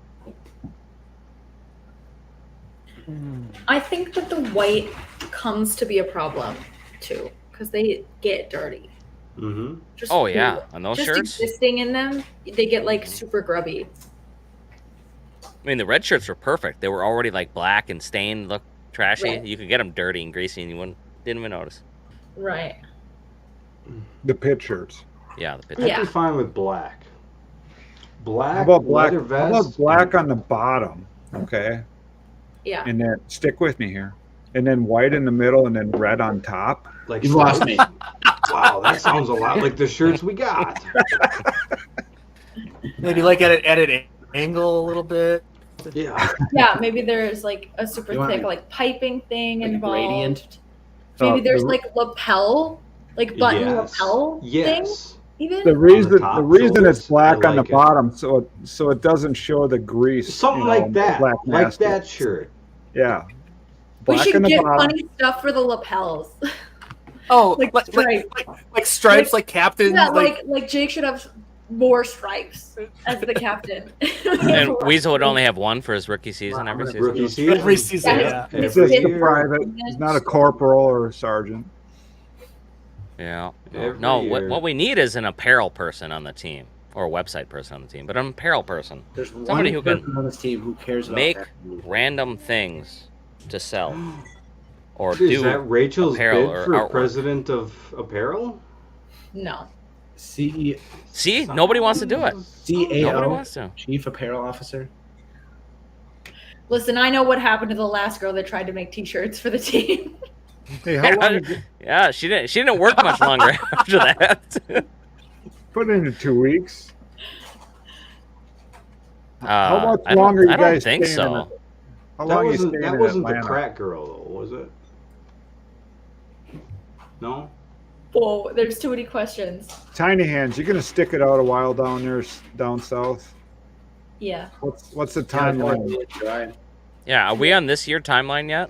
I think that the white comes to be a problem too, because they get dirty. Mm-hmm. Just Oh yeah, on those just shirts. existing in them, they get like super grubby. I mean, the red shirts were perfect. They were already like black and stained, look trashy. Right. You could get them dirty and greasy, and you didn't even notice. Right. The pit shirts. Yeah, the pit. I'd be fine with black. Black, How about black? leather vest. How about black on the bottom? Okay. Yeah. And then stick with me here. And then white in the middle, and then red on top. Like You lost me. Wow, that sounds a lot like the shirts we got. Maybe like at an angle a little bit. Yeah. Yeah, maybe there's like a super You want thick like piping thing Like a involved. gradient? Maybe there's the- like lapel, like button Yes. lapel thing. Yes. Even The reason top the reason shoulders, it's black I on the like it. bottom, so it doesn't show the grease. Something you know, like that. black Like nasty. that shirt. Yeah. we Black should on the get bottom. funny stuff for the lapels. Oh, Like like stripes, like captains. Yeah, like like Jake should have more stripes as the captain. And Weasel would only have one for his rookie season every season. Rookie season. every season. Yeah. Yeah. He's Every just a year. private. He's not a corporal or a sergeant. Yeah. Every No, year. what we need is an apparel person on the team or a website person on the team, but an apparel person. There's Somebody who one can person on this team who cares about make that. random things to sell or Is do that Rachel's apparel bid or for artwork. president of apparel? No. CEO, See, nobody wants to do it. Nobody CAO, wants to. Chief Apparel Officer. Listen, I know what happened to the last girl that tried to make T-shirts for the team. Hey, how long? Yeah, she didn't work much longer after that. Put it in 2 weeks. How much I don't- longer you I don't guys think staying in so. it? How That long you wasn't staying that in wasn't the Atlanta? crack girl though, was it? No. Whoa, there's too many questions. Tiny Hands, you gonna stick it out a while down there, down south? Yeah. What's the timeline? Yeah, are we on this year timeline yet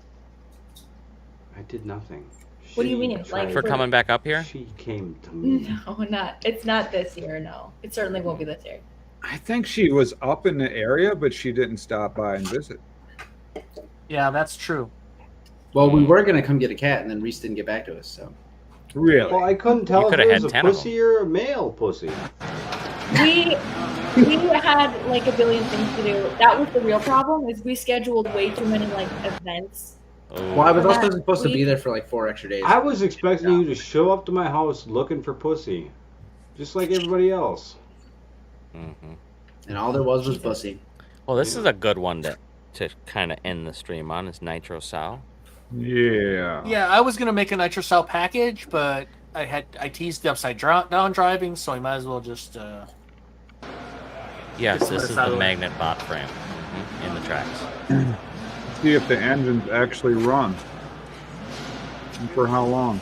I did nothing. What do you She mean? tried- for coming back up here? She came to me. No, not. It's not this year. No, it certainly won't be this year. I think she was up in the area, but she didn't stop by and visit. Yeah, that's true. Well, we were gonna come get a cat, and then Reese didn't get back to us. So Really? Well, I couldn't tell if coulda it had was a 10 of pussy or a male pussy. We had like a billion things to do. That was the real problem. Is we scheduled way too many like events. well, I was also That supposed to be week- there for like 4 extra days. I was expecting you to show up to my house looking for pussy, just like everybody else. Mm-hmm. And all there was pussy. Well, this is a good one to kind of end the stream on. Is Nitro Saw. Yeah. Yeah, I was gonna make a Nitro Saw package, but I teased the upside down driving, so I might as well just. Yes, Get this this is out the of the way. magnet bot frame in the tracks. See if the engines actually run. And for how long?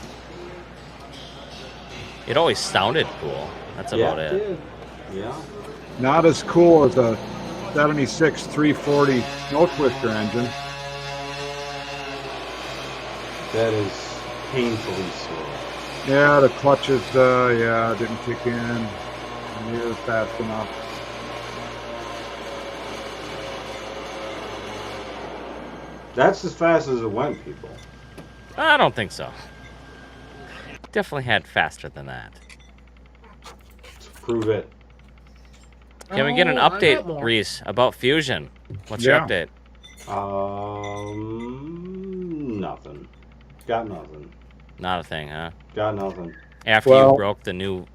It always sounded cool. That's about it. did. Yeah. Not as cool as a 76 340 no twister engine. That is painfully slow. Yeah, the clutches, didn't kick in near fast enough. That's as fast as it went, people. I don't think so. Definitely had faster than that. Let's prove it. Can we get an Oh, I got update, more. Reese, about Fusion? What's your Yeah. update? Nothing. Got nothing. Not a thing, huh? Got nothing. After Well- you broke the new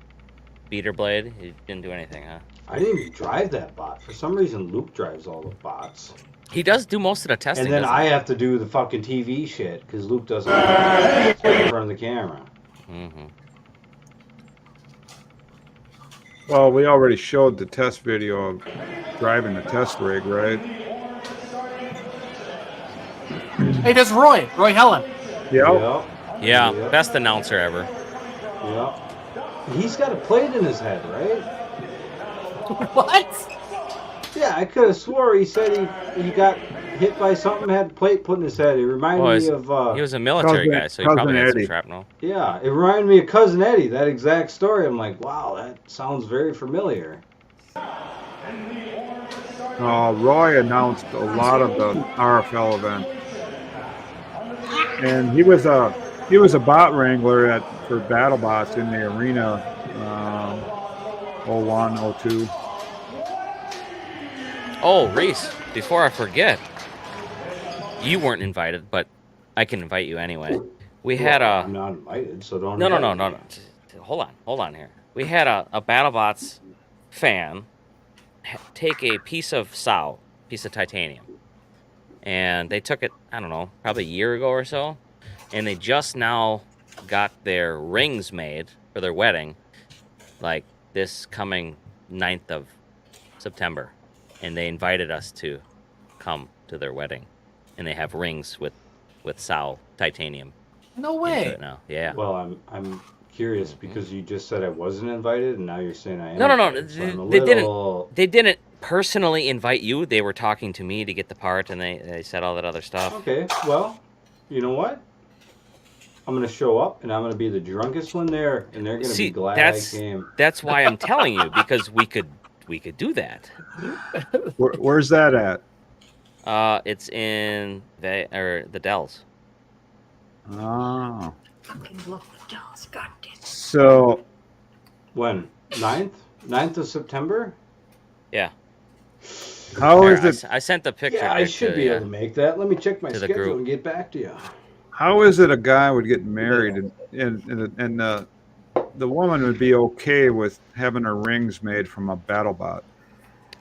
beater blade, you didn't do anything, huh? I didn't even drive that bot. For some reason, Luke drives all the bots. He does do most of the testing. And then doesn't I he? have to do the fucking TV shit because Luke doesn't stand in front of the camera. Mm-hmm. Well, we already showed the test video of driving the test rig, right? Hey, there's Roy Helen. Yeah. Yeah, Yep. best announcer ever. Yeah. He's got a plate in his head, right? What? Yeah, I could have swore he said he got hit by something, had a plate put in his head. It reminded Well, me of he was a military Cousin- guy, so he Cousin probably had some Eddie. shrapnel. yeah, it reminded me of Cousin Eddie, that exact story. I'm like, wow, that sounds very familiar. Roy announced a lot of the RFL event, and he was a bot wrangler for BattleBots in the arena, 01, 02. Oh, Reese, before I forget, you weren't invited, but I can invite you anyway. We had a... I'm not invited, so don't. No. invite me. Hold on here. We had a BattleBots fan take a piece of titanium, and they took it, I don't know, probably a year ago or so, and they just now got their rings made for their wedding, like this coming 9th of September, and they invited us to come to their wedding, and they have rings with Sao titanium. No into way. it now. Yeah. Well, I'm curious because you just said I wasn't invited, and now you're saying I am. No. invited, so I'm a They little- didn't. They didn't personally invite you. They were talking to me to get the part, and they said all that other stuff. Okay, well, you know what? I'm gonna show up, and I'm gonna be the drunkest one there, and they're gonna See, be glad that's I came. that's why I'm telling you, because we could do that. Where's that at? It's in the Dells. Oh. Fucking look at the dolls. God damn it. So When? 9th of September? Yeah. how Here, is it? I sent the picture. Yeah, I there should to be you. able to make that. Let me check my To the schedule group. and get back to you. How is it a guy would get married and the woman would be okay with having her rings made from a BattleBot?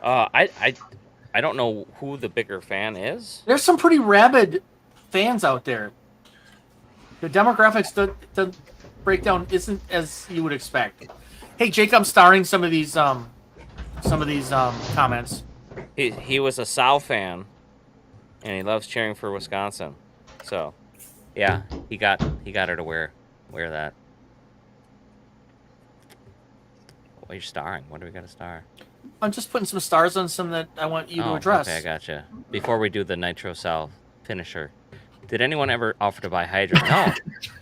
I don't know who the bigger fan is. There's some pretty rabid fans out there. The demographics, the breakdown isn't as you would expect. Hey, Jake, I'm starring some of these comments. He was a Sow fan, and he loves cheering for Wisconsin. So, yeah, he got her to wear that. What are you starring? What do we got to star? I'm just putting some stars on some that I want you to address. Okay, I gotcha. Before we do the Nitro Saw finisher, did anyone ever offer to buy Hydra? No,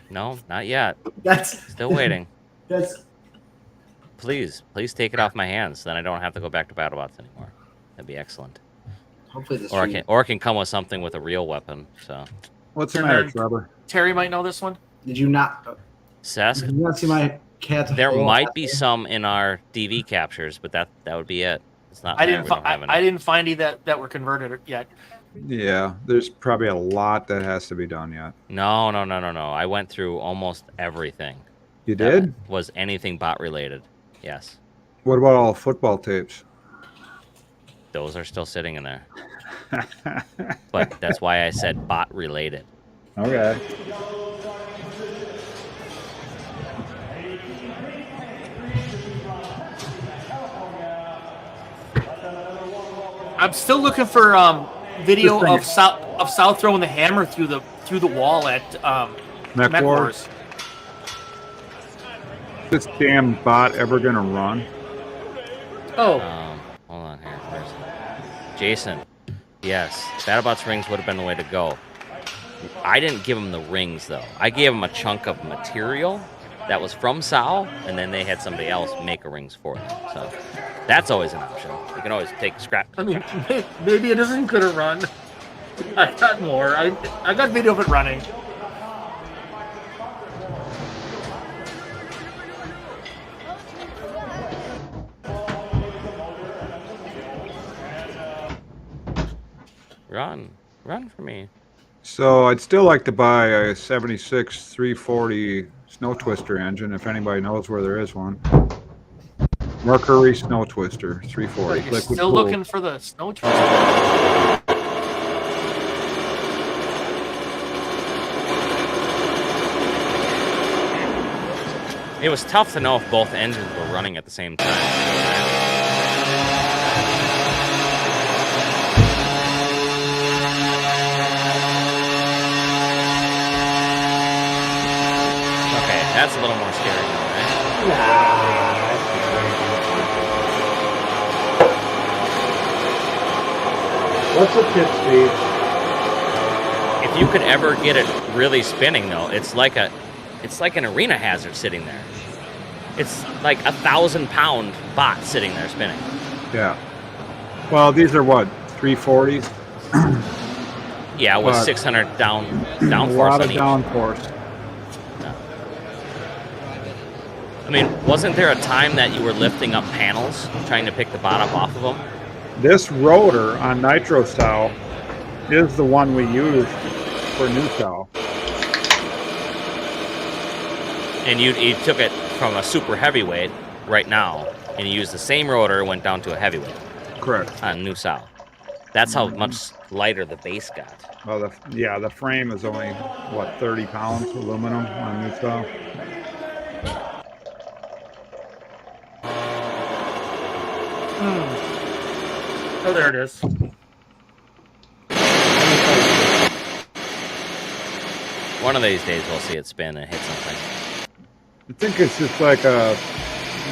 no, not yet. That's Still waiting. That's Please take it off my hands, so then I don't have to go back to BattleBots anymore. That'd be excellent. hopefully this. Or it can come with something with a real weapon. So, What's the And matter, then- Trevor? Terry might know this one. Did you not? Cesc, Did you not see my cat? there might be some in our DV captures, but that would be it. It's not. I there. didn't. We don't have any. I didn't find any that were converted yet. Yeah, there's probably a lot that has to be done yet. No. I went through almost everything. You that did? Was anything bot related? Yes. What about all football tapes? Those are still sitting in there. But that's why I said bot related. Okay. I'm still looking for video This of South throwing the hammer through the wall at Mech Mech Wars? Wars. This damn bot ever gonna run? Oh, Hold on here. Where's it? Jason. Yes, BattleBots rings would have been the way to go. I didn't give him the rings though. I gave him a chunk of material that was from Sal, and then they had somebody else make a rings for them. So that's always an option. You can always take scrap. I mean, maybe it isn't gonna run. I got more. I got video of it running. Run for me. So I'd still like to buy a 76 340 Snow Twister engine if anybody knows where there is one. Mercury Snow Twister 340. You're liquid still cooled. looking for the snow twister. It was tough to know if both engines were running at the same time. Okay, that's a little more scary now, right? What's the tip speed? If you could ever get it really spinning, though, it's like an arena hazard sitting there. It's like 1,000-pound bot sitting there spinning. Yeah. Well, these are what, 340s? Yeah, with But 600 a downforce lot on of each. downforce. I mean, wasn't there a time that you were lifting up panels, trying to pick the bot up off of them? This rotor on Nitro Saw is the one we use for new Saw. And you took it from a super heavyweight right now, and you used the same rotor, went down to a heavyweight. Correct. On new Saw. That's how much lighter the base got. Oh, the frame is only, what, 30 pounds aluminum on new Saw? Oh, there it is. One of these days we'll see it spin and hit something. I think it's just like a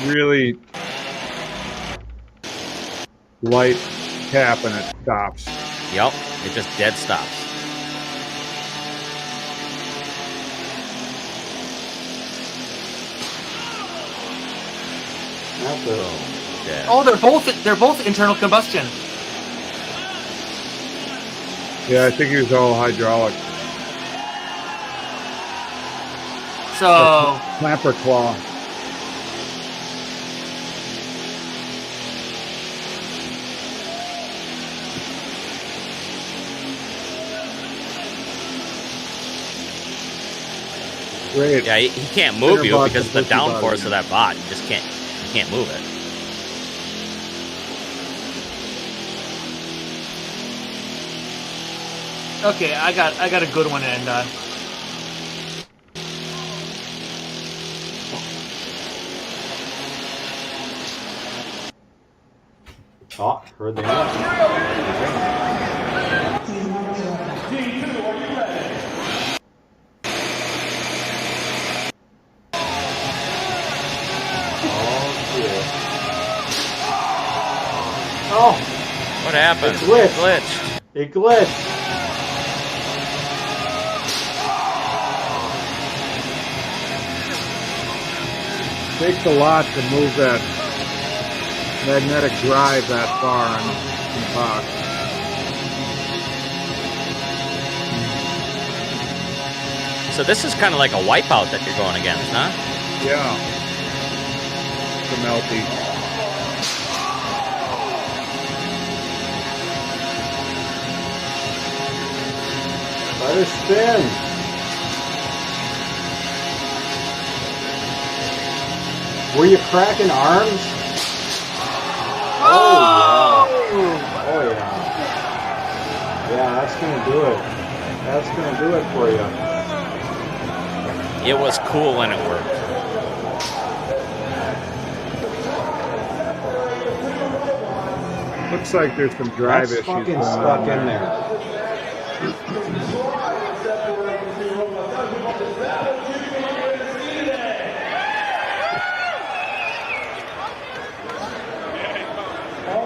really light tap and it stops. Yep, it just dead stops. Yeah. Oh, they're both internal combustion. Yeah, I think he was all hydraulic. So Clapper claw. Great. Yeah, he can't move you Cinderbot because of the completely bothered downforce me. of that bot. You just can't move it. okay, I got a good one to end on. Oh, heard the answer. Oh, What happened? It glitched. Glitched. it glitched. Takes a lot to move that magnetic drive that far in the box. So this is kind of like a wipeout that you're going against, huh? Yeah. The melty. Let her spin. Were you cracking arms? Oh yeah. Oh yeah. Yeah, that's gonna do it. That's gonna do it for you. It was cool when it worked. Looks like there's some drive That's issues fucking going stuck on in there.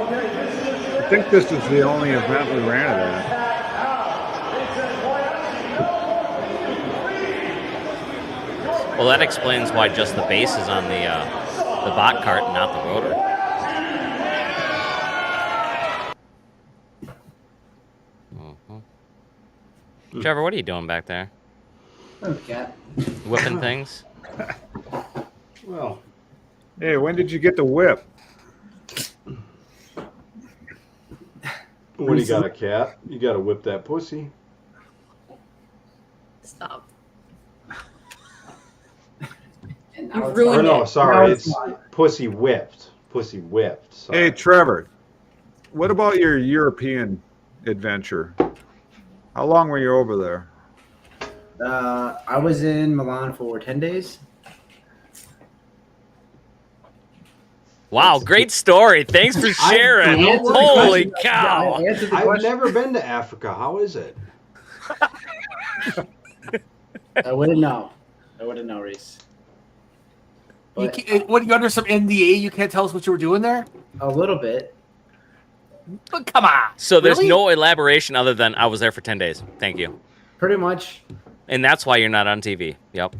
I think this is the only event we ran it at. Well, that explains why just the base is on the bot cart and not the rotor. Trevor, what are you doing back there? Oh, cat. Whipping things? Well, Hey, when did you get the whip? when you got a cat, you gotta whip that pussy. Stop. And You now it's ruined Or no, it. sorry, No, it's it's not. pussy whipped. Pussy whipped. Sorry. Hey, Trevor, what about your European adventure? How long were you over there? I was in Milan for 10 days. Wow, great story. Thanks for sharing. I- Holy I cow. answered the I've question. never been to Africa. How is it? I wouldn't know. I wouldn't know, Reese. You But what, you under some NDA? You can't tell us what you were doing there? a little bit. But come on. So there's Really? no elaboration other than I was there for 10 days. Thank you. Pretty much. And that's why you're not on TV. Yep.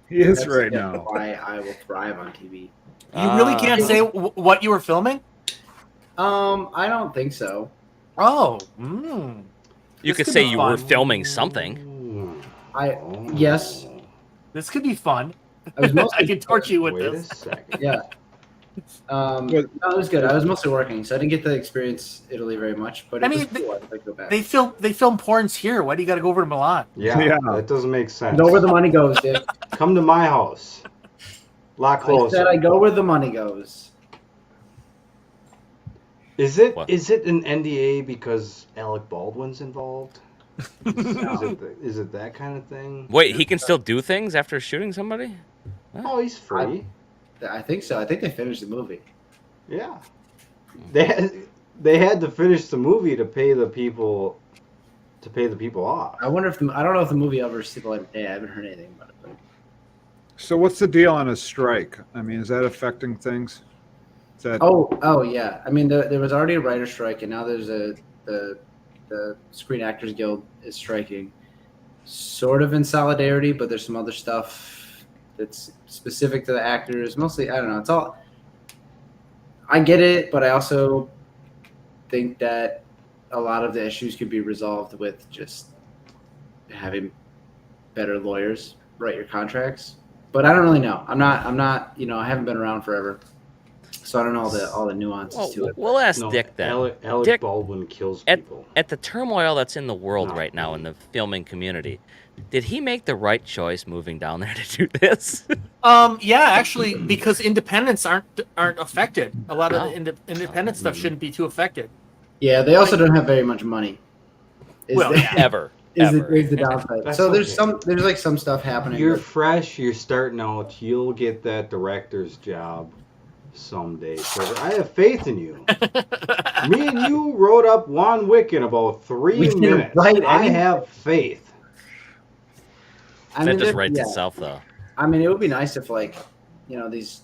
He is That's right now. why I will thrive on TV. You really can't say what you were filming? I don't think so. Oh. You This could could say be you fun. were filming something. Yes. This could be fun. I was mostly I can torture you with Wait a this. second. Yeah. No, it was good. I was mostly working, so I didn't get to experience Italy very much. But I it was mean, cool. I'd like to go back. They film porns here. Why do you got to go over to Milan? Yeah, Yeah. that doesn't make sense. Go where the money goes, Dick. Come to my house. A lot I closer. said I go where the money goes. Is it What? is it an NDA because Alec Baldwin's involved? Is it that kind of thing? Wait, he can still do things after shooting somebody? Oh, he's free. I think so. I think they finished the movie. Yeah. They had to finish the movie to pay the people off. I wonder if I don't know if the movie ever see the light of day. I haven't heard anything about it. But So what's the deal on a strike? I mean, is that affecting things? Is that oh yeah. I mean, there was already a writer's strike, and now there's the Screen Actors Guild is striking, sort of in solidarity, but there's some other stuff that's specific to the actors. Mostly, I don't know. It's all. I get it, but I also think that a lot of the issues could be resolved with just having better lawyers write your contracts. But I don't really know. I'm not. You know, I haven't been around forever, so I don't know all the nuances to it. We'll ask No, Dick then. Alec Dick, Baldwin kills at, people. at the turmoil that's in the world No, right now in the filming community, did he make the right choice moving down there to do this? Yeah, actually, because independents aren't affected. A lot of the independent stuff shouldn't be too affected. Yeah, they also don't have very much money. Ever. Is the downside. That's So there's okay. like some stuff happening. You're that- fresh. You're starting out. You'll get that director's job someday, sir. I have faith in you. Me and you wrote up Juan Wick in about 3 We didn't minutes. write I anything. have faith. I That mean, just there- writes yeah. itself, though. I mean, it would be nice if, like, you know, these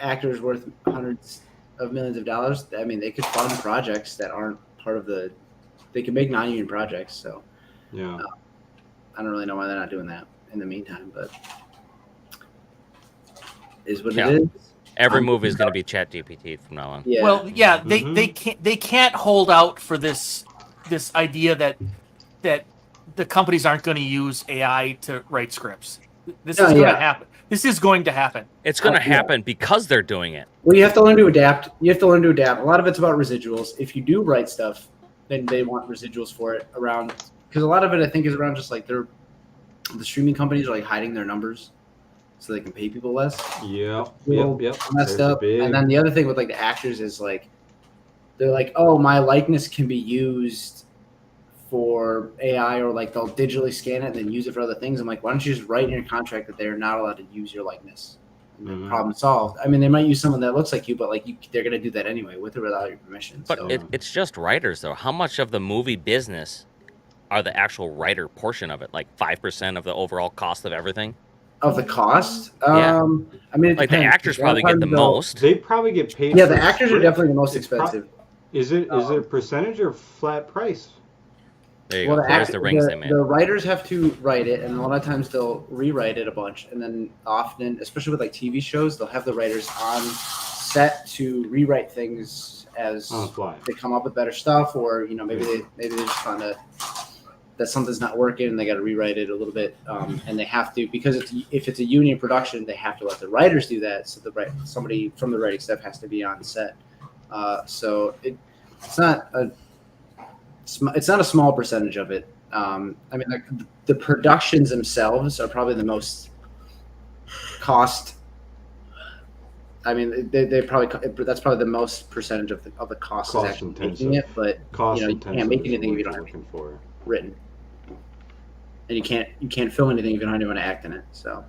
actors worth hundreds of millions of dollars. I mean, they could fund projects that aren't part of the. They could make non-union projects. So Yeah. I don't really know why they're not doing that in the meantime, but is what Yeah. it is. Every movie is going to be ChatGPT from now on. Yeah. Well, yeah, they can't hold out for this idea that the companies aren't going to use AI to write scripts. This is going to happen. This is going to happen. It's going to Yeah. happen because they're doing it. Well, you have to learn to adapt. A lot of it's about residuals. If you do write stuff, then they want residuals for it around, because a lot of it I think is around just like the streaming companies are like hiding their numbers so they can pay people less. Yep. People Yep. messed There's a up. big- And then the other thing with like the actors is like they're like, oh, my likeness can be used for AI, or like they'll digitally scan it and then use it for other things. I'm like, why don't you just write in your contract that they're not allowed to use your likeness? And problem solved. I mean, they might use someone that looks like you, but like they're gonna do that anyway, with or without your permission. But So it's just writers, though. How much of the movie business are the actual writer portion of it? Like 5% of the overall cost of everything? of the cost, Yeah. I mean, it Like the depends. actors probably get the Sometimes they'll- most. They probably get paid. Yeah, for the actors are script. definitely the most It's pro- expensive. Is it a percentage or flat price? There you Well, go. There's the the rings they made. The writers have to write it, and a lot of times they'll rewrite it a bunch, and then often, especially with like TV shows, they'll have the writers on set to rewrite things as On the fly. they come up with better stuff, or you know maybe they just found that something's not working and they got to rewrite it a little bit, and they have to, because if it's a union production, they have to let the writers do that, so somebody from the writing staff has to be on set. So it's not a small percentage of it. I mean, like the productions themselves are probably the most cost. I mean, they probably, that's probably the most percentage of the cost is actually making it. But you know, you can't make anything if you don't have it written, and you can't film anything if you don't have anyone to act in it. So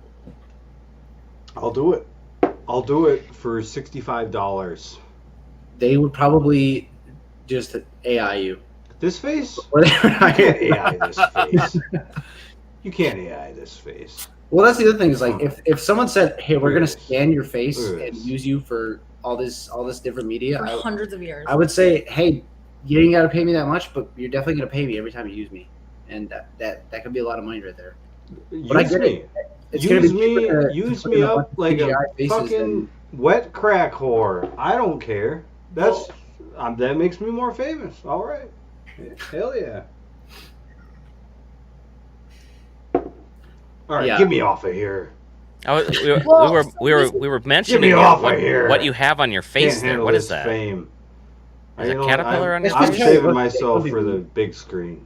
I'll do it. I'll do it for $65. they would probably just AI you. This face? Or they- You can't AI this face. You can't AI this face. Well, that's the other thing is like if someone said, "Hey, we're gonna scan your face Look at and this. use you for all this different media," For hundreds of years. I would say, "Hey, you ain't gotta pay me that much, but you're definitely gonna pay me every time you use me," and that could be a lot of money right there. But I Use get me. it. It's gonna be cheaper to Use put me in a up bunch of like a CGI faces fucking than- wet crack whore. I don't care. That's that makes me more famous. All right. Hell yeah. All right, Yeah. get me off of here. We were mentioning Get me off what, of here. what you have on your face Can't there. handle What is this that? Fame. Is You a know, caterpillar on your I'm face? saving myself for the big screen.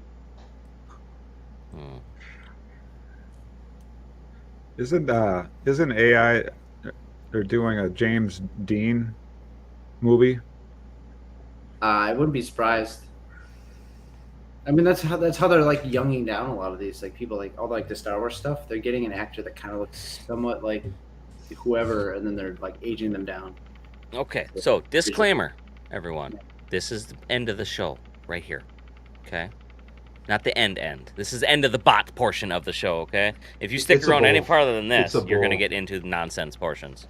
Isn't AI? They're doing a James Dean movie. I wouldn't be surprised. I mean, that's how they're like younging down a lot of these like people, like all like the Star Wars stuff. They're getting an actor that kind of looks somewhat like whoever, and then they're like aging them down. Okay, so disclaimer, everyone. This is the end of the show right here. Okay? Not the end. This is the end of the bot portion of the show, okay? If you stick It's a around any bull. farther than this, It's a you're going to bull. get into the nonsense portions.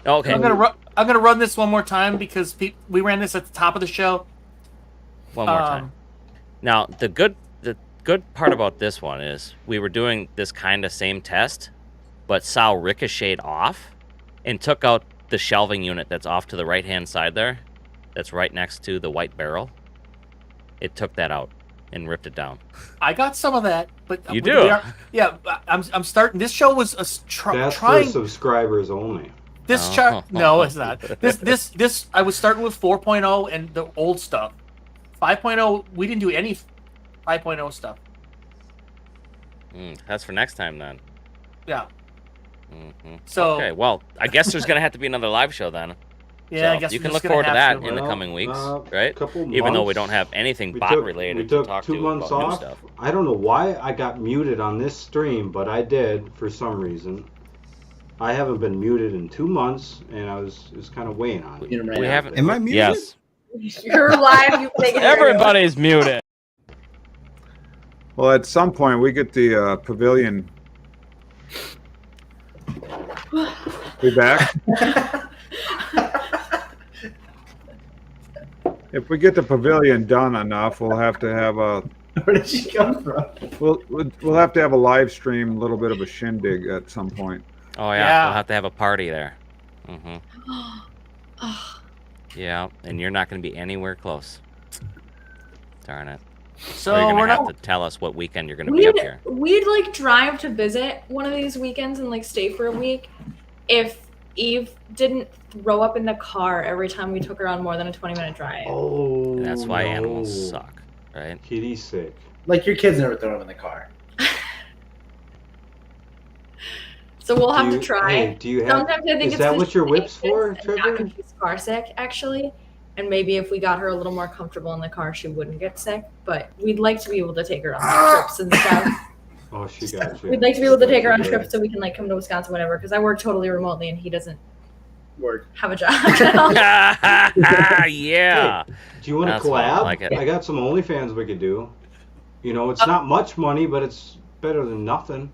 Okay. I'm gonna run this one more time because we ran this at the top of the show. One more time. Now, the good part about this one is we were doing this kind of same test, but Sal ricocheted off and took out the shelving unit that's off to the right-hand side there. That's right next to the white barrel. It took that out. and ripped it down. I got some of that, but You do? I'm starting. This show was That's trying. for subscribers only. This chart, no, it's not. This. I was starting with 4.0 and the old stuff. 5.0, we didn't do any 5.0 stuff. That's for next time then. Yeah. So okay, well, I guess there's gonna have to be another live show then. Yeah, so I guess you we're can just look gonna forward to have that to. in the coming weeks, right? Couple Even though we months. don't have anything We bot took- related we to took talk 2 to months about new off. stuff. I don't know why I got muted on this stream, but I did for some reason. I haven't been muted in 2 months, and it was kind of weighing on me. We haven't. Am I muted? Yes. You're live. You can Everybody's muted. Well, at some point we get the pavilion. We back? If we get the pavilion done enough, we'll have to have a. Where did she come from? We'll have to have a live stream, a little bit of a shindig at some point. Oh yeah, we'll have to have a party there. Yeah, and you're not going to be anywhere close. Darn it. So you're we're going to have not. to tell us what weekend you're going to be up here. We'd like drive to visit one of these weekends and like stay for a week if Eve didn't throw up in the car every time we took her on more than a 20-minute drive. Oh, And that's why no. animals suck, right? Kitty's sick. Like your kids never throw them in the car. So we'll have Do to you- try. hey, do you have- Sometimes I think is it's that 'cause what your she's whip's for, anxious and not Trevor? 'cause she's car sick, actually. And maybe if we got her a little more comfortable in the car, she wouldn't get sick. But we'd like to be able to take her on trips and stuff. Oh, she got you. We'd like to be able to take her on trips so we can like come to Wisconsin, whatever. Because I work totally remotely and he doesn't have a job. Yeah. Hey, do you want to That's why I collab? like it. I got some OnlyFans we could do. You know, it's not much money, but it's better than nothing.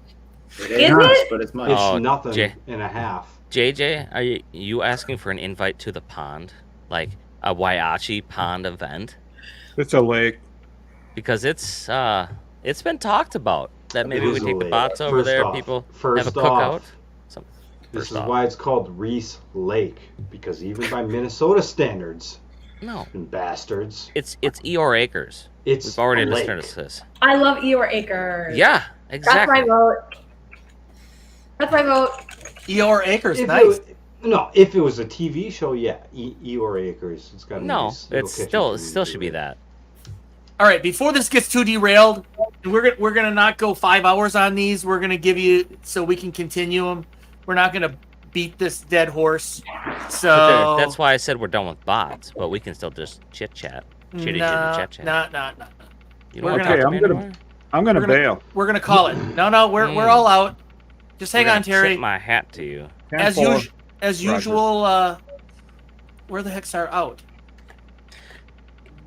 It is nice, but it's much. It's nothing and a half. JJ, are you asking for an invite to the pond? Like a Whyachi pond event? It's a lake. Because it's been talked about that maybe It we is a take the lake. bots over First there, off- people first have a off, cookout. This is why it's called Reese Lake, because even by Minnesota standards, no, bastards, it's Eeyore Acres. It's We've already a lake. discussed this. I love Ewert Acres. Yeah, exactly. That's my vote. That's my vote. Eeyore Acres, If nice. if it was a TV show, yeah, Eeyore Acres. It's got a No, nice little it's kitchen still for it you still to should do be it. that. All right, before this gets too derailed, we're gonna not go 5 hours on these. We're gonna give you so we can continue them. We're not gonna beat this dead horse. So But that's why I said we're done with bots, but we can still just chit chat, chitty chat chat. No. You don't We're want to gonna- talk to me anymore? I'm gonna We're bail. We're gonna call it. No, we're all out. Just hang We're on, gonna Terry. tip my hat to you. As Roger. usual. Where the heck's our out?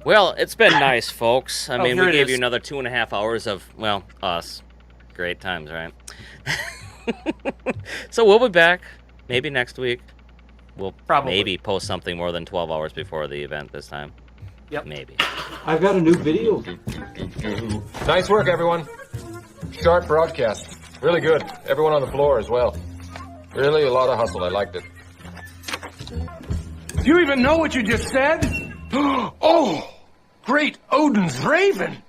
Well, it's been nice, folks. I Oh, mean, here we it gave is. you another 2.5 hours of, well, us. Great times, right? So we'll be back. Maybe next week. We'll Probably. maybe post something more than 12 hours before the event this time. Yep. Maybe. I've got a new video. Nice work, everyone. Sharp broadcast. Really good. Everyone on the floor as well. Really a lot of hustle. I liked it. Do you even know what you just said? Oh, great Odin's Raven.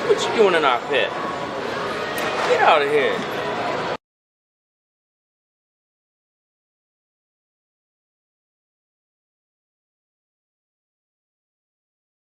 What you doing in our pit? Get out of here.